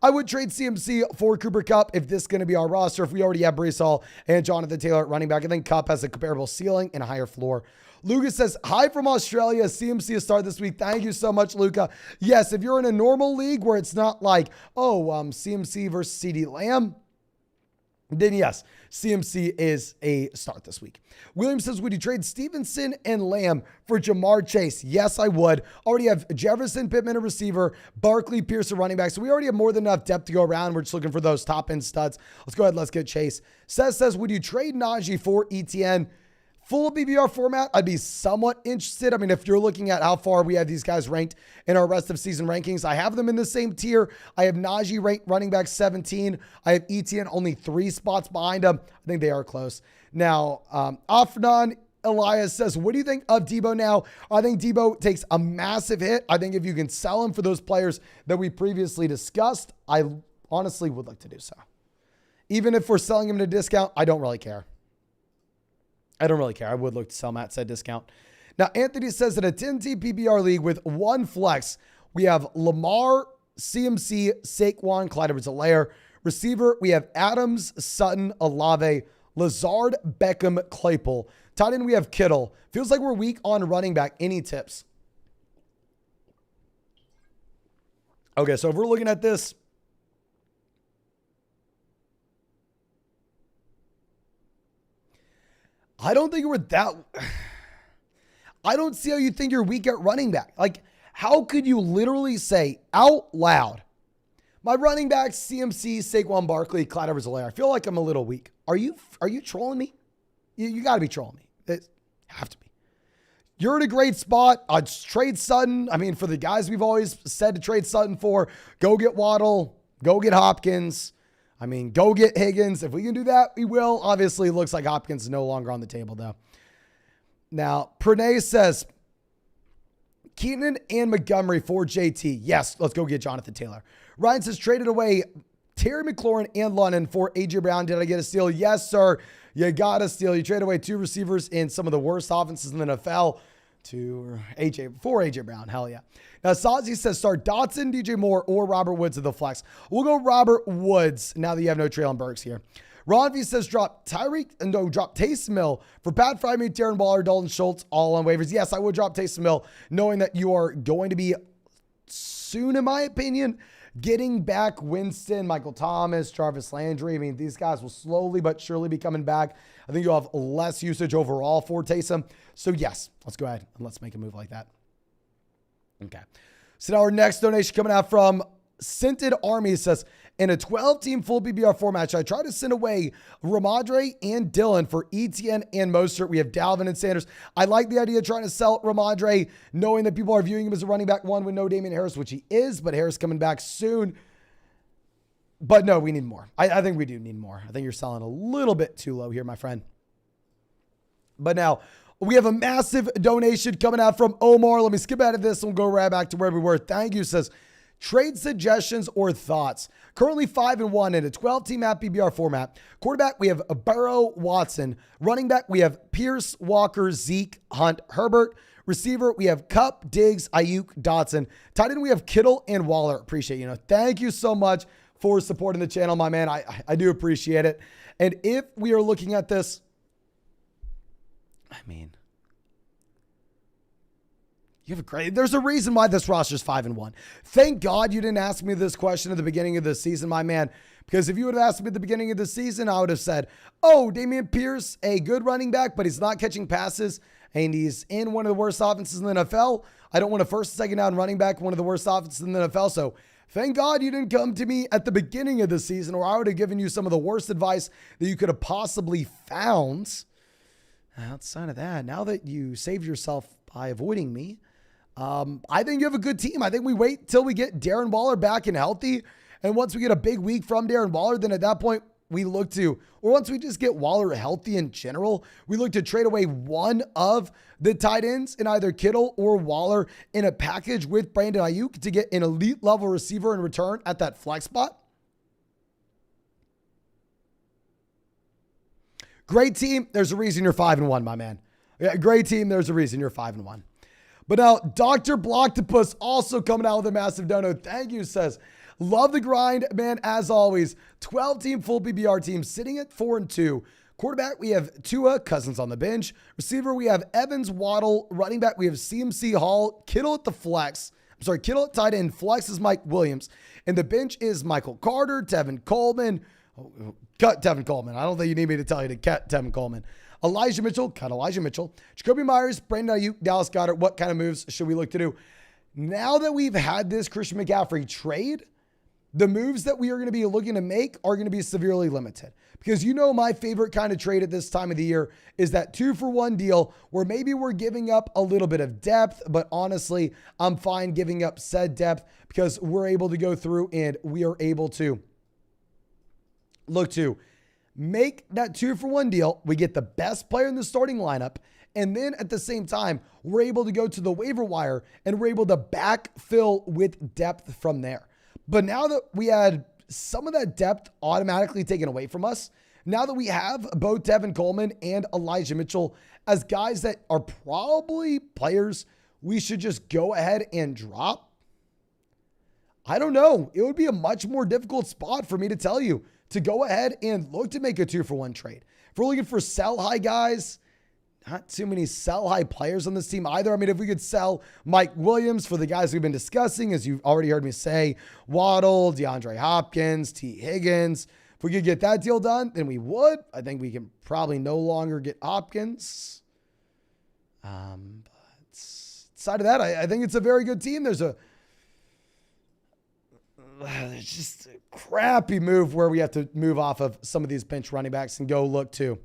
[SPEAKER 1] I would trade CMC for Cooper Kupp if this is going to be our roster. If we already have Breece Hall and Jonathan Taylor at running back, I think Kupp has a comparable ceiling and a higher floor. Lucas says, hi from Australia. CMC is start this week. Thank you so much, Luca. Yes, if you're in a normal league where it's not like, CMC versus CeeDee Lamb, then yes, CMC is a start this week. William says, would you trade Stevenson and Lamb for Jamar Chase? Yes, I would. Already have Jefferson, Pittman, a receiver, Barkley, Pierce, a running back. So we already have more than enough depth to go around. We're just looking for those top end studs. Let's go ahead. Let's get Chase. Seth says, would you trade Najee for ETN? Full BBR format, I'd be somewhat interested. I mean, if you're looking at how far we have these guys ranked in our rest of season rankings, I have them in the same tier. I have Najee ranked running back 17. I have ETN only 3 spots behind him. I think they are close. Now, Afnan Elias says, what do you think of Debo now? I think Debo takes a massive hit. I think if you can sell him for those players that we previously discussed, I honestly would like to do so. Even if we're selling him at a discount, I don't really care. I don't really care. I would look to sell Matt said discount. Now, Anthony says that a 10-team PPR league with 1 flex, we have Lamar, CMC, Saquon, Clyde Edwards-Helaire. Receiver, we have Adams, Sutton, Olave, Lazard, Beckham, Claypool. Tight end, we have Kittle. Feels like we're weak on running back. Any tips? Okay, so if we're looking at this, I don't think we're that. I don't see how you think you're weak at running back. Like, how could you literally say out loud, my running backs, CMC, Saquon Barkley, Clyde Edwards-Helaire? I feel like I'm a little weak. Are you trolling me? You got to be trolling me. It have to be. You're in a great spot. I'd trade Sutton. I mean, for the guys we've always said to trade Sutton for, go get Waddle, go get Hopkins. I mean, go get Higgins. If we can do that, we will. Obviously, it looks like Hopkins is no longer on the table, though. Now, Pranay says, Keenan and Montgomery for JT. Yes, let's go get Jonathan Taylor. Ryan says, traded away Terry McLaurin and London for A.J. Brown. Did I get a steal? Yes, sir. You got a steal. You traded away 2 receivers in some of the worst offenses in the NFL for A.J. Brown. Hell yeah. Now, Sazi says, start Dotson, DJ Moore, or Robert Woods at the flex. We'll go Robert Woods now that you have no Traylon Burks here. Ron V says, drop Taysom Hill for Pat Freiermuth, Darren Waller, Dalton Schultz, all on waivers. Yes, I would drop Taysom Hill, knowing that you are going to be soon, in my opinion, getting back Winston, Michael Thomas, Jarvis Landry. I mean, these guys will slowly but surely be coming back. I think you'll have less usage overall for Taysom. So yes, let's go ahead and let's make a move like that. Okay. So now our next donation coming out from Scented Army says, In a 12-team full PPR format, I try to send away Ramondre and Dylan for Etienne and Mostert. We have Dalvin and Sanders. I like the idea of trying to sell Ramondre, knowing that people are viewing him as a running back one with no Damian Harris, which he is, but Harris coming back soon. But no, we need more. I think we do need more. I think you're selling a little bit too low here, my friend. But now, we have a massive donation coming out from Omar. Let me skip out of this and we'll go right back to where we were. Thank you. Says, trade suggestions or thoughts. Currently 5-1 in a 12-team app PPR format. Quarterback, we have Burrow, Watson. Running back, we have Pierce, Walker, Zeke, Hunt, Herbert. Receiver, we have Kupp, Diggs, Ayuk, Dotson. Tight end, we have Kittle and Waller. Appreciate you. Thank you so much for supporting the channel, my man. I do appreciate it. And if we are looking at this, I mean, you have a great, there's a reason why this roster is 5-1. Thank God you didn't ask me this question at the beginning of the season, my man, because if you would have asked me at the beginning of the season, I would have said, oh, Dameon Pierce, a good running back, but he's not catching passes and he's in one of the worst offenses in the NFL. I don't want a first, second down running back, one of the worst offenses in the NFL. So thank God you didn't come to me at the beginning of the season, or I would have given you some of the worst advice that you could have possibly found. Outside of that, now that you saved yourself by avoiding me, I think you have a good team. I think we wait till we get Darren Waller back and healthy. And once we get a big week from Darren Waller, then at that point we look to, or once we just get Waller healthy in general, we look to trade away one of the tight ends in either Kittle or Waller in a package with Brandon Ayuk to get an elite level receiver in return at that flex spot. Great team. There's a reason you're 5-1, my man. Yeah, great team. There's a reason you're 5-1. But now, Dr. Blocktopus also coming out with a massive dono. Thank you, says, love the grind, man, as always. 12-team full PPR team sitting at 4-2. Quarterback, we have Tua, Cousins on the bench. Receiver, we have Evans, Waddle. Running back, we have CMC Hall. Kittle at the flex. Kittle at tight end. Flex is Mike Williams. And the bench is Michael Carter, Tevin Coleman. Cut Tevin Coleman. I don't think you need me to tell you to cut Tevin Coleman. Elijah Mitchell, cut Elijah Mitchell. Jacoby Myers, Brandon Ayuk, Dallas Goedert. What kind of moves should we look to do? Now that we've had this Christian McCaffrey trade, the moves that we are going to be looking to make are going to be severely limited. Because my favorite kind of trade at this time of the year is that 2-for-1 deal where maybe we're giving up a little bit of depth, but honestly, I'm fine giving up said depth because we're able to go through and we are able to look to make that 2-for-1 deal. We get the best player in the starting lineup. And then at the same time, we're able to go to the waiver wire and we're able to backfill with depth from there. But now that we had some of that depth automatically taken away from us, now that we have both Tevin Coleman and Elijah Mitchell as guys that are probably players we should just go ahead and drop, I don't know. It would be a much more difficult spot for me to tell you to go ahead and look to make a 2-for-1 trade. If we're looking for sell high guys, not too many sell high players on this team either. I mean, if we could sell Mike Williams for the guys we've been discussing, as you've already heard me say, Waddle, DeAndre Hopkins, T. Higgins, if we could get that deal done, then we would. I think we can probably no longer get Hopkins. But aside of that, I think it's a very good team. There's just a crappy move where we have to move off of some of these bench running backs and go look to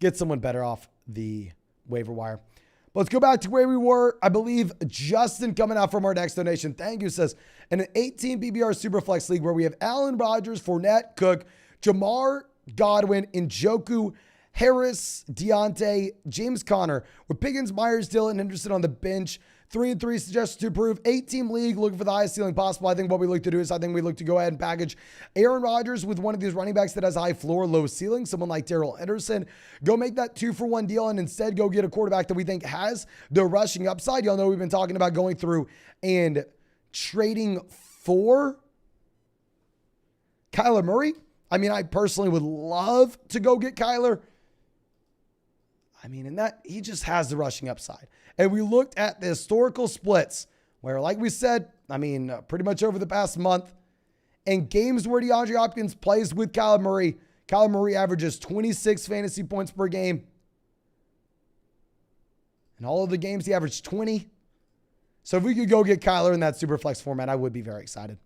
[SPEAKER 1] get someone better off the waiver wire. But let's go back to where we were. I believe Justin coming out from our next donation. Thank you, says, in an 18 PPR Superflex League where we have Allen Rodgers, Fournette, Cook, Jamar, Godwin, Njoku, Harris, Deontay, James Conner, with Pickens, Myers, Dillon, Henderson on the bench. 3-3 suggestions to improve. 8-team league, looking for the highest ceiling possible. I think what we look to do is we look to go ahead and package Aaron Rodgers with one of these running backs that has a high floor, low ceiling, someone like Darrell Henderson. Go make that 2-for-1 deal and instead go get a quarterback that we think has the rushing upside. Y'all know we've been talking about going through and trading for Kyler Murray. I mean, I personally would love to go get Kyler. I mean, and that he just has the rushing upside. And we looked at the historical splits where, like we said, I mean, pretty much over the past month, in games where DeAndre Hopkins plays with Kyler Murray averages 26 fantasy points per game. In all of the games, he averaged 20. So if we could go get Kyler in that super flex format, I would be very excited.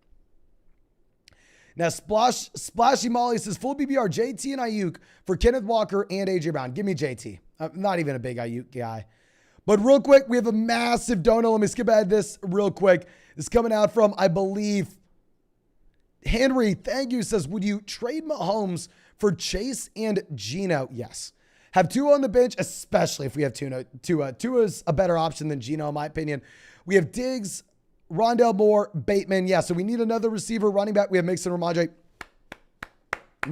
[SPEAKER 1] Now, Splashy Molly says, full BBR, JT and Ayuk for Kenneth Walker and AJ Brown. Give me JT. I'm not even a big Ayuk guy. But real quick, we have a massive dono. Let me skip ahead this real quick. It's coming out from, I believe, Henry. Thank you. Says, would you trade Mahomes for Chase and Geno? Yes. Have Tua on the bench, especially if we have Tua. Tua is a better option than Geno, in my opinion. We have Diggs, Rondell Moore, Bateman. Yeah, so we need another receiver, running back. We have Mixon, Ramondre.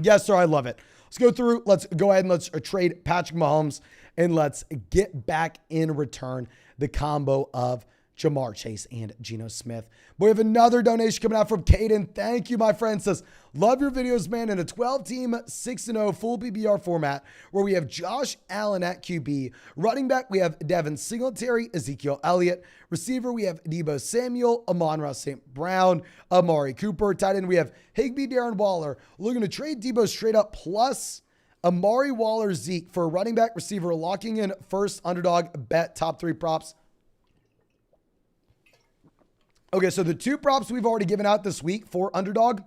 [SPEAKER 1] Yes, sir, I love it. Let's go through. Let's go ahead and let's trade Patrick Mahomes, and let's get back in return the combo of Jamar Chase and Geno Smith. We have another donation coming out from Caden. Thank you, my friend. Says, love your videos, man. In a 12-team, 6-0 full PPR format where we have Josh Allen at QB. Running back, we have Devin Singletary, Ezekiel Elliott. Receiver, we have Debo Samuel, Amon-Ra St. Brown, Amari Cooper. Tight end, we have Higbee, Darren Waller. Looking to trade Debo straight up plus Amari Waller, Zeke for a running back receiver, locking in first underdog bet, top 3 props. Okay, so the 2 props we've already given out this week for underdog.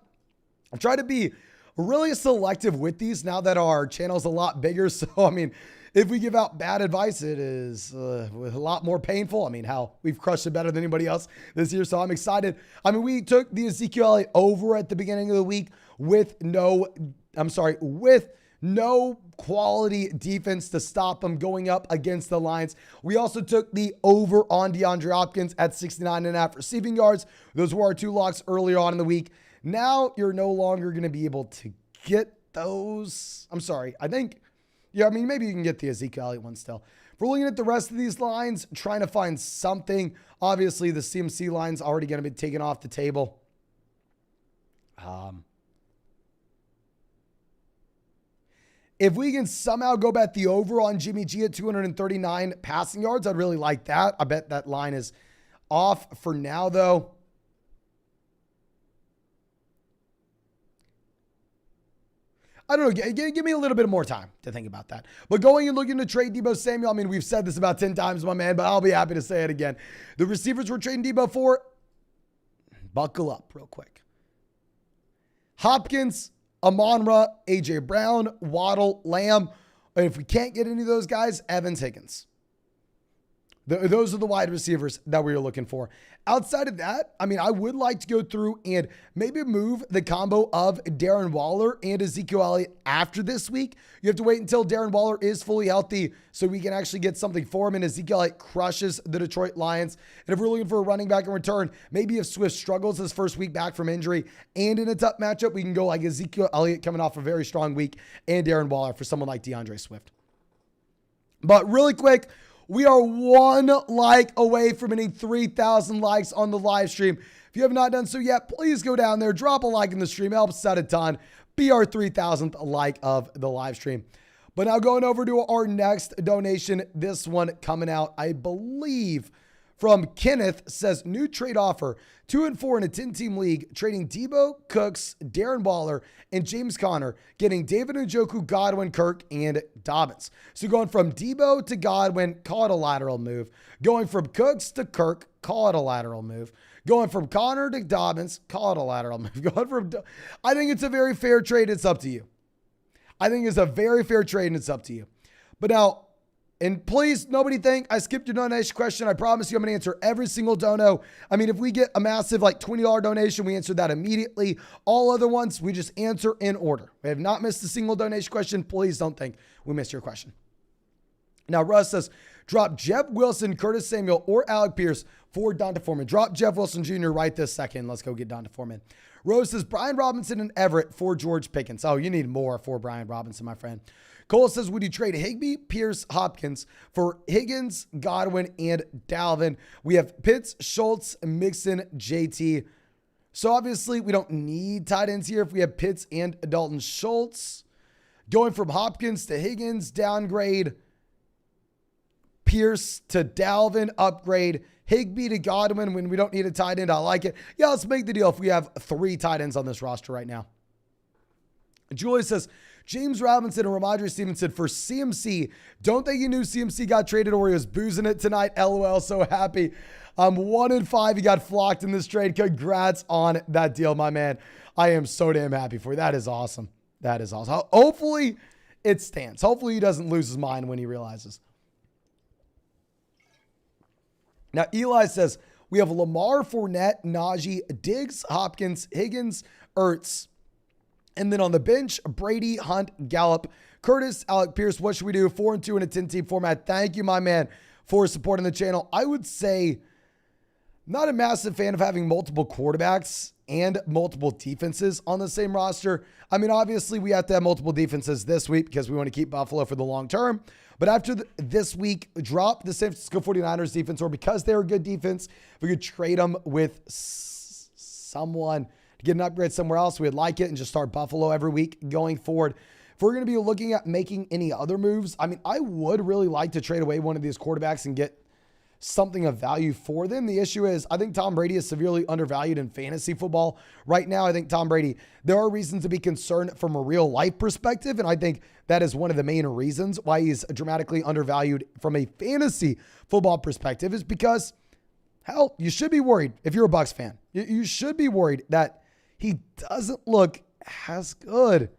[SPEAKER 1] I'm trying to be really selective with these now that our channel's a lot bigger. So, I mean, if we give out bad advice, it is a lot more painful. I mean, how we've crushed it better than anybody else this year. So I'm excited. I mean, we took the Ezekiel Elliott over at the beginning of the week with no quality defense to stop him going up against the Lions. We also took the over on DeAndre Hopkins at 69.5 receiving yards. Those were our 2 locks earlier on in the week. Now you're no longer going to be able to get those. I'm sorry. Maybe you can get the Ezekiel Elliott one still. If we're looking at the rest of these lines, trying to find something, obviously the CMC line's already going to be taken off the table. If we can somehow go back the over on Jimmy G at 239 passing yards, I'd really like that. I bet that line is off for now, though. I don't know. Give me a little bit more time to think about that. But going and looking to trade Debo Samuel, I mean, we've said this about 10 times, my man, but I'll be happy to say it again. The receivers we're trading Debo for, buckle up real quick. Hopkins, Amon-Ra, AJ Brown, Waddle, Lamb. And if we can't get any of those guys, Evans, Higgins. Those are the wide receivers that we were looking for. Outside of that, I mean, I would like to go through and maybe move the combo of Darren Waller and Ezekiel Elliott after this week. You have to wait until Darren Waller is fully healthy so we can actually get something for him, and Ezekiel Elliott crushes the Detroit Lions. And if we're looking for a running back in return, maybe if Swift struggles his first week back from injury and in a tough matchup, we can go like Ezekiel Elliott coming off a very strong week and Darren Waller for someone like DeAndre Swift. But really quick, we are 1 like away from hitting 3,000 likes on the live stream. If you have not done so yet, please go down there, drop a like in the stream. It helps us out a ton. Be our 3,000th like of the live stream. But now going over to our next donation, this one coming out, I believe, from Kenneth. Says, new trade offer, 2 and 4 in a 10-team league, trading Debo, Cooks, Darren Waller, and James Conner, getting David Njoku, Godwin, Kirk, and Dobbins. So going from Debo to Godwin, call it a lateral move. Going from Cooks to Kirk, call it a lateral move. Going from Conner to Dobbins, call it a lateral move. I think it's a very fair trade. It's up to you. I think it's a very fair trade, and it's up to you. But now, and please, nobody think I skipped your donation question. I promise you I'm going to answer every single dono. I mean, if we get a massive like $20 donation, we answer that immediately. All other ones, we just answer in order. We have not missed a single donation question. Please don't think we missed your question. Now, Russ says, drop Jeff Wilson, Curtis Samuel, or Alec Pierce for Donta Foreman. Drop Jeff Wilson Jr. right this second. Let's go get Donta Foreman. Rose says, Brian Robinson and Everett for George Pickens. Oh, you need more for Brian Robinson, my friend. Cole says, would you trade Higbee, Pierce, Hopkins for Higgins, Godwin, and Dalvin? We have Pitts, Schultz, Mixon, JT. So obviously we don't need tight ends here if we have Pitts and Dalton Schultz. Going from Hopkins to Higgins, downgrade. Pierce to Dalvin, upgrade. Higbee to Godwin when we don't need a tight end. I like it. Yeah, let's make the deal if we have 3 tight ends on this roster right now. Julie says, James Robinson and Ramondre Stevenson for CMC. Don't think you knew CMC got traded or he was boozing it tonight. LOL, so happy. 1-5. He got flocked in this trade. Congrats on that deal, my man. I am so damn happy for you. That is awesome. That is awesome. Hopefully it stands. Hopefully he doesn't lose his mind when he realizes. Now, Eli says, we have Lamar, Fournette, Najee, Diggs, Hopkins, Higgins, Ertz. And then on the bench, Brady, Hunt, Gallup, Curtis, Alec Pierce. What should we do? 4-2 in a 10-team format. Thank you, my man, for supporting the channel. I would say not a massive fan of having multiple quarterbacks and multiple defenses on the same roster. I mean, obviously, we have to have multiple defenses this week because we want to keep Buffalo for the long term. But after this week, drop the San Francisco 49ers defense, or because they're a good defense, if we could trade them with someone to get an upgrade somewhere else, we'd like it, and just start Buffalo every week going forward. If we're going to be looking at making any other moves, I mean, I would really like to trade away one of these quarterbacks and get something of value for them. The issue is, I think Tom Brady is severely undervalued in fantasy football right now. I think Tom Brady, there are reasons to be concerned from a real life perspective. And I think that is one of the main reasons why he's dramatically undervalued from a fantasy football perspective, is because, hell, you should be worried if you're a Bucs fan. You should be worried that he doesn't look as good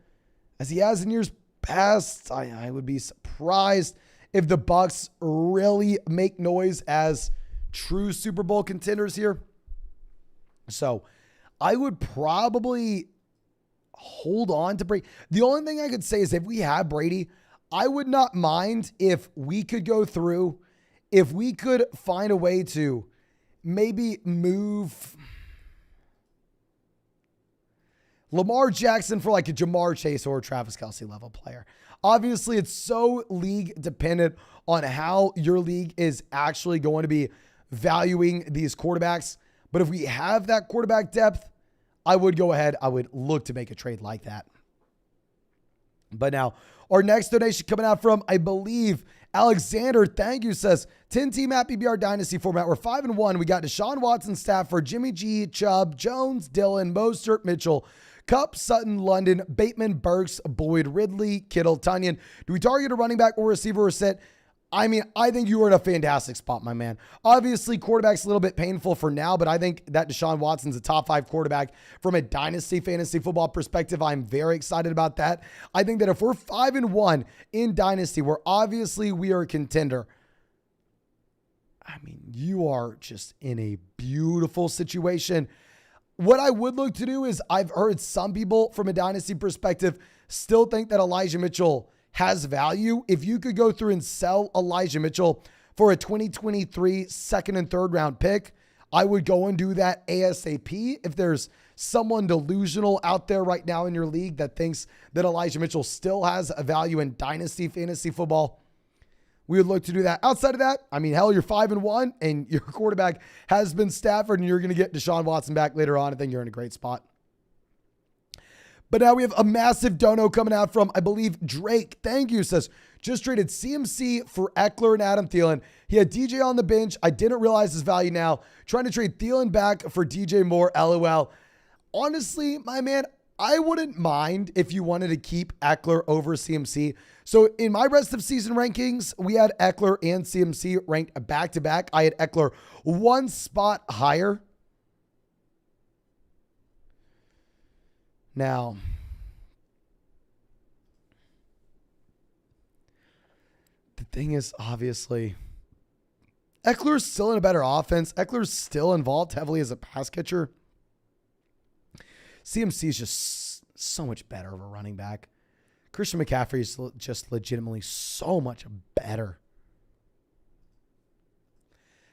[SPEAKER 1] as he has in years past. I would be surprised if the Bucs really make noise as true Super Bowl contenders here. So I would probably hold on to Brady. The only thing I could say is if we have Brady, I would not mind if we could go through, if we could find a way to maybe move Lamar Jackson for like a Jamar Chase or a Travis Kelce level player. Obviously, it's so league dependent on how your league is actually going to be valuing these quarterbacks. But if we have that quarterback depth, I would go ahead. I would look to make a trade like that. But now, our next donation coming out from, I believe, Alexander, thank you, says, 10-team Happy BR Dynasty format. We're 5-1. We got Deshaun Watson, Stafford, Jimmy G, Chubb, Jones, Dillon, Mostert, Mitchell, Kupp, Sutton, London, Bateman, Burks, Boyd, Ridley, Kittle, Tunyon. Do we target a running back or receiver or sit? I mean, I think you are in a fantastic spot, my man. Obviously, quarterback's a little bit painful for now, but I think that Deshaun Watson's a top 5 quarterback from a dynasty fantasy football perspective. I'm very excited about that. I think that if we're 5-1 in dynasty, where obviously we are a contender, I mean, you are just in a beautiful situation. What I would look to do is, I've heard some people from a dynasty perspective still think that Elijah Mitchell has value. If you could go through and sell Elijah Mitchell for a 2023 second and third round pick, I would go and do that ASAP. If there's someone delusional out there right now in your league that thinks that Elijah Mitchell still has a value in dynasty fantasy football, we would look to do that. Outside of that, I mean, hell, you're 5-1 and your quarterback has been Stafford and you're going to get Deshaun Watson back later on. I think you're in a great spot. But now we have a massive dono coming out from, I believe, Drake. Thank you. Says, just traded CMC for Eckler and Adam Thielen. He had DJ on the bench. I didn't realize his value now. Trying to trade Thielen back for DJ Moore. LOL. Honestly, my man, I wouldn't mind if you wanted to keep Eckler over CMC. So in my rest of season rankings, we had Eckler and CMC ranked back to back. I had Eckler one spot higher. Now, the thing is, obviously, Eckler's still in a better offense. Eckler's still involved heavily as a pass catcher. CMC is just so much better of a running back. Christian McCaffrey is just legitimately so much better.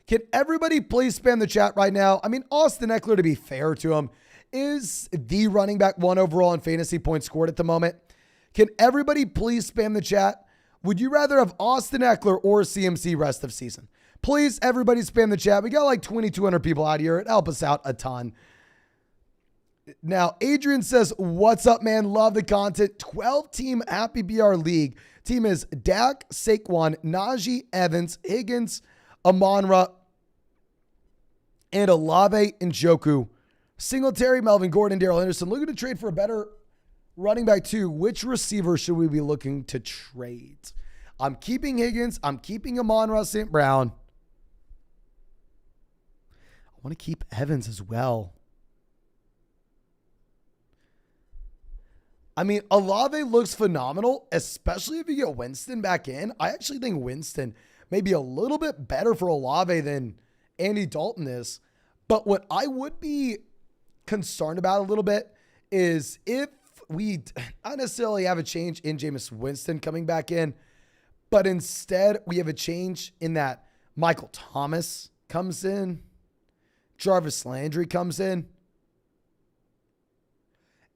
[SPEAKER 1] Can everybody please spam the chat right now? I mean, Austin Eckler, to be fair to him, is the running back 1 overall in fantasy points scored at the moment. Can everybody please spam the chat? Would you rather have Austin Eckler or CMC rest of season? Please, everybody spam the chat. We got like 2,200 people out here. It help us out a ton. Now, Adrian says, what's up, man? Love the content. 12-team Happy BR League. Team is Dak, Saquon, Najee, Evans, Higgins, Amon-Ra, and Olave Njoku. Singletary, Melvin Gordon, Darrell Henderson. Looking to trade for a better Running back 2, which receiver should we be looking to trade? I'm keeping Higgins. I'm keeping Amon-Ra St. Brown. I want to keep Evans as well. I mean, Olave looks phenomenal, especially if you get Winston back in. I actually think Winston may be a little bit better for Olave than Andy Dalton is. But what I would be concerned about a little bit is if we not necessarily have a change in Jameis Winston coming back in, but instead we have a change in that Michael Thomas comes in, Jarvis Landry comes in,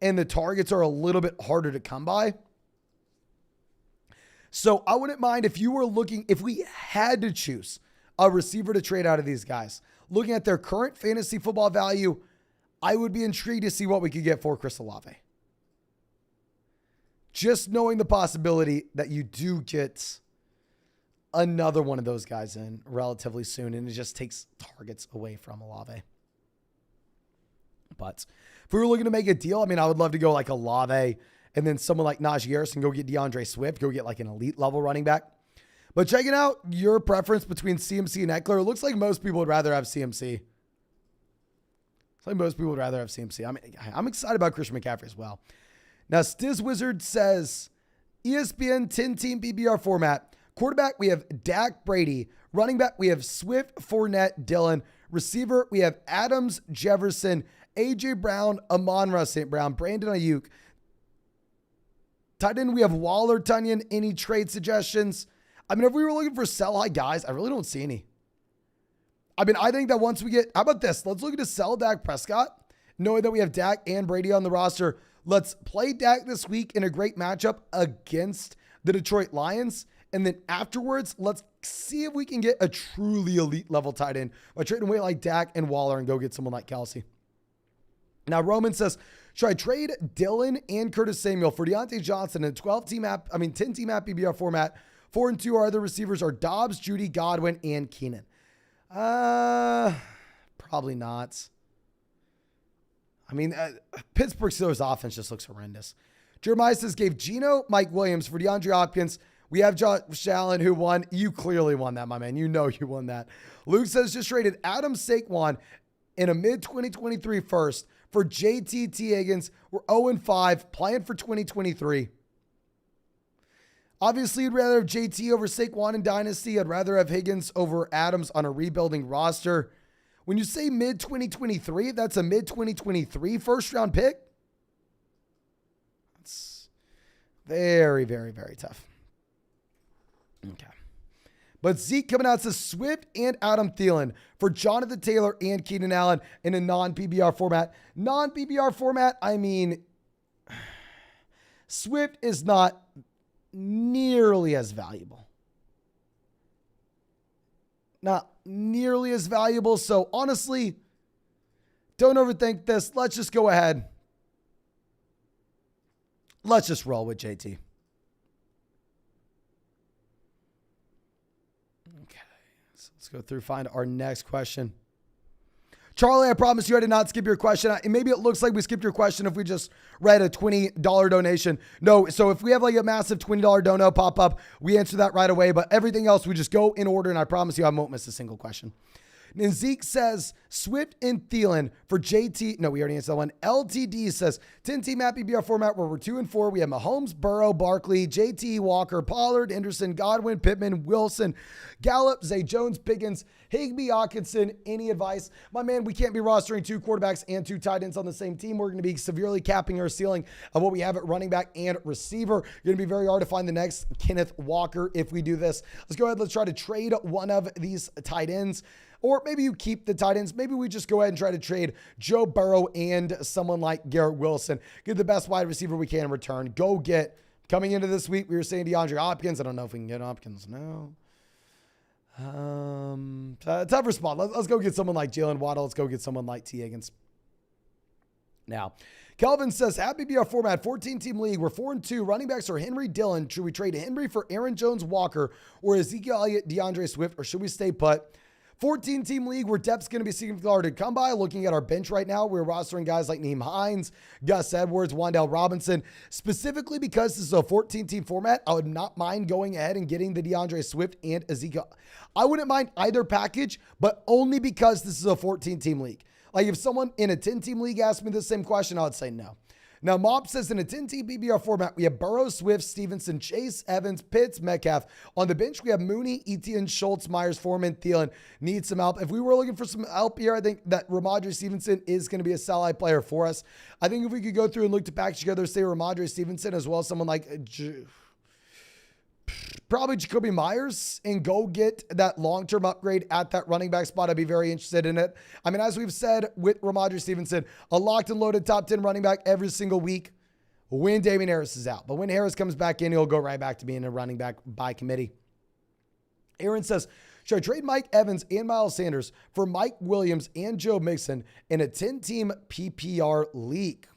[SPEAKER 1] and the targets are a little bit harder to come by. So I wouldn't mind if we had to choose a receiver to trade out of these guys, looking at their current fantasy football value, I would be intrigued to see what we could get for Chris Olave. Just knowing the possibility that you do get another one of those guys in relatively soon, and it just takes targets away from Olave. But if we were looking to make a deal, I mean, I would love to go like Olave and then someone like Najee Harris and go get DeAndre Swift, go get like an elite level running back. But checking out your preference between CMC and Eckler, it looks like most people would rather have CMC. I mean, I'm excited about Christian McCaffrey as well. Now, Stiz Wizard says, ESPN 10-team PPR format. Quarterback, we have Dak, Brady. Running back, we have Swift, Fournette, Dillon. Receiver, we have Adams, Jefferson, A.J. Brown, Amon-Ra St. Brown, Brandon Ayuk. Tight end, we have Waller, Tunyon. Any trade suggestions? I mean, if we were looking for sell-high guys, I really don't see any. I mean, I think that once we get, how about this? Let's look at a sell Dak Prescott, knowing that we have Dak and Brady on the roster. Let's play Dak this week in a great matchup against the Detroit Lions. And then afterwards, let's see if we can get a truly elite level tight end by trading away like Dak and Waller and go get someone like Kelsey. Now, Roman says, should I trade Dillon and Curtis Samuel for Deontay Johnson in a 10-team app PPR format? 4 and 2 are other receivers are Dobbs, Judy, Godwin, and Keenan. Probably not. I mean, Pittsburgh Steelers offense just looks horrendous. Jeremiah says, gave Geno, Mike Williams for DeAndre Hopkins. We have Josh Allen who won. You clearly won that, my man. You know you won that. Luke says, just traded Adam Saquon in a mid-2023 first for JT T. Higgins. We're 0-5, playing for 2023. Obviously, you'd rather have JT over Saquon in Dynasty. I'd rather have Higgins over Adams on a rebuilding roster. When you say mid-2023, that's a mid-2023 first-round pick. That's very, very, very tough. Okay. But Zeke coming out says Swift and Adam Thielen for Jonathan Taylor and Keenan Allen in a non-PPR format. Non-PPR format, I mean, Swift is not nearly as valuable. Not nearly as valuable. So honestly, don't overthink this. Let's just go ahead. Let's just roll with JT. Okay. So let's go through, find our next question. Charlie, I promise you I did not skip your question. And maybe it looks like we skipped your question if we just read a $20 donation. No, so if we have like a massive $20 dono pop up, we answer that right away. But everything else, we just go in order, and I promise you I won't miss a single question. And Zeke says, Swift and Thielen for JT. No, we already answered that one. LTD says, 10-team PPR format where we're 2-4. We have Mahomes, Burrow, Barkley, JT, Walker, Pollard, Anderson, Godwin, Pittman, Wilson, Gallup, Zay Jones, Pickens, Higbee, Hawkinson. Any advice? My man, we can't be rostering 2 quarterbacks and 2 tight ends on the same team. We're going to be severely capping our ceiling of what we have at running back and receiver. Going to be very hard to find the next Kenneth Walker if we do this. Let's go ahead. Let's try to trade one of these tight ends. Or maybe you keep the tight ends. Maybe we just go ahead and try to trade Joe Burrow and someone like Garrett Wilson. Get the best wide receiver we can in return. Go get, coming into this week, we were saying DeAndre Hopkins. I don't know if we can get Hopkins now. Tougher spot. Let's go get someone like Jalen Waddle. Let's go get someone like T. Higgins. Now, Kelvin says, happy PPR format, 14-team league. We're 4-2. Running backs are Henry, Dillon. Should we trade Henry for Aaron Jones, Walker, or Ezekiel Elliott, DeAndre Swift, or should we stay put? 14-team league where depth's going to be significantly hard to come by. Looking at our bench right now, we're rostering guys like Nyheim Hines, Gus Edwards, Wan'Dale Robinson. Specifically because this is a 14-team format, I would not mind going ahead and getting the DeAndre Swift and Ezekiel. I wouldn't mind either package, but only because this is a 14-team league. Like if someone in a 10-team league asked me the same question, I would say no. Now, Mob says in a 10-team PPR format, we have Burrow, Swift, Stevenson, Chase, Evans, Pitts, Metcalf. On the bench, we have Mooney, Etienne, Schultz, Myers, Foreman, Thielen. Need some help. If we were looking for some help here, I think that Ramondre Stevenson is going to be a sell-high player for us. I think if we could go through and look to package together, say Ramondre Stevenson as well as someone like probably Jacoby Myers and go get that long-term upgrade at that running back spot. I'd be very interested in it. I mean, as we've said with Ramondre Stevenson, a locked and loaded top 10 running back every single week when Damien Harris is out. But when Harris comes back in, he'll go right back to being a running back by committee. Aaron says, should I trade Mike Evans and Miles Sanders for Mike Williams and Joe Mixon in a 10-team PPR league?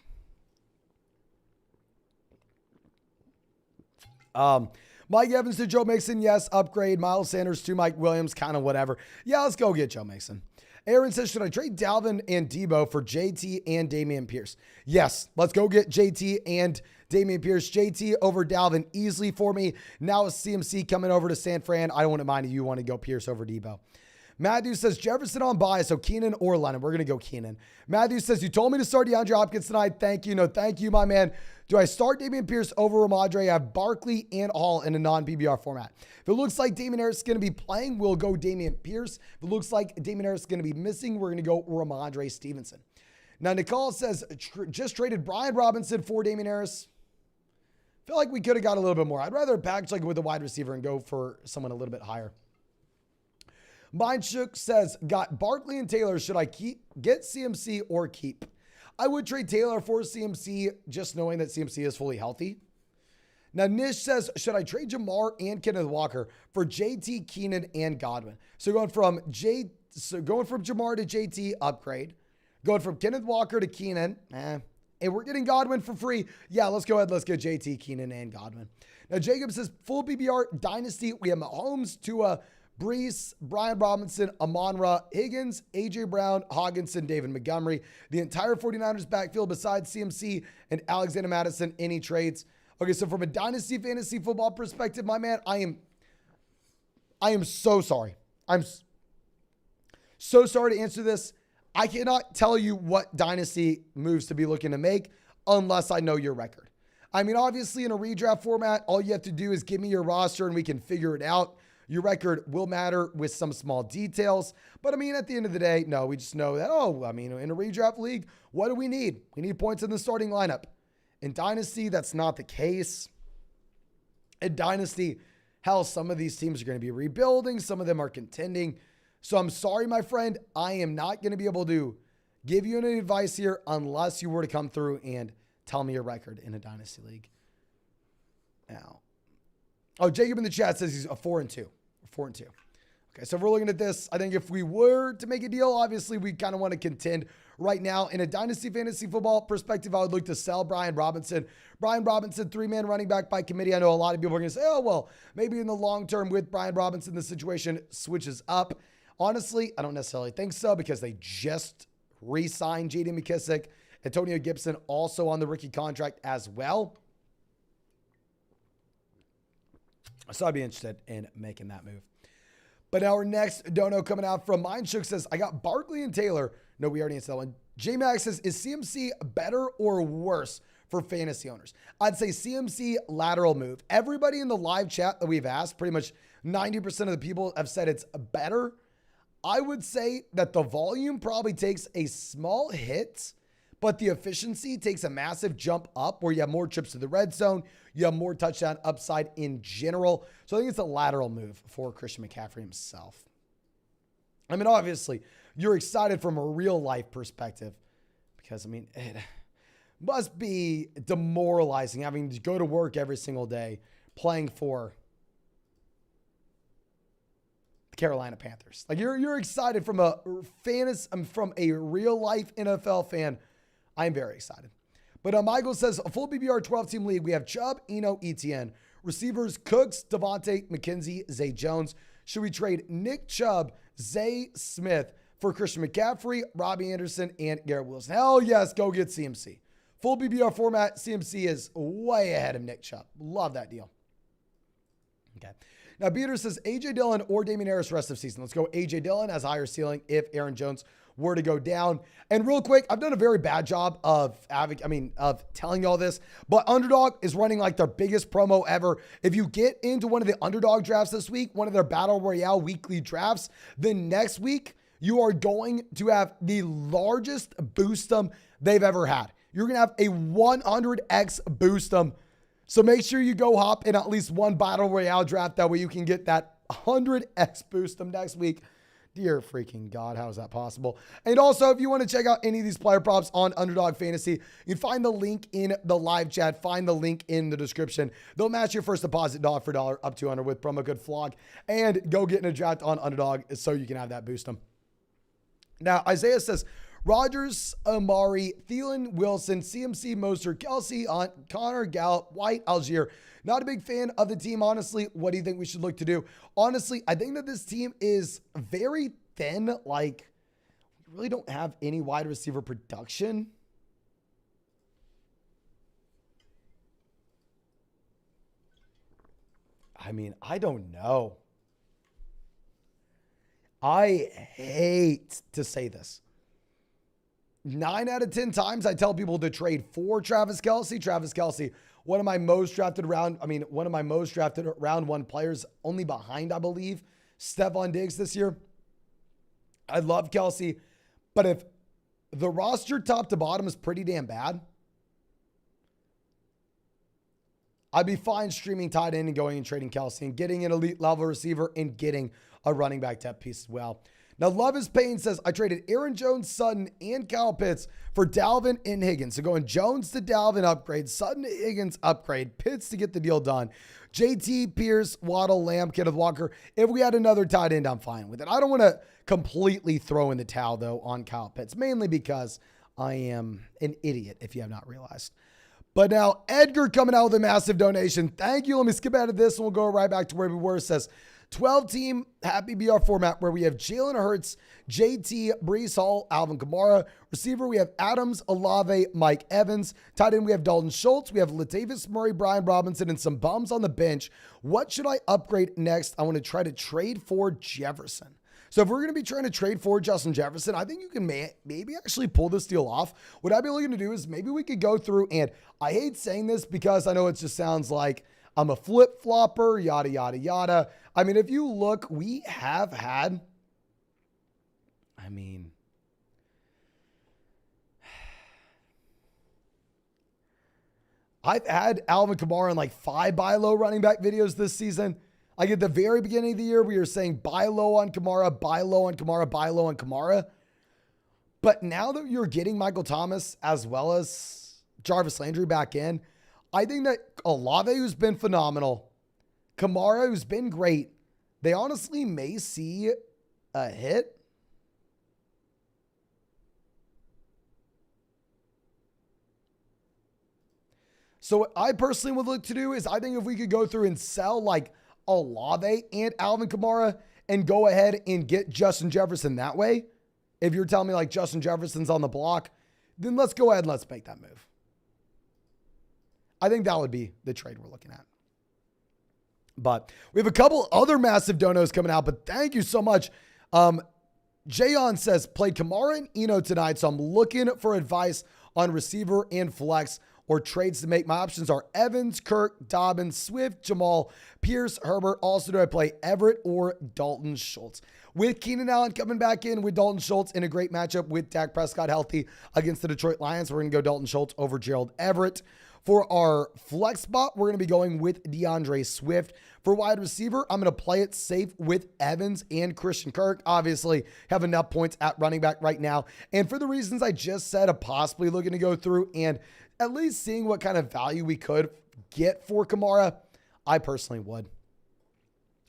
[SPEAKER 1] Mike Evans to Joe Mixon, yes, upgrade. Miles Sanders to Mike Williams, kind of whatever. Yeah, let's go get Joe Mixon. Aaron says, should I trade Dalvin and Debo for JT and Dameon Pierce? Yes, let's go get JT and Dameon Pierce. JT over Dalvin easily for me. Now with CMC coming over to San Fran, I wouldn't mind if you want to go Pierce over Debo. Matthew says, Jefferson on bye, so Keenan or Lennon. We're going to go Keenan. Matthew says, you told me to start DeAndre Hopkins tonight. Thank you. No, thank you, my man. Do I start Dameon Pierce over Ramondre? I have Barkley and Hall in a non-PBR format. If it looks like Damien Harris is going to be playing, we'll go Dameon Pierce. If it looks like Damien Harris is going to be missing, we're going to go Ramondre Stevenson. Now, Nicole says, just traded Brian Robinson for Damien Harris. I feel like we could have got a little bit more. I'd rather package like with a wide receiver and go for someone a little bit higher. Mindshook says, got Barkley and Taylor. Should I get CMC or keep? I would trade Taylor for CMC, just knowing that CMC is fully healthy. Now, Nish says, should I trade Jamar and Kenneth Walker for JT, Keenan, and Godwin? So going from Jamar to JT, upgrade. Going from Kenneth Walker to Keenan, and we're getting Godwin for free. Yeah, let's go ahead. Let's get JT, Keenan, and Godwin. Now, Jacob says, full PPR dynasty. We have Mahomes, Tua, Brees, Brian Robinson, Amon-Ra, Higgins, A.J. Brown, Hogginson, David Montgomery. The entire 49ers backfield besides CMC and Alexander Madison. Any trades? Okay, so from a dynasty fantasy football perspective, my man, I am so sorry. I'm so sorry to answer this. I cannot tell you what dynasty moves to be looking to make unless I know your record. I mean, obviously in a redraft format, all you have to do is give me your roster and we can figure it out. Your record will matter with some small details. But I mean, at the end of the day, no, we just know that, in a redraft league, what do we need? We need points in the starting lineup. In Dynasty, that's not the case. In Dynasty, hell, some of these teams are going to be rebuilding. Some of them are contending. So I'm sorry, my friend. I am not going to be able to give you any advice here unless you were to come through and tell me your record in a Dynasty league. Now, Jacob in the chat says he's a 4-2. 4-2. Okay, so if we're looking at this, I think if we were to make a deal, obviously we kind of want to contend right now. In a dynasty fantasy football perspective, I would look to sell Brian Robinson. Brian Robinson, 3-man running back by committee. I know a lot of people are going to say, maybe in the long term with Brian Robinson, the situation switches up. Honestly, I don't necessarily think so because they just re-signed J.D. McKissick. Antonio Gibson also on the rookie contract as well. So I'd be interested in making that move. But our next dono coming out from Mindshook says, I got Barkley and Taylor. No, we already answered that one. J-Max says, is CMC better or worse for fantasy owners? I'd say CMC lateral move. Everybody in the live chat that we've asked, pretty much 90% of the people have said it's better. I would say that the volume probably takes a small hit, but the efficiency takes a massive jump up where you have more trips to the red zone. You have more touchdown upside in general. So I think it's a lateral move for Christian McCaffrey himself. I mean, obviously, you're excited from a real life perspective because, I mean, it must be demoralizing having to go to work every single day playing for the Carolina Panthers. Like you're excited from a from a real life NFL fan. I'm very excited. But Michael says, a full PPR 12-team league. We have Chubb, Eno, Etienne. Receivers, Cooks, Devontae, McKenzie, Zay Jones. should we trade Nick Chubb, Zay Smith for Christian McCaffrey, Robbie Anderson, and Garrett Wilson? Hell yes, go get CMC. Full BBR format, CMC is way ahead of Nick Chubb. Love that deal. Okay. Now, Peter says A.J. Dillon or Damian Harris rest of season. Let's go A.J. Dillon as higher ceiling if Aaron Jones were to go down. And real quick, I've done a very bad job of telling you all this, but Underdog is running like their biggest promo ever. If you get into one of the Underdog drafts this week, one of their Battle Royale weekly drafts, then next week, you are going to have the largest boostum they've ever had. You're going to have a 100x boostum. So make sure you go hop in at least one Battle Royale draft. That way you can get that 100x boostum next week. Dear freaking God, how is that possible? And also, if you want to check out any of these player props on Underdog Fantasy, you can find the link in the live chat. Find the link in the description. They'll match your first deposit dollar for dollar up to 100 with promo code FLOG. And go get in a draft on Underdog so you can have that boostum. Now, Isaiah says, Rodgers, Amari, Thielen, Wilson, CMC, Mostert, Kelsey, Hunt, Connor, Gallup, White, Algier. Not a big fan of the team, honestly. What do you think we should look to do? Honestly, I think that this team is very thin. Like, we really don't have any wide receiver production. I mean, I don't know. I hate to say this. 9 out of 10 times I tell people to trade for Travis Kelce. Travis Kelce, one of my most drafted round one players, only behind, I believe, Stephon Diggs this year. I love Kelce, but if the roster top to bottom is pretty damn bad, I'd be fine streaming tight end and going and trading Kelce and getting an elite level receiver and getting a running back depth piece as well. Now, Love is Pain says, I traded Aaron Jones, Sutton, and Kyle Pitts for Dalvin and Higgins. So going Jones to Dalvin upgrade, Sutton to Higgins upgrade, Pitts to get the deal done. JT, Pierce, Waddle, Lamb, Kenneth Walker. If we had another tight end, I'm fine with it. I don't want to completely throw in the towel, though, on Kyle Pitts, mainly because I am an idiot, if you have not realized. But now, Edgar coming out with a massive donation. Thank you. Let me skip out of this, and we'll go right back to where we were. It says, 12-team Happy BR format where we have Jalen Hurts, JT, Breece Hall, Alvin Kamara. Receiver, we have Adams, Olave, Mike Evans. Tight end, we have Dalton Schultz. We have Latavius Murray, Brian Robinson, and some bums on the bench. What should I upgrade next? I want to try to trade for Jefferson. So if we're going to be trying to trade for Justin Jefferson, I think you can maybe actually pull this deal off. What I'd be looking to do is maybe we could go through, and I hate saying this because I know it just sounds like I'm a flip-flopper, yada, yada, yada. I mean, if you look, we have had, I've had Alvin Kamara in like 5 buy low running back videos this season. Like at the very beginning of the year, we were saying buy low on Kamara, buy low on Kamara, buy low on Kamara. But now that you're getting Michael Thomas as well as Jarvis Landry back in, I think that Olave, who's been phenomenal, Kamara, who's been great, they honestly may see a hit. So what I personally would look to do is I think if we could go through and sell like Olave and Alvin Kamara and go ahead and get Justin Jefferson that way. If you're telling me like Justin Jefferson's on the block, then let's go ahead and let's make that move. I think that would be the trade we're looking at. But we have a couple other massive donos coming out, but thank you so much. Jayon says, played Kamara and Eno tonight, so I'm looking for advice on receiver and flex or trades to make. My options are Evans, Kirk, Dobbins, Swift, Jamal, Pierce, Herbert. Also, do I play Everett or Dalton Schultz? With Keenan Allen coming back in with Dalton Schultz in a great matchup with Dak Prescott healthy against the Detroit Lions, we're going to go Dalton Schultz over Gerald Everett. For our flex spot, we're going to be going with DeAndre Swift. For wide receiver, I'm going to play it safe with Evans and Christian Kirk. Obviously, have enough points at running back right now. And for the reasons I just said, I'm possibly looking to go through and at least seeing what kind of value we could get for Kamara, I personally would.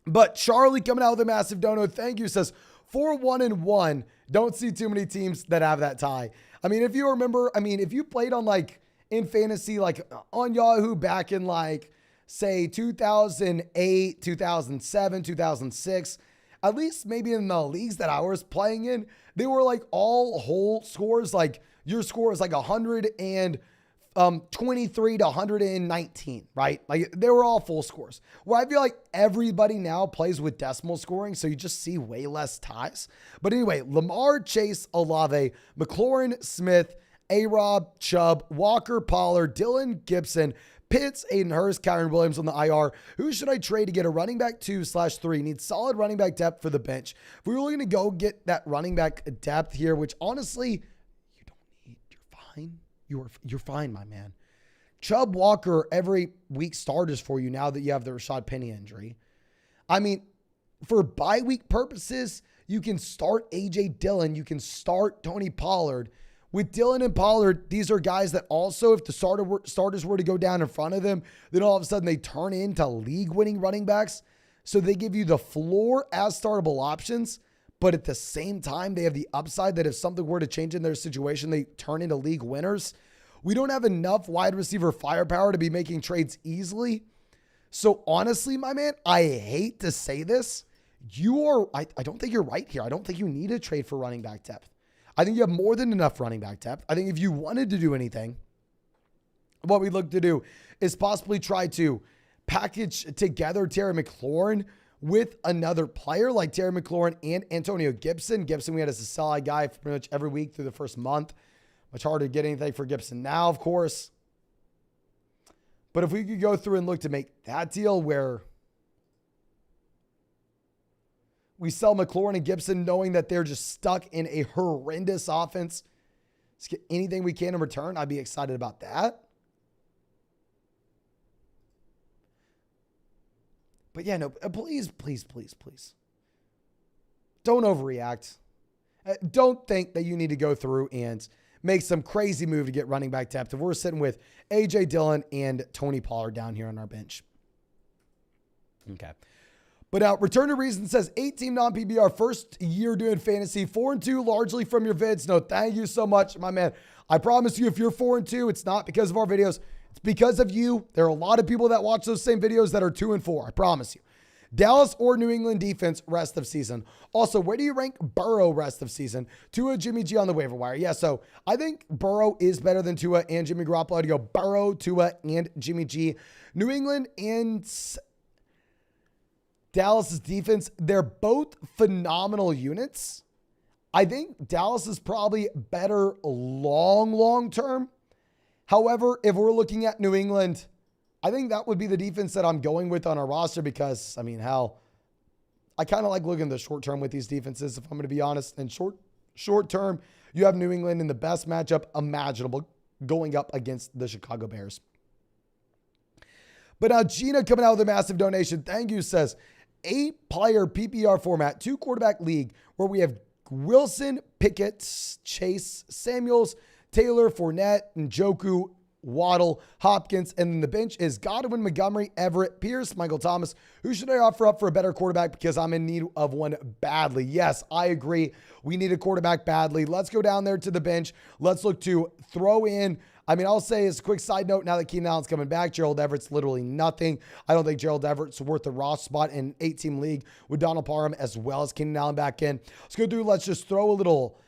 [SPEAKER 1] But Charlie coming out with a massive dono, thank you, says 4-1-1. Don't see too many teams that have that tie. I mean, if you remember, if you played on like in fantasy, like on Yahoo back in like, say 2008, 2007, 2006, at least maybe in the leagues that I was playing in, they were like all whole scores. Like your score is like 123 to 119, right? Like they were all full scores. Where I feel like everybody now plays with decimal scoring, so you just see way less ties. But anyway, Lamar, Chase, Olave, McLaurin, Smith, A-Rob, Chubb, Walker, Pollard, Dylan, Gibson, Pitts, Aiden Hurst, Kyron Williams on the IR. Who should I trade to get a running back 2/3? Need solid running back depth for the bench. If we were looking to go get that running back depth here, which honestly, you don't need, you're fine. You're fine, my man. Chubb, Walker, every week starters for you now that you have the Rashad Penny injury. I mean, for bye week purposes, you can start A.J. Dillon. You can start Tony Pollard. With Dillon and Pollard, these are guys that also, if the starters were to go down in front of them, then all of a sudden they turn into league-winning running backs. So they give you the floor as startable options, but at the same time, they have the upside that if something were to change in their situation, they turn into league winners. We don't have enough wide receiver firepower to be making trades easily. So honestly, my man, I hate to say this. I don't think you're right here. I don't think you need to trade for running back depth. I think you have more than enough running back depth. I think if you wanted to do anything, what we'd look to do is possibly try to package together Terry McLaurin with another player like Terry McLaurin and Antonio Gibson. Gibson, we had as a sell guy for pretty much every week through the first month. Much harder to get anything for Gibson now, of course. But if we could go through and look to make that deal where we sell McLaurin and Gibson knowing that they're just stuck in a horrendous offense, let's get anything we can in return, I'd be excited about that. But yeah, no, please. Don't overreact. Don't think that you need to go through and make some crazy move to get running back depth. If we're sitting with A.J. Dillon and Tony Pollard down here on our bench. Okay. But Return to Reason says 8-team non-PBR, first year doing fantasy, 4-2 largely from your vids. No, thank you so much, my man. I promise you, if you're 4-2, it's not because of our videos. It's because of you. There are a lot of people that watch those same videos that are 2-4. I promise you. Dallas or New England defense rest of season. Also, where do you rank Burrow rest of season? Tua, Jimmy G on the waiver wire. Yeah, so I think Burrow is better than Tua and Jimmy Garoppolo. I'd go Burrow, Tua, and Jimmy G. New England and Dallas's defense, they're both phenomenal units. I think Dallas is probably better long term. However, if we're looking at New England, I think that would be the defense that I'm going with on our roster because, I mean, hell, I kind of like looking at the short term with these defenses, if I'm going to be honest. And short term, you have New England in the best matchup imaginable going up against the Chicago Bears. But now Gina coming out with a massive donation. Thank you, says 8-player PPR format, 2-quarterback league where we have Wilson, Pickett, Chase, Samuels, Taylor, Fournette, Njoku, Waddle, Hopkins, and then the bench is Godwin, Montgomery, Everett, Pierce, Michael Thomas. Who should I offer up for a better quarterback because I'm in need of one badly? Yes, I agree. We need a quarterback badly. Let's go down there to the bench. Let's look to throw in. I mean, I'll say as a quick side note, now that Keenan Allen's coming back, Gerald Everett's literally nothing. I don't think Gerald Everett's worth the roster spot in an 8-team league with Donald Parham as well as Keenan Allen back in. Let's go through. Let's just throw a little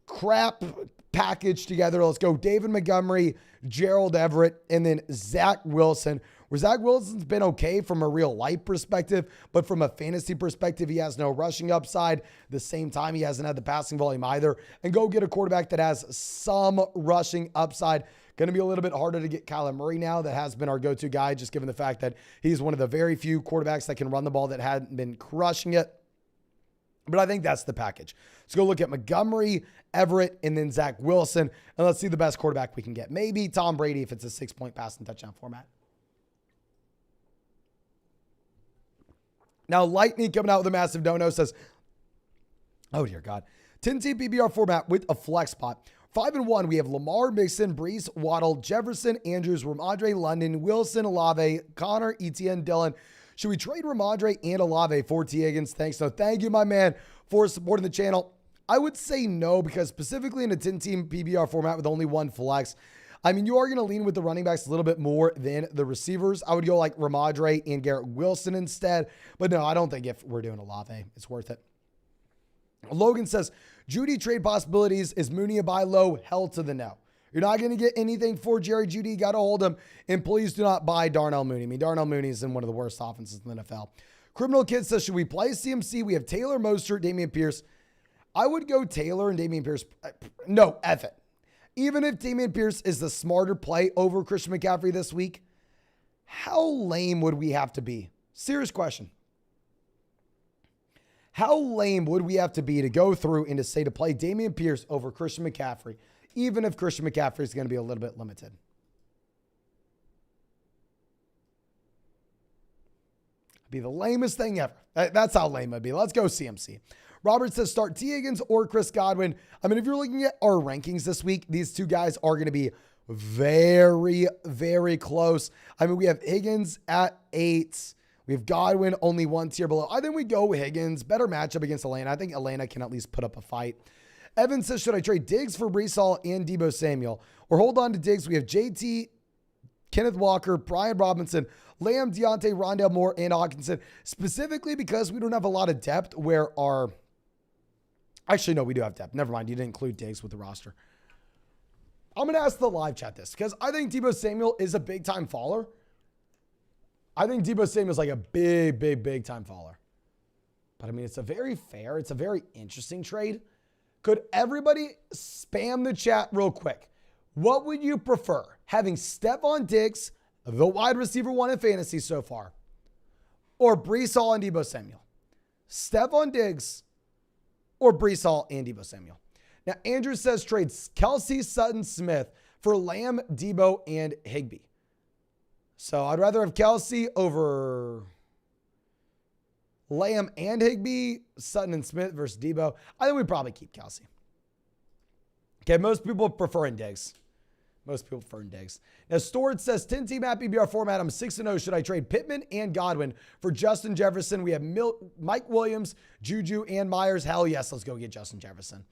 [SPEAKER 1] crap package together. Let's go David Montgomery, Gerald Everett, and then Zach Wilson. Where Zach Wilson's been okay from a real life perspective, but from a fantasy perspective, he has no rushing upside. At the same time, he hasn't had the passing volume either. And go get a quarterback that has some rushing upside. Going to be a little bit harder to get Kyler Murray now. That has been our go-to guy, just given the fact that he's one of the very few quarterbacks that can run the ball that hadn't been crushing it. But I think that's the package. Let's go look at Montgomery, Everett, and then Zach Wilson. And let's see the best quarterback we can get. Maybe Tom Brady if it's a 6-point passing touchdown format. Now, Lightning coming out with a massive dono says, oh, dear God. 10-team PBR format with a flex spot. 5-1, we have Lamar, Mixon, Brees, Waddle, Jefferson, Andrews, Ramondre, London, Wilson, Olave, Connor, Etienne, Dillon. Should we trade Ramondre and Olave for T. Higgins? Thanks. No, thank you, my man, for supporting the channel. I would say no, because specifically in a 10-team PBR format with only one flex, I mean, you are going to lean with the running backs a little bit more than the receivers. I would go like Ramondre and Garrett Wilson instead. But no, I don't think if we're doing Olave, it's worth it. Logan says, Judy trade possibilities. Is Mooney a buy low? Hell to the no. You're not going to get anything for Jerry Judy. Got to hold him. And please do not buy Darnell Mooney. I mean, Darnell Mooney is in one of the worst offenses in the NFL. Criminal Kid says, should we play CMC? We have Taylor, Mostert, Dameon Pierce. I would go Taylor and Dameon Pierce. No, F it. Even if Dameon Pierce is the smarter play over Christian McCaffrey this week, how lame would we have to be? Serious question. How lame would we have to be to go through and to say to play Dameon Pierce over Christian McCaffrey, even if Christian McCaffrey is going to be a little bit limited? It'd be the lamest thing ever. That's how lame it'd be. Let's go CMC. Robert says start T. Higgins or Chris Godwin. I mean, if you're looking at our rankings this week, these two guys are going to be very, very close. I mean, we have Higgins at 8. We have Godwin only 1 tier below. I think we go with Higgins. Better matchup against Atlanta. I think Atlanta can at least put up a fight. Evan says, should I trade Diggs for Breece Hall and Debo Samuel? Or hold on to Diggs? We have JT, Kenneth Walker, Brian Robinson, Lamb, Deontay, Rondale Moore, and Hawkinson. Specifically because we don't have a lot of depth where our... Actually, no, we do have depth. Never mind. You didn't include Diggs with the roster. I'm going to ask the live chat this because I think Debo Samuel is a big-time faller. I think Debo Samuel is like a big time faller. But I mean, it's a very fair, it's a very interesting trade. Could everybody spam the chat real quick? What would you prefer? Having Stephon Diggs, the wide receiver 1 in fantasy so far, or Breece Hall and Debo Samuel? Stephon Diggs or Breece Hall and Debo Samuel. Now, Andrew says trades Kelsey, Sutton, Smith for Lamb, Debo, and Higbee. So I'd rather have Kelsey over Lamb and Higbee, Sutton and Smith versus Debo. I think we'd probably keep Kelsey. Okay, most people prefer Diggs. Now, Storage says, 10-team at PBR format, I'm 6-0. Should I trade Pittman and Godwin for Justin Jefferson? We have Mike Williams, Juju, and Myers. Hell yes, let's go get Justin Jefferson.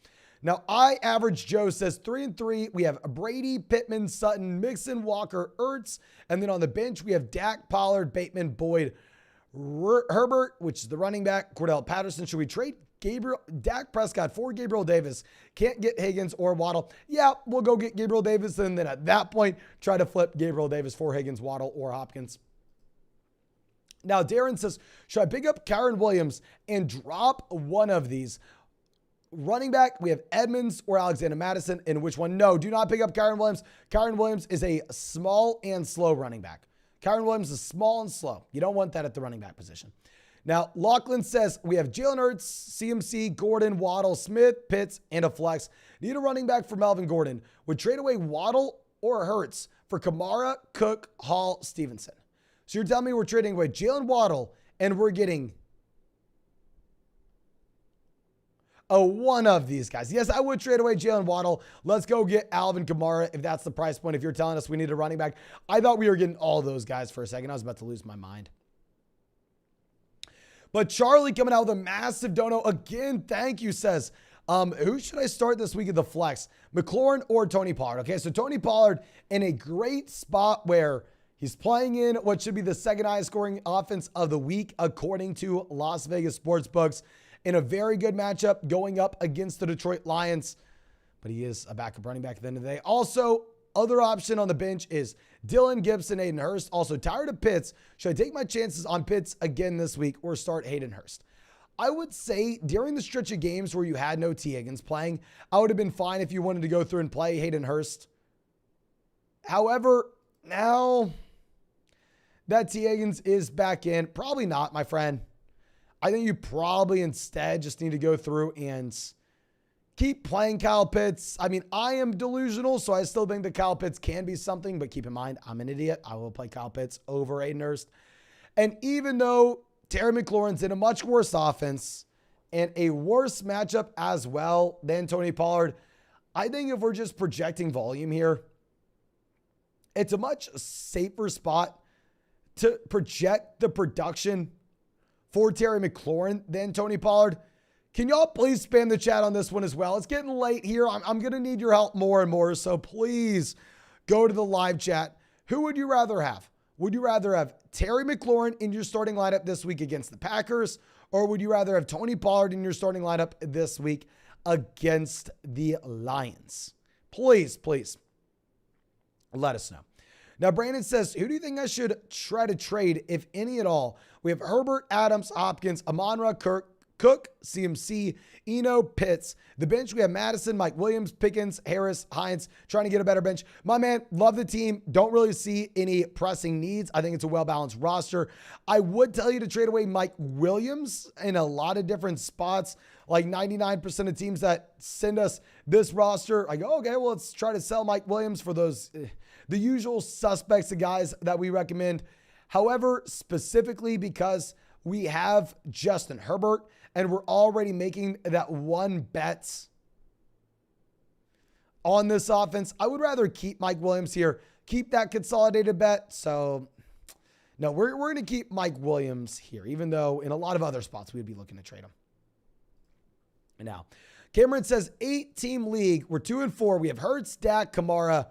[SPEAKER 1] Now, Average Joe says 3-3. We have Brady, Pittman, Sutton, Mixon, Walker, Ertz. And then on the bench, we have Dak, Pollard, Bateman, Boyd, Herbert, which is the running back, Cordell Patterson. Should we trade Dak Prescott for Gabriel Davis? Can't get Higgins or Waddle. Yeah, we'll go get Gabriel Davis. And then at that point, try to flip Gabriel Davis for Higgins, Waddle, or Hopkins. Now, Darren says, should I pick up Kyren Williams and drop one of these? Running back, we have Edmonds or Alexander Madison. And which one? No, do not pick up Kyren Williams. Kyren Williams is a small and slow running back. Kyren Williams is small and slow. You don't want that at the running back position. Now, Lachlan says we have Jalen Hurts, CMC, Gordon, Waddle, Smith, Pitts, and a flex. Need a running back for Melvin Gordon. Would trade away Waddle or Hurts for Kamara, Cook, Hall, Stevenson. So you're telling me we're trading away Jalen Waddle and we're getting one of these guys. Yes, I would trade away Jalen Waddle. Let's go get Alvin Kamara if that's the price point. If you're telling us we need a running back. I thought we were getting all those guys for a second. I was about to lose my mind. But Charlie coming out with a massive dono again. Thank you, says, who should I start this week at the flex? McLaurin or Tony Pollard? Okay, so Tony Pollard in a great spot where he's playing in what should be the second highest scoring offense of the week, according to Las Vegas Sportsbooks. In a very good matchup going up against the Detroit Lions. But he is a backup running back at the end of the day. Also, other option on the bench is Dylan Gibson, Hayden Hurst. Also, tired of Pitts. Should I take my chances on Pitts again this week or start Hayden Hurst? I would say during the stretch of games where you had no T. Higgins playing, I would have been fine if you wanted to go through and play Hayden Hurst. However, now that T. Higgins is back in, probably not, my friend. I think you probably instead just need to go through and keep playing Kyle Pitts. I mean, I am delusional, so I still think that Kyle Pitts can be something, but keep in mind, I'm an idiot. I will play Kyle Pitts over Hayden Hurst. And even though Terry McLaurin's in a much worse offense and a worse matchup as well than Tony Pollard, I think if we're just projecting volume here, it's a much safer spot to project the production for Terry McLaurin than Tony Pollard. Can y'all please spam the chat on this one as well? It's getting late here. I'm going to need your help more and more. So please go to the live chat. Who would you rather have? Would you rather have Terry McLaurin in your starting lineup this week against the Packers Or would you rather have Tony Pollard in your starting lineup this week against the Lions? Please, please let us know. Now, Brandon says, who do you think I should try to trade, if any at all? We have Herbert, Adams, Hopkins, Amon-Ra, Cook, CMC, Eno, Pitts. The bench, we have Madison, Mike Williams, Pickens, Harris, Hines, trying to get a better bench. My man, love the team. Don't really see any pressing needs. I think it's a well-balanced roster. I would tell you to trade away Mike Williams in a lot of different spots. Like 99% of teams that send us this roster, I go, okay, well, let's try to sell Mike Williams for those, the usual suspects of guys that we recommend. However, specifically because we have Justin Herbert and we're already making that one bet on this offense, I would rather keep Mike Williams here, keep that consolidated bet. So no, we're going to keep Mike Williams here, even though in a lot of other spots, we'd be looking to trade him. Now, Cameron says 8-team league. We're 2-4. We have Hurts, Dak, Kamara,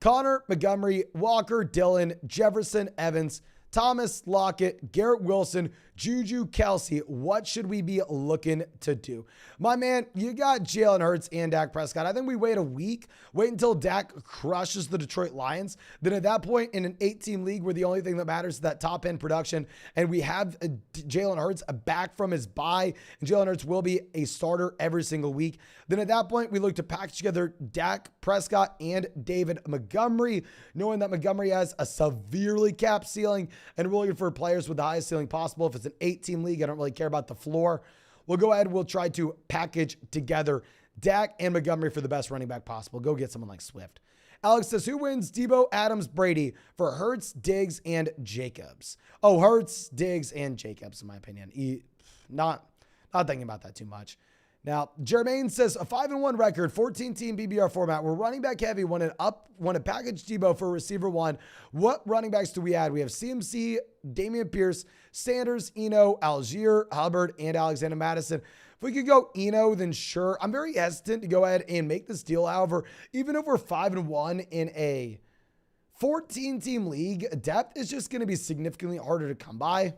[SPEAKER 1] Connor, Montgomery, Walker, Dillon, Jefferson, Evans, Thomas, Lockett, Garrett Wilson, Juju, Kelsey. What should we be looking to do? My man, you got Jalen Hurts and Dak Prescott. I think we wait a week, wait until Dak crushes the Detroit Lions. Then at that point in an 8-team league where the only thing that matters is that top end production, and we have Jalen Hurts back from his bye, and Jalen Hurts will be a starter every single week. Then at that point, we look to package together Dak Prescott and David Montgomery, knowing that Montgomery has a severely capped ceiling, and we're looking for players with the highest ceiling possible. If it's an 8-team league, I don't really care about the floor. We'll go ahead. We'll try to package together Dak and Montgomery for the best running back possible. Go get someone like Swift. Alex says, who wins? Debo, Adams, Brady for Hurts, Diggs, and Jacobs. Oh, Hurts, Diggs, and Jacobs, in my opinion. Not thinking about that too much. Now, Jermaine says a 5-1 record, 14-team BBR format. We're running back heavy. Want to package Debo for receiver one. What running backs do we add? We have CMC, Damian Pierce, Sanders, Eno, Algier, Hubbard, and Alexander Madison. If we could go Eno, then sure. I'm very hesitant to go ahead and make this deal. However, even if we're 5-1 in a 14-team league, depth is just going to be significantly harder to come by.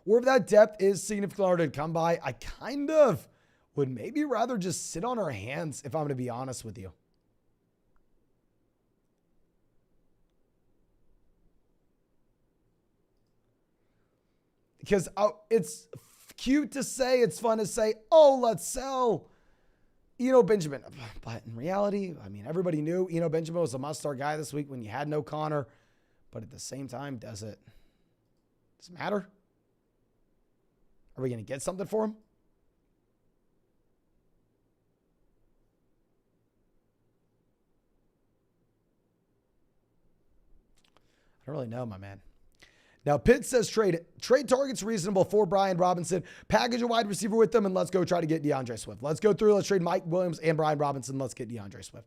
[SPEAKER 1] Or if that depth is significantly harder to come by, I kind of would maybe rather just sit on our hands, if I'm going to be honest with you. Because it's cute to say, it's fun to say, oh, let's sell Eno Benjamin. But in reality, I mean, everybody knew Eno Benjamin was a must-start guy this week when you had no Connor. But at the same time, does it matter? Are we going to get something for him? I don't really know, my man. Now, Pitt says trade targets reasonable for Brian Robinson. Package a wide receiver with them, and let's go try to get DeAndre Swift. Let's go through. Let's trade Mike Williams and Brian Robinson. Let's get DeAndre Swift.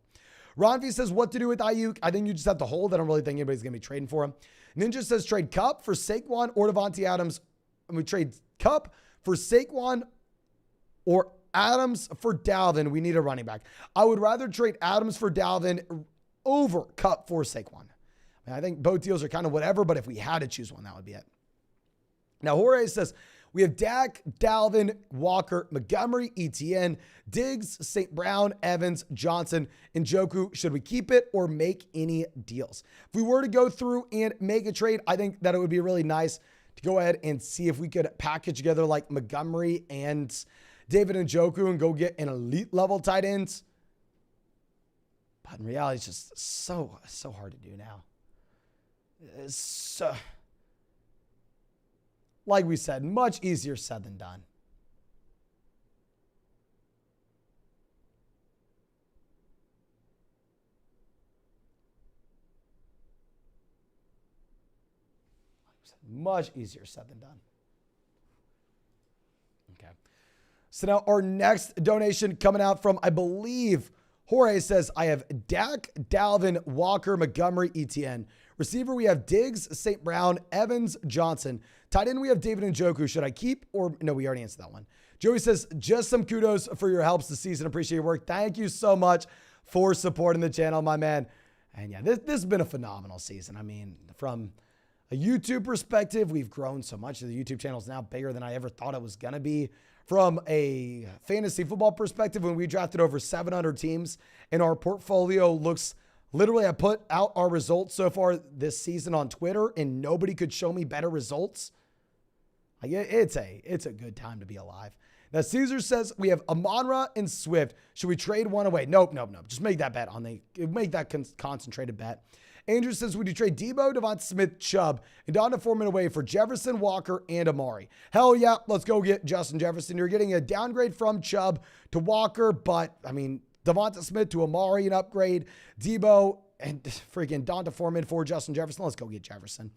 [SPEAKER 1] Ron V says what to do with Ayuk. I think you just have to hold. I don't really think anybody's going to be trading for him. Ninja says trade Kupp for Saquon or Devontae Adams. And we trade Kupp for Saquon or Adams for Dalvin. We need a running back. I would rather trade Adams for Dalvin over Kupp for Saquon. I mean, I think both deals are kind of whatever, but if we had to choose one, that would be it. Now, Jorge says we have Dak, Dalvin, Walker, Montgomery, Etienne, Diggs, St. Brown, Evans, Johnson, and Njoku. Should we keep it or make any deals? If we were to go through and make a trade, I think that it would be really nice to go ahead and see if we could package together like Montgomery and David Njoku and go get an elite level tight ends. But in reality, it's just so hard to do now. It's like we said, much easier said than done. Much easier said than done. Okay. So now our next donation coming out from, I believe, Jorge says, I have Dak, Dalvin, Walker, Montgomery, Etienne. Receiver, we have Diggs, St. Brown, Evans, Johnson. Tight end, we have David Njoku. Should I keep or no? We already answered that one. Joey says, just some kudos for your helps this season. Appreciate your work. Thank you so much for supporting the channel, my man. And yeah, this has been a phenomenal season. I mean, from a YouTube perspective, we've grown so much. The YouTube channel is now bigger than I ever thought it was going to be. From a fantasy football perspective, when we drafted over 700 teams and our portfolio looks literally, I put out our results so far this season on Twitter and nobody could show me better results. Like it's a good time to be alive. Now, Caesar says we have Amon-Ra and Swift. Should we trade one away? Nope. Just make that bet make that concentrated bet. Andrew says, would you trade Debo, Devonta Smith, Chubb, and Donta Foreman away for Jefferson, Walker, and Amari? Hell yeah, let's go get Justin Jefferson. You're getting a downgrade from Chubb to Walker, but, I mean, Devonta Smith to Amari, an upgrade. Debo and freaking Donta Foreman for Justin Jefferson. Let's go get Jefferson.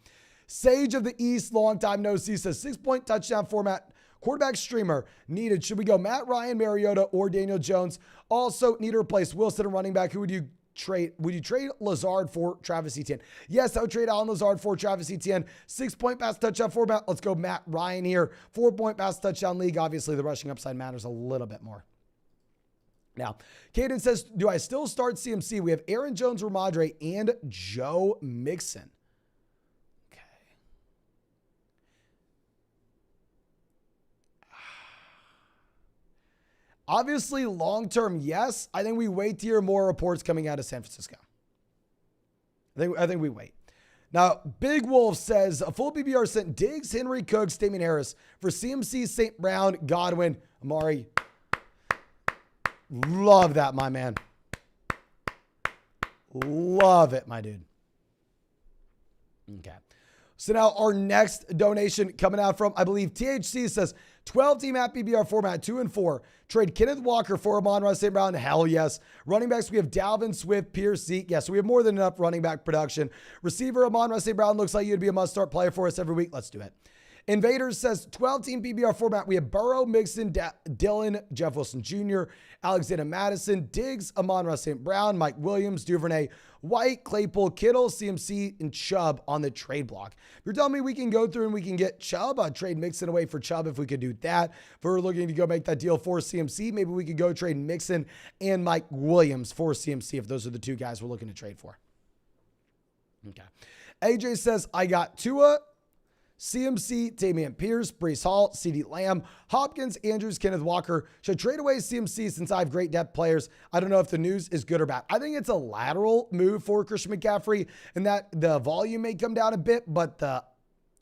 [SPEAKER 1] Sage of the East, long time no see, says 6-point touchdown format. Quarterback streamer needed. Should we go Matt Ryan, Mariota, or Daniel Jones? Also need to replace Wilson and running back. Who would you trade? Would you trade Lazard for Travis Etienne? Yes, I would trade Allen Lazard for Travis Etienne. 6-point pass touchdown format. Let's go Matt Ryan here. 4-point pass touchdown league. Obviously, the rushing upside matters a little bit more. Now, Caden says, do I still start CMC? We have Aaron Jones, Ramadre, and Joe Mixon. Obviously, long-term, yes. I think we wait to hear more reports coming out of San Francisco. I think we wait. Now, Big Wolf says, a full PPR sent Diggs, Henry, Cooks, Damian Harris for CMC, St. Brown, Godwin, Amari. Love that, my man. Love it, my dude. Okay. So now our next donation coming out from, I believe, THC says, 12-team at PPR format, 2 and 4. Trade Kenneth Walker for Amon-Ra St. Brown. Hell yes. Running backs, we have Dalvin, Swift, Pierce, Zeke. Yeah, so we have more than enough running back production. Receiver, Amon-Ra St. Brown looks like you'd be a must-start player for us every week. Let's do it. Invaders says 12-team PPR format. We have Burrow, Mixon, Dylan, Jeff Wilson Jr., Alexander Madison, Diggs, Amon-Ra St. Brown, Mike Williams, Duvernay, White, Claypool, Kittle, CMC, and Chubb on the trade block. If you're telling me we can go through and we can get Chubb, I'd trade Mixon away for Chubb if we could do that. If we're looking to go make that deal for CMC, maybe we could go trade Mixon and Mike Williams for CMC if those are the two guys we're looking to trade for. Okay. AJ says, I got Tua, CMC, Damian Pierce, Breece Hall, CeeDee Lamb, Hopkins, Andrews, Kenneth Walker. Should trade away CMC since I have great depth players. I don't know if the news is good or bad. I think it's a lateral move for Christian McCaffrey and that the volume may come down a bit, but the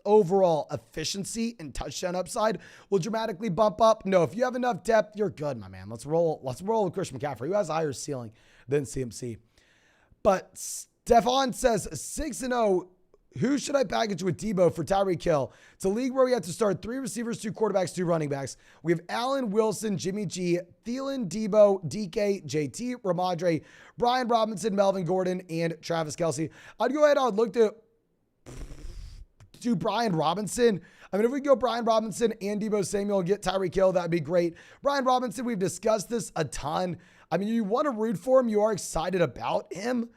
[SPEAKER 1] overall efficiency and touchdown upside will dramatically bump up. No, if you have enough depth, you're good, my man. Let's roll with Christian McCaffrey, who has a higher ceiling than CMC. But Stefan says 6-0. Who should I package with Debo for Tyreek Hill? It's a league where we have to start 3 receivers, 2 quarterbacks, 2 running backs. We have Allen, Wilson, Jimmy G, Thielen, Debo, DK, JT, Ramadre, Brian Robinson, Melvin Gordon, and Travis Kelce. I'd go ahead. I'd look to do Brian Robinson. I mean, if we go Brian Robinson and Debo Samuel and get Tyreek Hill, that'd be great. Brian Robinson, we've discussed this a ton. I mean, you want to root for him. You are excited about him.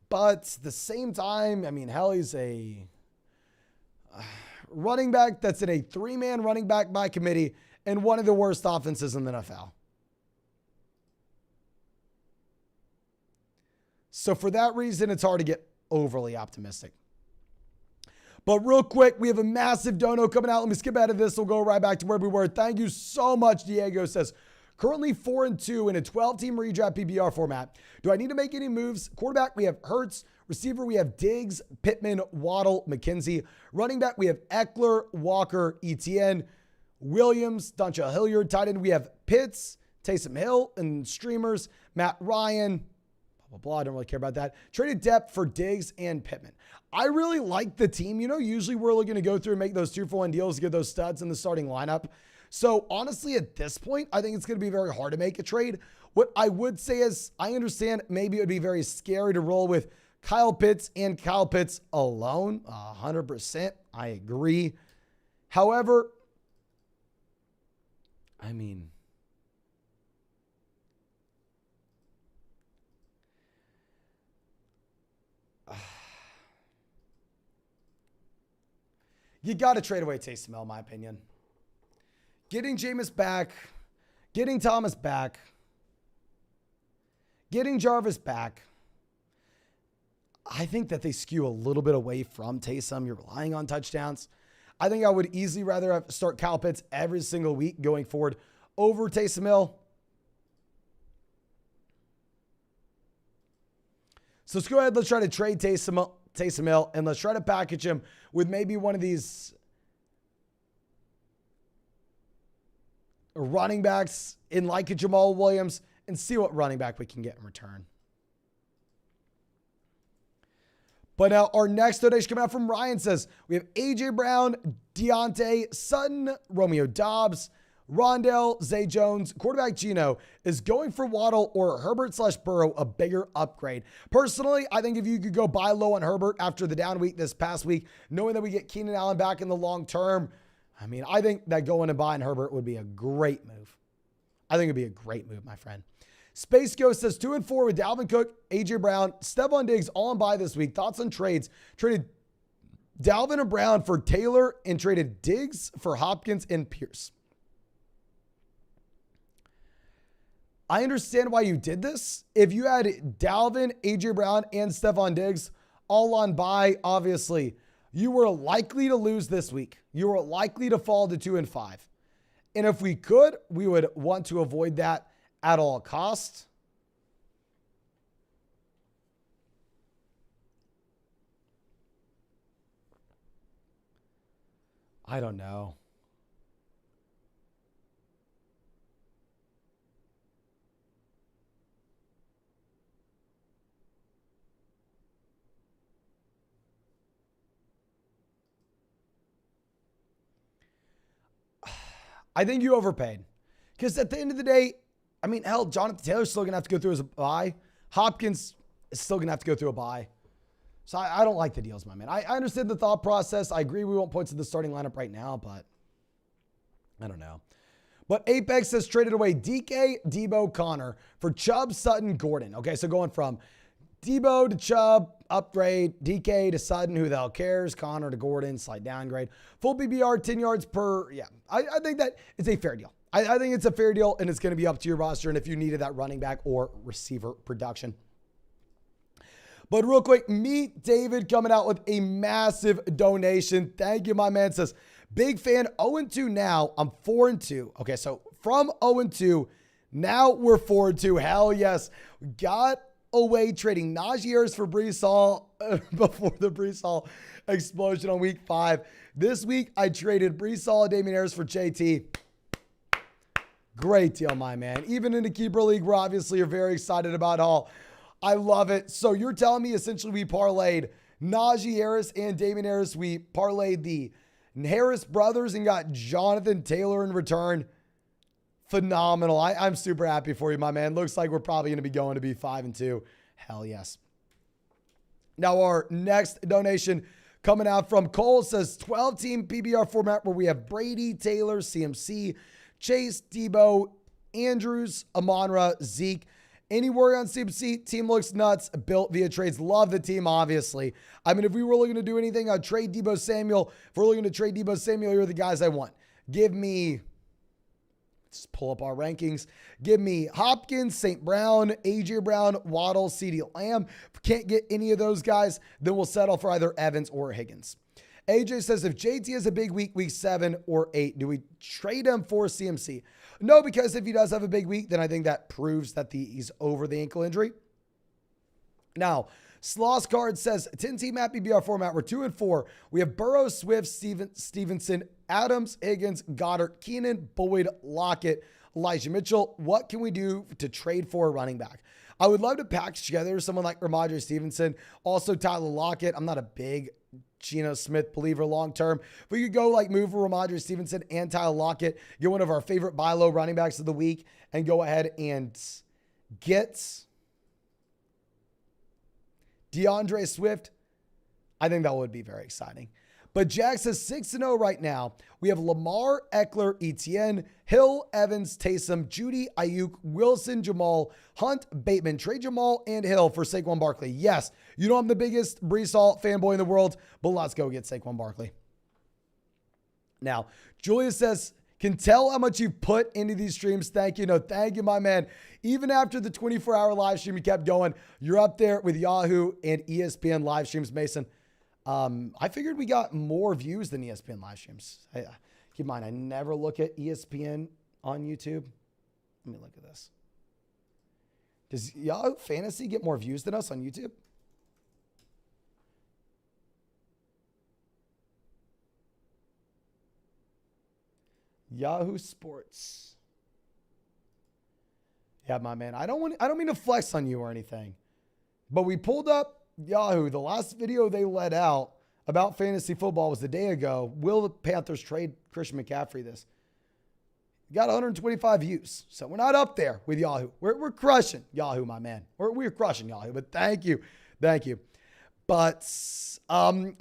[SPEAKER 1] But at the same time, I mean, hell, he's a running back that's in a 3-man running back by committee and one of the worst offenses in the NFL. So for that reason, it's hard to get overly optimistic. But real quick, we have a massive dono coming out. Let me skip out of this. We'll go right back to where we were. Thank you so much, Diego says. Currently 4-2 in a 12-team redraft PPR format. Do I need to make any moves? Quarterback, we have Hurts. Receiver, we have Diggs, Pittman, Waddle, McKenzie. Running back, we have Eckler, Walker, Etienne, Williams, Dontrell Hilliard. Tight end, we have Pitts, Taysom Hill, and streamers, Matt Ryan, blah, blah, blah. I don't really care about that. Traded depth for Diggs and Pittman. I really like the team. You know, usually we're looking to go through and make those 2-for-1 deals to get those studs in the starting lineup. So honestly, at this point, I think it's going to be very hard to make a trade. What I would say is I understand maybe it would be very scary to roll with Kyle Pitts and Kyle Pitts alone. 100%. I agree. However, I mean, you got to trade away Taysom Hill, in my opinion. Getting Jameis back, getting Thomas back, getting Jarvis back. I think that they skew a little bit away from Taysom. You're relying on touchdowns. I think I would easily rather start Kyle Pitts every single week going forward over Taysom Hill. So let's go ahead. Let's try to trade Taysom Hill, and let's try to package him with maybe one of these running backs in like a Jamal Williams and see what running back we can get in return. But now our next donation coming out from Ryan says, we have AJ Brown, Deontay, Sutton, Romeo Dobbs, Rondell, Zay Jones, quarterback Geno. Is going for Waddle or Herbert/Burrow a bigger upgrade? Personally, I think if you could go buy low on Herbert after the down week this past week, knowing that we get Keenan Allen back in the long term, I think that going and buying Herbert would be a great move. I think it'd be a great move, my friend. Space Ghost says 2-4 with Dalvin Cook, AJ Brown, Stephon Diggs all on bye this week. Thoughts on trades? Traded Dalvin and Brown for Taylor and traded Diggs for Hopkins and Pierce. I understand why you did this. If you had Dalvin, AJ Brown, and Stephon Diggs all on bye, obviously, you were likely to lose this week. You were likely to fall to 2-5. And if we could, we would want to avoid that at all costs. I don't know. I think you overpaid. Because at the end of the day, hell, Jonathan Taylor's still going to have to go through his bye. Hopkins is still going to have to go through a bye. So I don't like the deals, my man. I understand the thought process. I agree we won't point to the starting lineup right now, but I don't know. But Apex has traded away DK, Debo, Connor for Chubb, Sutton, Gordon. Okay, so going from Debo to Chubb, upgrade. DK to Sutton, who the hell cares? Connor to Gordon, slight downgrade. Full PBR, 10 yards per. Yeah, I think that it's a fair deal. I think it's a fair deal, and it's going to be up to your roster and if you needed that running back or receiver production. But real quick, Meet David coming out with a massive donation. Thank you, my man. Says, big fan, 0-2 now. I'm 4-2. Okay, so from 0-2, now we're 4-2. Hell yes. We got away trading Najee Harris for Breece Hall before the Breece Hall explosion on week 5. This week, I traded Breece Hall and Damian Harris for JT. Great deal, my man. Even in the keeper league, we're obviously very excited about Hall. I love it. So you're telling me essentially we parlayed Najee Harris and Damian Harris. We parlayed the Harris brothers and got Jonathan Taylor in return. Phenomenal. I'm super happy for you, my man. Looks like we're probably going to be going to be 5-2. Hell yes. Now our next donation coming out from Cole says 12-team PBR format where we have Brady, Taylor, CMC, Chase, Debo, Andrews, Amon-Ra, Zeke. Any worry on CMC? Team looks nuts. Built via trades. Love the team, obviously. If we were looking to do anything, I'd trade Debo Samuel. If we're looking to trade Debo Samuel, you're the guys I want. Give me, let's pull up our rankings. Give me Hopkins, St. Brown, AJ Brown, Waddle, CeeDee Lamb. If we can't get any of those guys, then we'll settle for either Evans or Higgins. AJ says, if JT has a big week, week 7 or 8, do we trade him for CMC? No, because if he does have a big week, then I think that proves that he's over the ankle injury. Now, Sloss Card says, 10-team at PBR format, we're 2-4. We have Burrow, Swift, Stevenson, Adams, Higgins, Goddard, Keenan, Boyd, Lockett, Elijah Mitchell. What can we do to trade for a running back? I would love to package together someone like Ramondre Stevenson, also Tyler Lockett. I'm not a big Geno Smith believer long-term. If we could go move for Ramondre Stevenson and Tyler Lockett, get one of our favorite buy low running backs of the week and go ahead and get DeAndre Swift, I think that would be very exciting. But Jack says 6-0 right now. We have Lamar, Eckler, Etienne, Hill, Evans, Taysom, Judy, Ayuk, Wilson, Jamal, Hunt, Bateman. Trade Jamal and Hill for Saquon Barkley. Yes, you know I'm the biggest Breece Hall fanboy in the world, but let's go get Saquon Barkley. Now, Julia says Can tell how much you put into these streams. Thank you. No, thank you, my man. Even after the 24-hour live stream, you kept going. You're up there with Yahoo and ESPN live streams, Mason. I figured we got more views than ESPN live streams. Keep in mind, I never look at ESPN on YouTube. Let me look at this. Does Yahoo Fantasy get more views than us on YouTube? Yahoo Sports. Yeah, my man. I don't mean to flex on you or anything, but we pulled up Yahoo. The last video they let out about fantasy football was a day ago. Will the Panthers trade Christian McCaffrey this? Got 125 views. So we're not up there with Yahoo. We're crushing Yahoo, my man. We're crushing Yahoo, but thank you. Thank you. But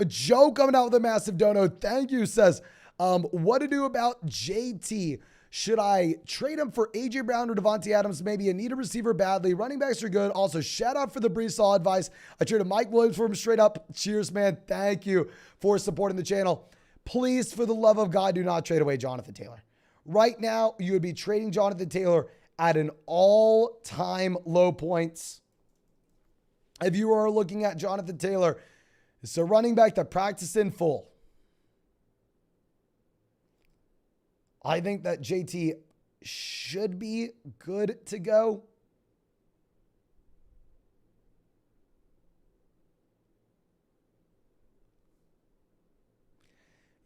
[SPEAKER 1] Joe coming out with a massive dono. Thank you. Says, what to do about JT? Should I trade him for AJ Brown or Devontae Adams? Maybe I need a receiver badly. Running backs are good. Also, shout out for the Brees Hall advice. I traded Mike Williams for him straight up. Cheers, man. Thank you for supporting the channel. Please, for the love of God, do not trade away Jonathan Taylor. Right now, you would be trading Jonathan Taylor at an all-time low points. If you are looking at Jonathan Taylor, it's a running back that practiced in full. I think that JT should be good to go.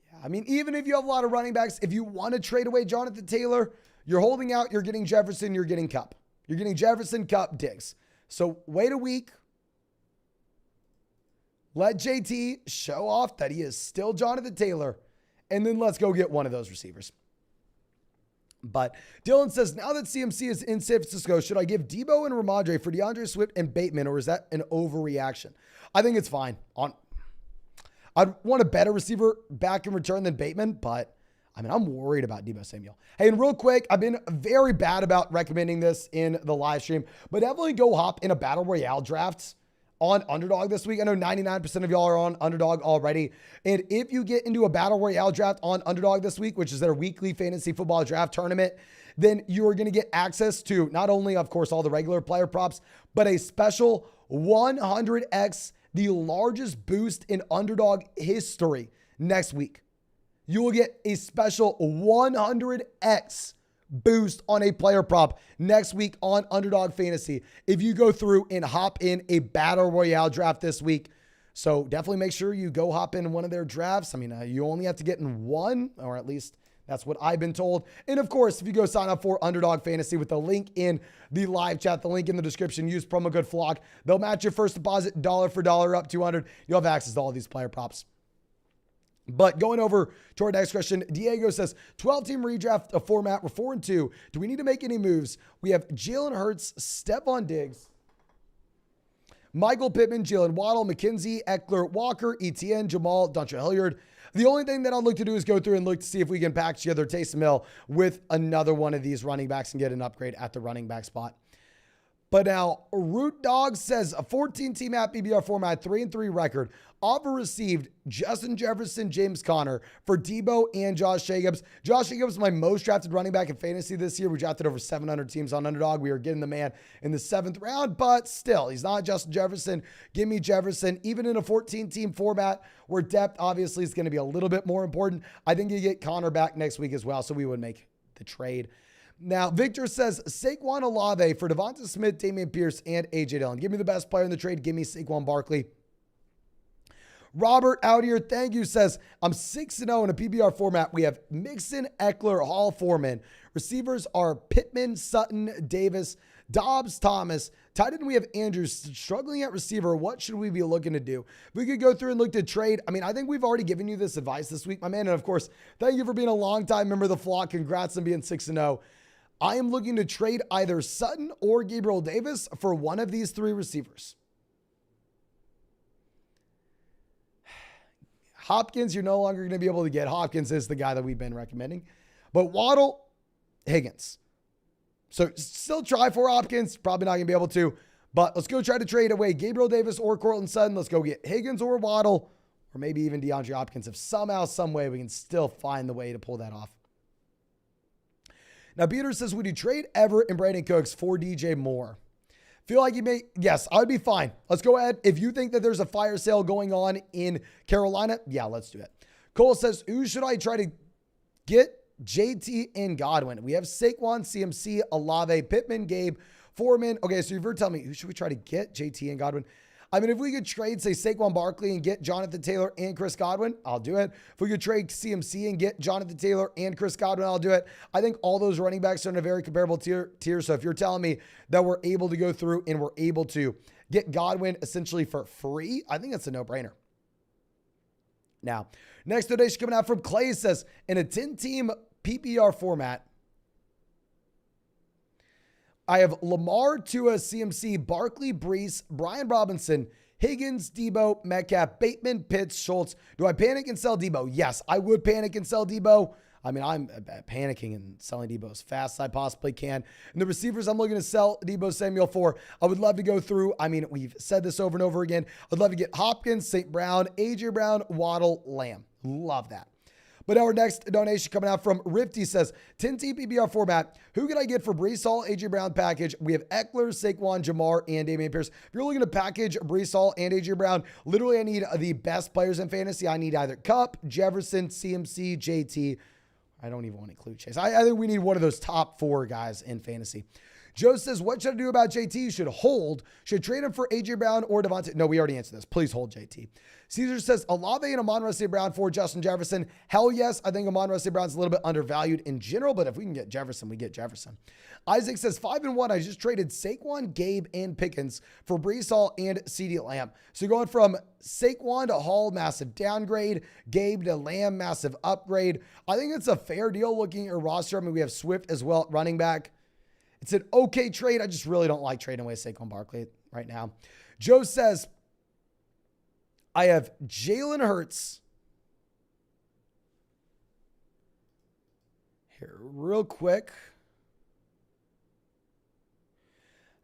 [SPEAKER 1] Yeah, I mean, even if you have a lot of running backs, if you want to trade away Jonathan Taylor, you're holding out, you're getting Jefferson, you're getting Kupp. You're getting Jefferson, Kupp, Diggs. So wait a week. Let JT show off that he is still Jonathan Taylor, and then let's go get one of those receivers. But Dylan says, now that CMC is in San Francisco, should I give Debo and Ramondre for DeAndre Swift and Bateman, or is that an overreaction? I think it's fine. I'd want a better receiver back in return than Bateman, but I mean, I'm worried about Debo Samuel. Hey, and real quick, I've been very bad about recommending this in the live stream, but definitely go hop in a battle royale draft on Underdog this week. I know 99% of y'all are on Underdog already. And if you get into a battle royale draft on Underdog this week, which is their weekly fantasy football draft tournament, then you are going to get access to not only, of course, all the regular player props, but a special 100x, the largest boost in Underdog history next week. You will get a special 100x boost on a player prop next week on Underdog Fantasy if you go through and hop in a battle royale draft this week. So definitely make sure you go hop in one of their drafts. I mean, you only have to get in one, or at least that's what I've been told. And of course, if you go sign up for Underdog Fantasy with the link in the live chat, the link in the description, use promo code FLOCK. They'll match your first deposit dollar for dollar up 200. You'll have access to all these player props. But going over to our next question, Diego says, 12-team redraft format. We're 4-2. Do we need to make any moves? We have Jalen Hurts, Stephon Diggs, Michael Pittman, Jalen Waddle, McKenzie, Eckler, Walker, ETN, Jamal, Dontrell Hilliard. The only thing that I'd look to do is go through and look to see if we can package together Taysom Hill with another one of these running backs and get an upgrade at the running back spot. But now, Root Dog says a 14-team app PBR format, 3-3 record. Offer received Justin Jefferson, James Conner for Debo and Josh Jacobs. Josh Jacobs is my most drafted running back in fantasy this year. We drafted over 700 teams on Underdog. We are getting the man in the 7th round, but still, he's not Justin Jefferson. Give me Jefferson. Even in a 14-team format where depth obviously is going to be a little bit more important, I think you get Conner back next week as well, so we would make the trade. Now, Victor says, Saquon Olave for Devonta Smith, Dameon Pierce, and A.J. Dillon. Give me the best player in the trade. Give me Saquon Barkley. Robert out here, thank you, says, I'm 6-0 in a PBR format. We have Mixon, Eckler, Hall, Foreman. Receivers are Pittman, Sutton, Davis, Dobbs, Thomas. Tight end, we have Andrews. Struggling at receiver. What should we be looking to do? We could go through and look to trade. I mean, I think we've already given you this advice this week, my man. And of course, thank you for being a longtime member of the flock. Congrats on being 6-0. I am looking to trade either Sutton or Gabriel Davis for one of these 3 receivers. Hopkins, you're no longer going to be able to get. Hopkins is the guy that we've been recommending. But Waddle, Higgins. So still try for Hopkins. Probably not going to be able to. But let's go try to trade away Gabriel Davis or Courtland Sutton. Let's go get Higgins or Waddle, or maybe even DeAndre Hopkins. If somehow, some way, we can still find the way to pull that off. Now, Peter says, would you trade Everett and Brandon Cooks for DJ Moore? Feel like you may, yes, I would be fine. Let's go ahead. If you think that there's a fire sale going on in Carolina, yeah, let's do it. Cole says, who should I try to get? JT and Godwin. We have Saquon, CMC, Olave, Pittman, Gabe, Foreman. Okay, so you're telling me, who should we try to get? JT and Godwin. I mean, if we could trade, say, Saquon Barkley and get Jonathan Taylor and Chris Godwin, I'll do it. If we could trade CMC and get Jonathan Taylor and Chris Godwin, I'll do it. I think all those running backs are in a very comparable tier. So if you're telling me that we're able to go through and we're able to get Godwin essentially for free, I think that's a no-brainer. Now, next donation coming out from Clay says, in a 10-team PPR format, I have Lamar, Tua, CMC, Barkley, Brees, Brian Robinson, Higgins, Debo, Metcalf, Bateman, Pitts, Schultz. Do I panic and sell Debo? Yes, I would panic and sell Debo. I mean, I'm panicking and selling Debo as fast as I possibly can. And the receivers I'm looking to sell Debo Samuel for, I would love to go through. I mean, we've said this over and over again. I'd love to get Hopkins, St. Brown, A.J. Brown, Waddle, Lamb. Love that. But our next donation coming out from Rifty says, 10-team PPR format, who can I get for Brees Hall, A.J. Brown package? We have Eckler, Saquon, Jamar, and Dameon Pierce. If you're looking to package Brees Hall and A.J. Brown, literally I need the best players in fantasy. I need either Kupp, Jefferson, CMC, JT. I don't even want to include Chase. I think we need one of those top 4 guys in fantasy. Joe says, what should I do about JT? You should hold. Should trade him for A.J. Brown or Devontae? No, we already answered this. Please hold JT. Caesar says, Olave and Amon-Ra St. Brown for Justin Jefferson. Hell yes. I think Amon-Ra St. Brown's a little bit undervalued in general, but if we can get Jefferson, we get Jefferson. Isaac says, 5-1. I just traded Saquon, Gabe, and Pickens for Brees Hall and CeeDee Lamb. So going from Saquon to Hall, massive downgrade. Gabe to Lamb, massive upgrade. I think it's a fair deal looking at your roster. I mean, we have Swift as well at running back. It's an okay trade. I just really don't like trading away Saquon Barkley right now. Joe says, I have Jalen Hurts. Here, real quick.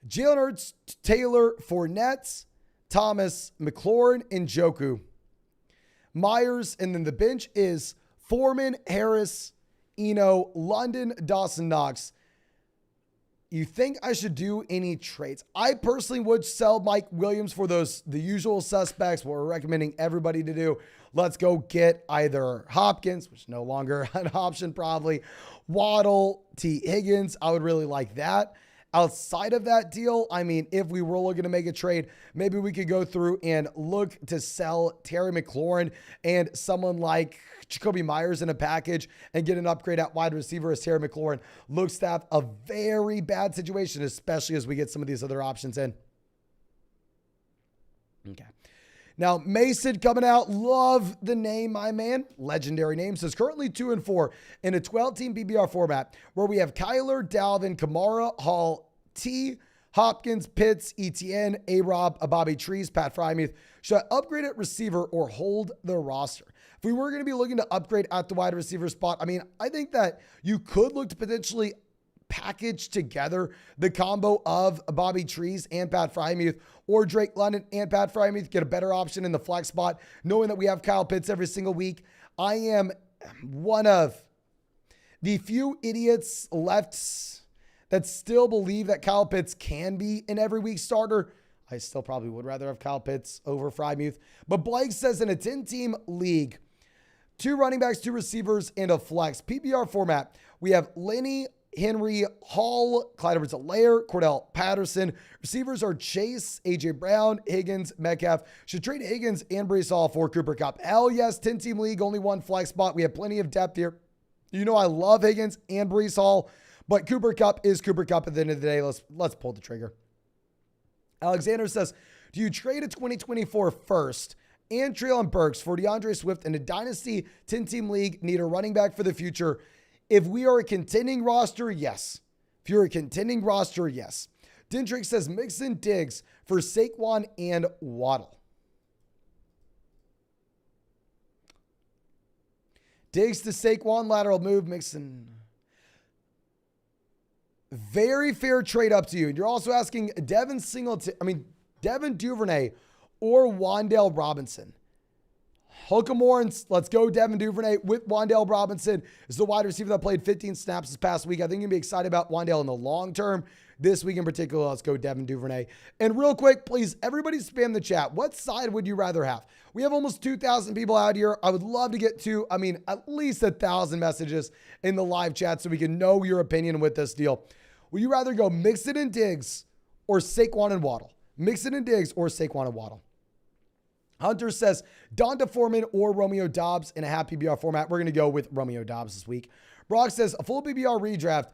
[SPEAKER 1] Jalen Hurts, Taylor, Fournette, Thomas, McLaurin, and Njoku. Myers, and then the bench is Foreman, Harris, Eno, London, Dawson Knox. You think I should do any trades? I personally would sell Mike Williams for the usual suspects. What we're recommending everybody to do. Let's go get either Hopkins, which is no longer an option probably, Waddle, T. Higgins. I would really like that. Outside of that deal, I mean, if we were looking to make a trade, maybe we could go through and look to sell Terry McLaurin and someone like Jacoby Myers in a package and get an upgrade at wide receiver as Terry McLaurin looks to have a very bad situation, especially as we get some of these other options in. Okay. Now, Mason coming out. Love the name, my man. Legendary name. Says currently 2-4 in a 12-team PPR format where we have Kyler, Dalvin, Kamara, Hall, T, Hopkins, Pitts, ETN, A-Rob, Bobby Trees, Pat Frymuth. Should I upgrade at receiver or hold the roster? If we were going to be looking to upgrade at the wide receiver spot, I mean, I think that you could look to potentially package together the combo of Bobby Trees and Pat Frymuth, or Drake London and Pat Frymuth, get a better option in the flex spot, knowing that we have Kyle Pitts every single week. I am one of the few idiots left that still believe that Kyle Pitts can be an every week starter. I still probably would rather have Kyle Pitts over Frymuth. But Blake says in a 10-team league, 2 running backs, 2 receivers, and a flex PPR format, we have Lenny, Henry, Hall, Clyde Edwards-Helaire, Cordell Patterson. Receivers are Chase, A.J. Brown, Higgins, Metcalf. Should trade Higgins and Brees Hall for Cooper Kupp. Hell yes, 10-team league, only 1 flex spot. We have plenty of depth here. You know I love Higgins and Brees Hall, but Cooper Kupp is Cooper Kupp at the end of the day. Let's pull the trigger. Alexander says, do you trade a 2024 first and Treylon Burks for DeAndre Swift in a dynasty 10-team league, need a running back for the future? If we are a contending roster, yes. If you're a contending roster, yes. Dendrick says Mixon, Diggs for Saquon and Waddle. Diggs to Saquon, lateral move, Mixon. Very fair trade up to you. You're also asking Devin Duvernay or Wan'Dale Robinson. Hook 'em horns. Let's go Devin Duvernay with Wan'Dale Robinson. Is the wide receiver that played 15 snaps this past week. I think you're going to be excited about Wan'Dale in the long term. This week in particular, let's go Devin Duvernay. And real quick, please, everybody spam the chat. What side would you rather have? We have almost 2,000 people out here. I would love to get to, at least 1,000 messages in the live chat so we can know your opinion with this deal. Would you rather go Mixon and Diggs or Saquon and Waddle? Mixon and Diggs or Saquon and Waddle? Hunter says, Donta Foreman or Romeo Doubs in a half PBR format. We're going to go with Romeo Doubs this week. Brock says, a full PBR redraft.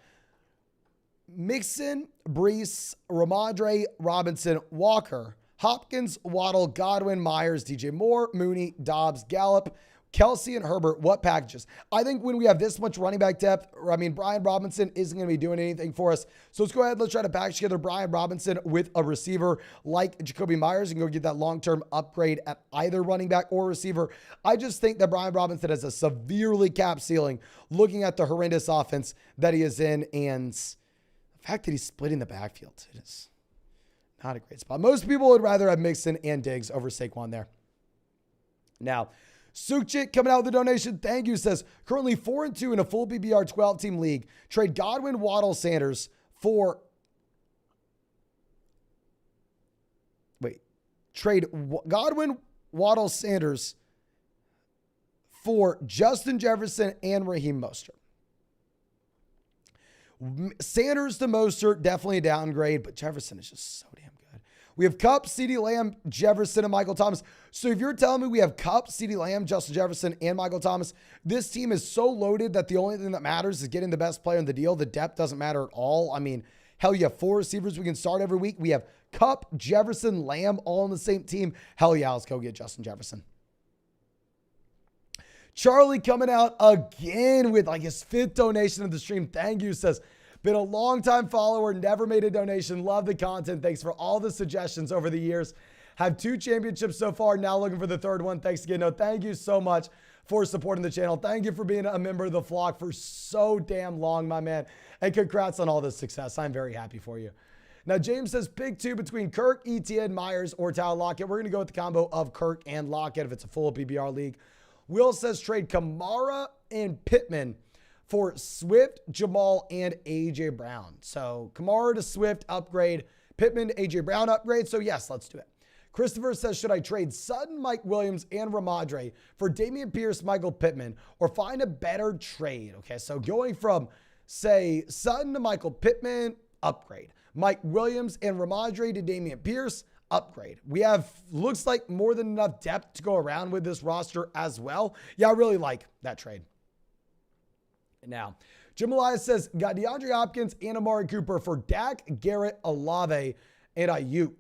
[SPEAKER 1] Mixon, Brees, Ramondre, Robinson, Walker, Hopkins, Waddle, Godwin, Myers, DJ Moore, Mooney, Dobbs, Gallup, Kelsey, and Herbert. What packages? I think when we have this much running back depth, Brian Robinson isn't going to be doing anything for us. So let's go ahead. Let's try to package together Brian Robinson with a receiver like Jacoby Myers and go get that long-term upgrade at either running back or receiver. I just think that Brian Robinson has a severely capped ceiling looking at the horrendous offense that he is in, and the fact that he's splitting the backfield, it is not a great spot. Most people would rather have Mixon and Diggs over Saquon there. Now, Sukchik coming out with a donation. Thank you. Says, currently 4-2 in a full PBR 12-team league. Trade Godwin, Waddle, Sanders for... Trade Godwin, Waddle, Sanders for Justin Jefferson and Raheem Mostert. Sanders to Mostert, definitely a downgrade, but Jefferson is just so damn good. We have Kupp, CeeDee Lamb, Jefferson, and Michael Thomas. So if you're telling me we have Kupp, CeeDee Lamb, Justin Jefferson, and Michael Thomas, this team is so loaded that the only thing that matters is getting the best player in the deal. The depth doesn't matter at all. Hell, you have 4 receivers we can start every week. We have Kupp, Jefferson, Lamb, all on the same team. Hell yeah, let's go get Justin Jefferson. Charlie coming out again with his 5th donation of the stream. Thank you. Says, been a long-time follower, never made a donation. Love the content. Thanks for all the suggestions over the years. Have 2 championships so far. Now looking for the 3rd one. Thanks again. No, thank you so much for supporting the channel. Thank you for being a member of the flock for so damn long, my man. And congrats on all the success. I'm very happy for you. Now, James says, pick 2 between Kirk, Etienne, Myers, or Tyler Lockett. We're going to go with the combo of Kirk and Lockett if it's a full PBR league. Will says, trade Kamara and Pittman for Swift, Jamal, and A.J. Brown. So Kamara to Swift, upgrade. Pittman to A.J. Brown, upgrade. So yes, let's do it. Christopher says, should I trade Sutton, Mike Williams, and Ramondre for Dameon Pierce, Michael Pittman, or find a better trade? Okay, so going from, say, Sutton to Michael Pittman, upgrade. Mike Williams and Ramondre to Dameon Pierce, upgrade. We have, looks like, more than enough depth to go around with this roster as well. Yeah, I really like that trade. Now, Jim Elias says, got DeAndre Hopkins and Amari Cooper for Dak, Garrett, Olave, and Ayuk.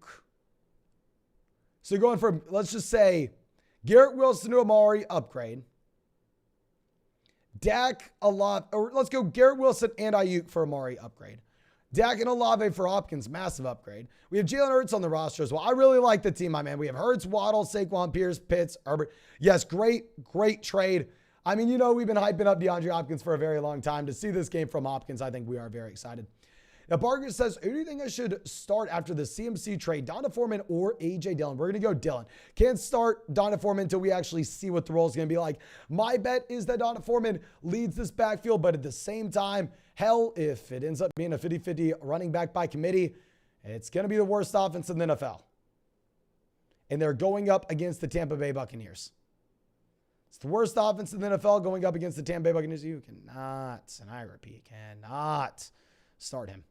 [SPEAKER 1] So going from, let's just say, Garrett Wilson to Amari, upgrade. Dak, Olave, or let's go Garrett Wilson and Ayuk for Amari, upgrade. Dak and Olave for Hopkins, massive upgrade. We have Jalen Hurts on the roster as well. I really like the team, my man. We have Hurts, Waddle, Saquon, Pierce, Pitts, Herbert. Yes, great trade. We've been hyping up DeAndre Hopkins for a very long time. To see this game from Hopkins, I think we are very excited. Now, Barker says, who do you think I should start after the CMC trade, Donta Foreman or A.J. Dillon? We're going to go Dillon. Can't start Donta Foreman until we actually see what the role is going to be like. My bet is that Donta Foreman leads this backfield, but at the same time, hell, if it ends up being a 50-50 running back by committee, it's going to be the worst offense in the NFL. And they're going up against the Tampa Bay Buccaneers. It's the worst offense in the NFL going up against the Tampa Bay Buccaneers. You cannot, and I repeat, cannot start him.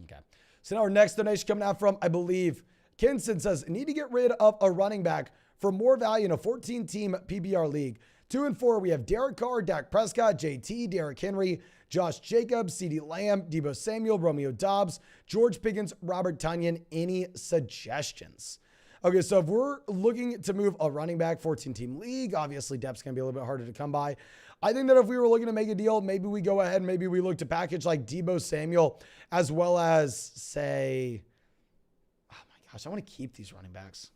[SPEAKER 1] Okay. So now our next donation coming out from, I believe, Kinson says, need to get rid of a running back for more value in a 14-team PBR league. 2 and 4, we have Derek Carr, Dak Prescott, JT, Derrick Henry, Josh Jacobs, CeeDee Lamb, Debo Samuel, Romeo Doubs, George Pickens, Robert Tonyan. Any suggestions? Okay, so if we're looking to move a running back 14-team league, obviously depth's going to be a little bit harder to come by. I think that if we were looking to make a deal, maybe we go ahead and maybe we look to package like Debo Samuel as well as, say, oh my gosh, I want to keep these running backs.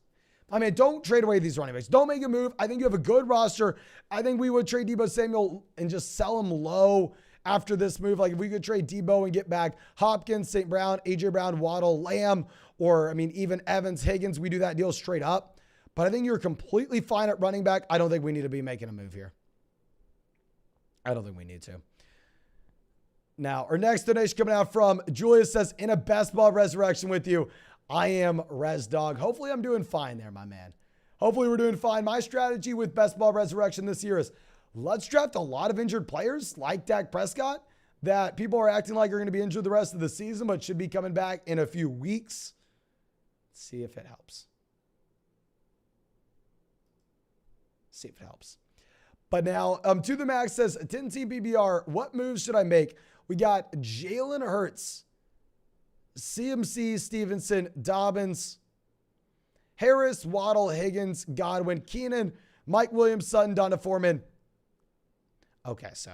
[SPEAKER 1] Don't trade away these running backs. Don't make a move. I think you have a good roster. I think we would trade Debo Samuel and just sell him low after this move. Like if we could trade Debo and get back Hopkins, St. Brown, A.J. Brown, Waddle, Lamb, or even Evans, Higgins, we do that deal straight up. But I think you're completely fine at running back. I don't think we need to be making a move here. I don't think we need to. Now, our next donation coming out from Julius says, in a best ball resurrection with you, I am Res Dog. Hopefully I'm doing fine there, my man. Hopefully we're doing fine. My strategy with best ball resurrection this year is let's draft a lot of injured players like Dak Prescott that people are acting like are going to be injured the rest of the season, but should be coming back in a few weeks. Let's see if it helps. See if it helps. But now, To The Max says, 10-team PBR, what moves should I make? We got Jalen Hurts, CMC, Stevenson, Dobbins, Harris, Waddle, Higgins, Godwin, Keenan, Mike Williams, Sutton, Donta Foreman. Okay, so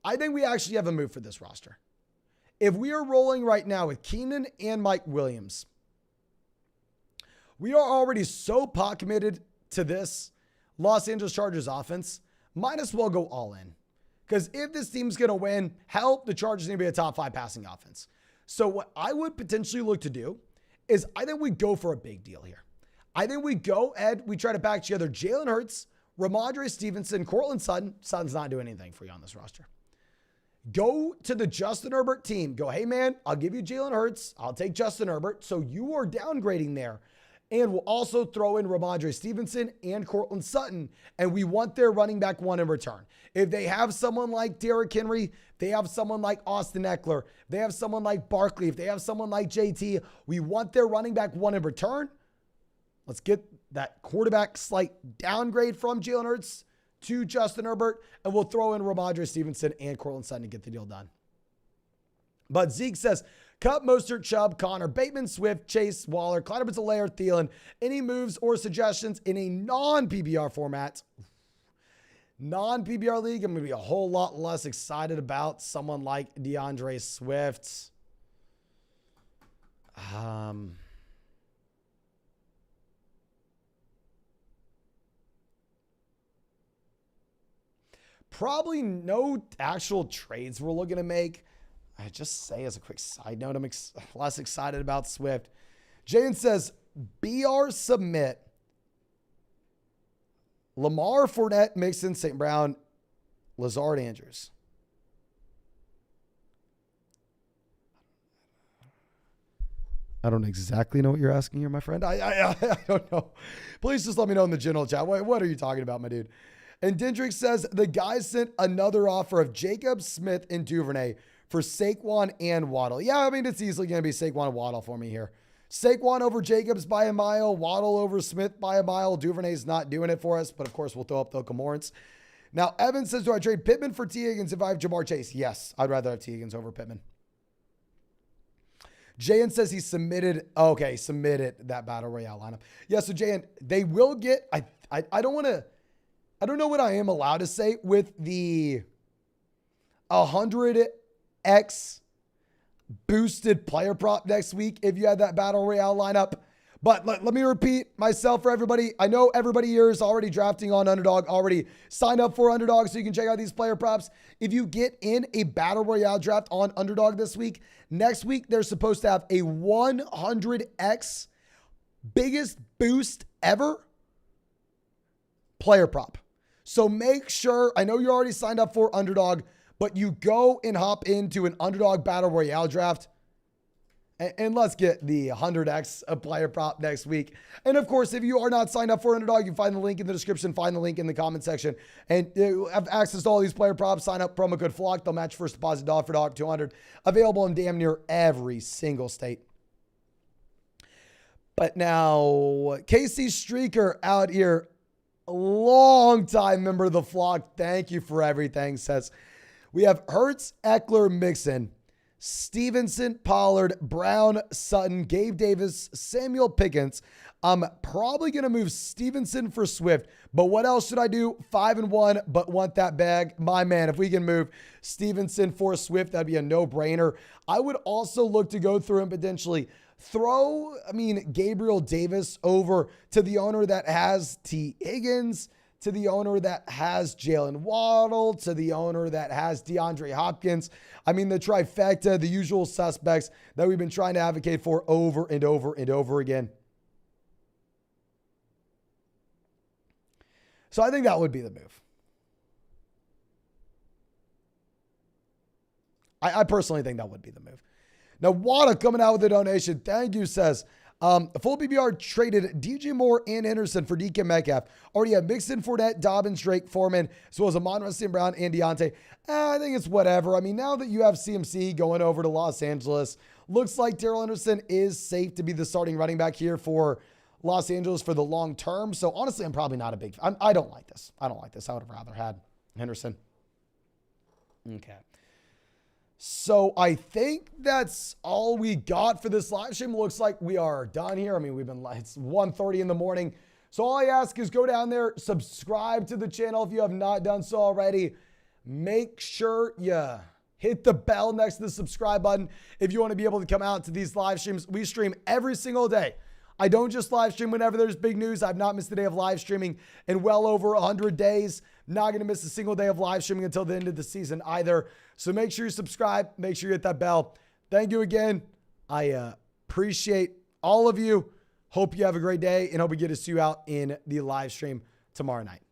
[SPEAKER 1] I think we actually have a move for this roster. If we are rolling right now with Keenan and Mike Williams, we are already so pot committed to this Los Angeles Chargers offense, might as well go all in. Because if this team's going to win, hell, the Chargers need to be a top 5 passing offense. So what I would potentially look to do is I think we go for a big deal here. I think we go ahead, we try to back together Jalen Hurts, Ramondre Stevenson, Courtland Sutton. Sutton's not doing anything for you on this roster. Go to the Justin Herbert team. Go, hey man, I'll give you Jalen Hurts. I'll take Justin Herbert. So you are downgrading there. And we'll also throw in Ramondre Stevenson and Courtland Sutton. And we want their running back one in return. If they have someone like Derrick Henry, they have someone like Austin Eckler, they have someone like Barkley, if they have someone like JT, we want their running back one in return. Let's get that quarterback slight downgrade from Jalen Hurts to Justin Herbert, and we'll throw in Ramondre Stevenson and Courtland Sutton to get the deal done. But Zeke says, Cup, Mostert, Chubb, Connor, Bateman, Swift, Chase, Waller, Clyde Edwards-Helaire, Thielen. Any moves or suggestions in a non-PBR format? Non-PBR league, I'm going to be a whole lot less excited about someone like DeAndre Swift. Probably no actual trades we're looking to make. I just say as a quick side note, I'm less excited about Swift. Jane says, BR submit. Lamar, Fournette, Mixon, St. Brown, Lazard, Andrews. I don't exactly know what you're asking here, my friend. I don't know. Please just let me know in the general chat. What are you talking about, my dude? And Dendrick says, the guys sent another offer of Jacob, Smith, and Duvernay for Saquon and Waddle. Yeah, I mean, it's easily going to be Saquon and Waddle for me here. Saquon over Jacobs by a mile, Waddle over Smith by a mile. Duvernay's not doing it for us, but of course we'll throw up the Lawrence. Now, Evan says, do I trade Pittman for T. Higgins if I have Jamar Chase? Yes, I'd rather have T. Higgins over Pittman. Jayan says he submitted that Battle Royale lineup. Yeah, so Jayan, they will get, I don't know what I am allowed to say with the 100x boosted player prop next week if you had that Battle Royale lineup. But let me repeat myself for everybody. I know everybody here is already drafting on Underdog, already signed up for Underdog, so you can check out these player props. If you get in a Battle Royale draft on Underdog this week, next week they're supposed to have a 100x biggest boost ever player prop. So make sure, I know you're already signed up for Underdog, but you go and hop into an Underdog Battle Royale draft and let's get the 100x of player prop next week. And of course, if you are not signed up for Underdog, you can find the link in the description, find the link in the comment section, and you have access to all these player props. Sign up, promo code FLOCK. They'll match first deposit dollar for dollar, 200. Available in damn near every single state. But now, Casey Streaker out here, long time member of the flock. Thank you for everything. Says we have Hurts, Eckler, Mixon, Stevenson, Pollard, Brown, Sutton, Gabe Davis, Samuel Pickens. I'm probably going to move Stevenson for Swift, but what else should I do? 5-1, but want that bag. My man, if we can move Stevenson for Swift, that'd be a no-brainer. I would also look to go through and potentially throw, Gabriel Davis over to the owner that has T. Higgins, to the owner that has Jalen Waddle, to the owner that has DeAndre Hopkins. The trifecta, the usual suspects that we've been trying to advocate for over and over and over again. So I think that would be the move. I personally think that would be the move. Now, Wada coming out with a donation. Thank you, says, full PBR traded DJ Moore and Henderson for DK Metcalf. Already have Mixon, Fournette, Dobbins, Drake, Foreman, as well as Amon-Ra St. Brown and Deontay. I think it's whatever. I mean, now that you have CMC going over to Los Angeles, looks like Darrell Henderson is safe to be the starting running back here for Los Angeles for the long term. So honestly, I'm probably not a big fan. I don't like this. I would have rather had Henderson. Okay. So I think that's all we got for this live stream. Looks like we are done here. I mean, it's 1:30 in the morning. So all I ask is go down there, subscribe to the channel if you have not done so already. Make sure you hit the bell next to the subscribe button if you want to be able to come out to these live streams. We stream every single day. I don't just live stream whenever there's big news. I've not missed a day of live streaming in well over 100 days. Not going to miss a single day of live streaming until the end of the season either. So make sure you subscribe. Make sure you hit that bell. Thank you again. I appreciate all of you. Hope you have a great day and hope we get to see you out in the live stream tomorrow night.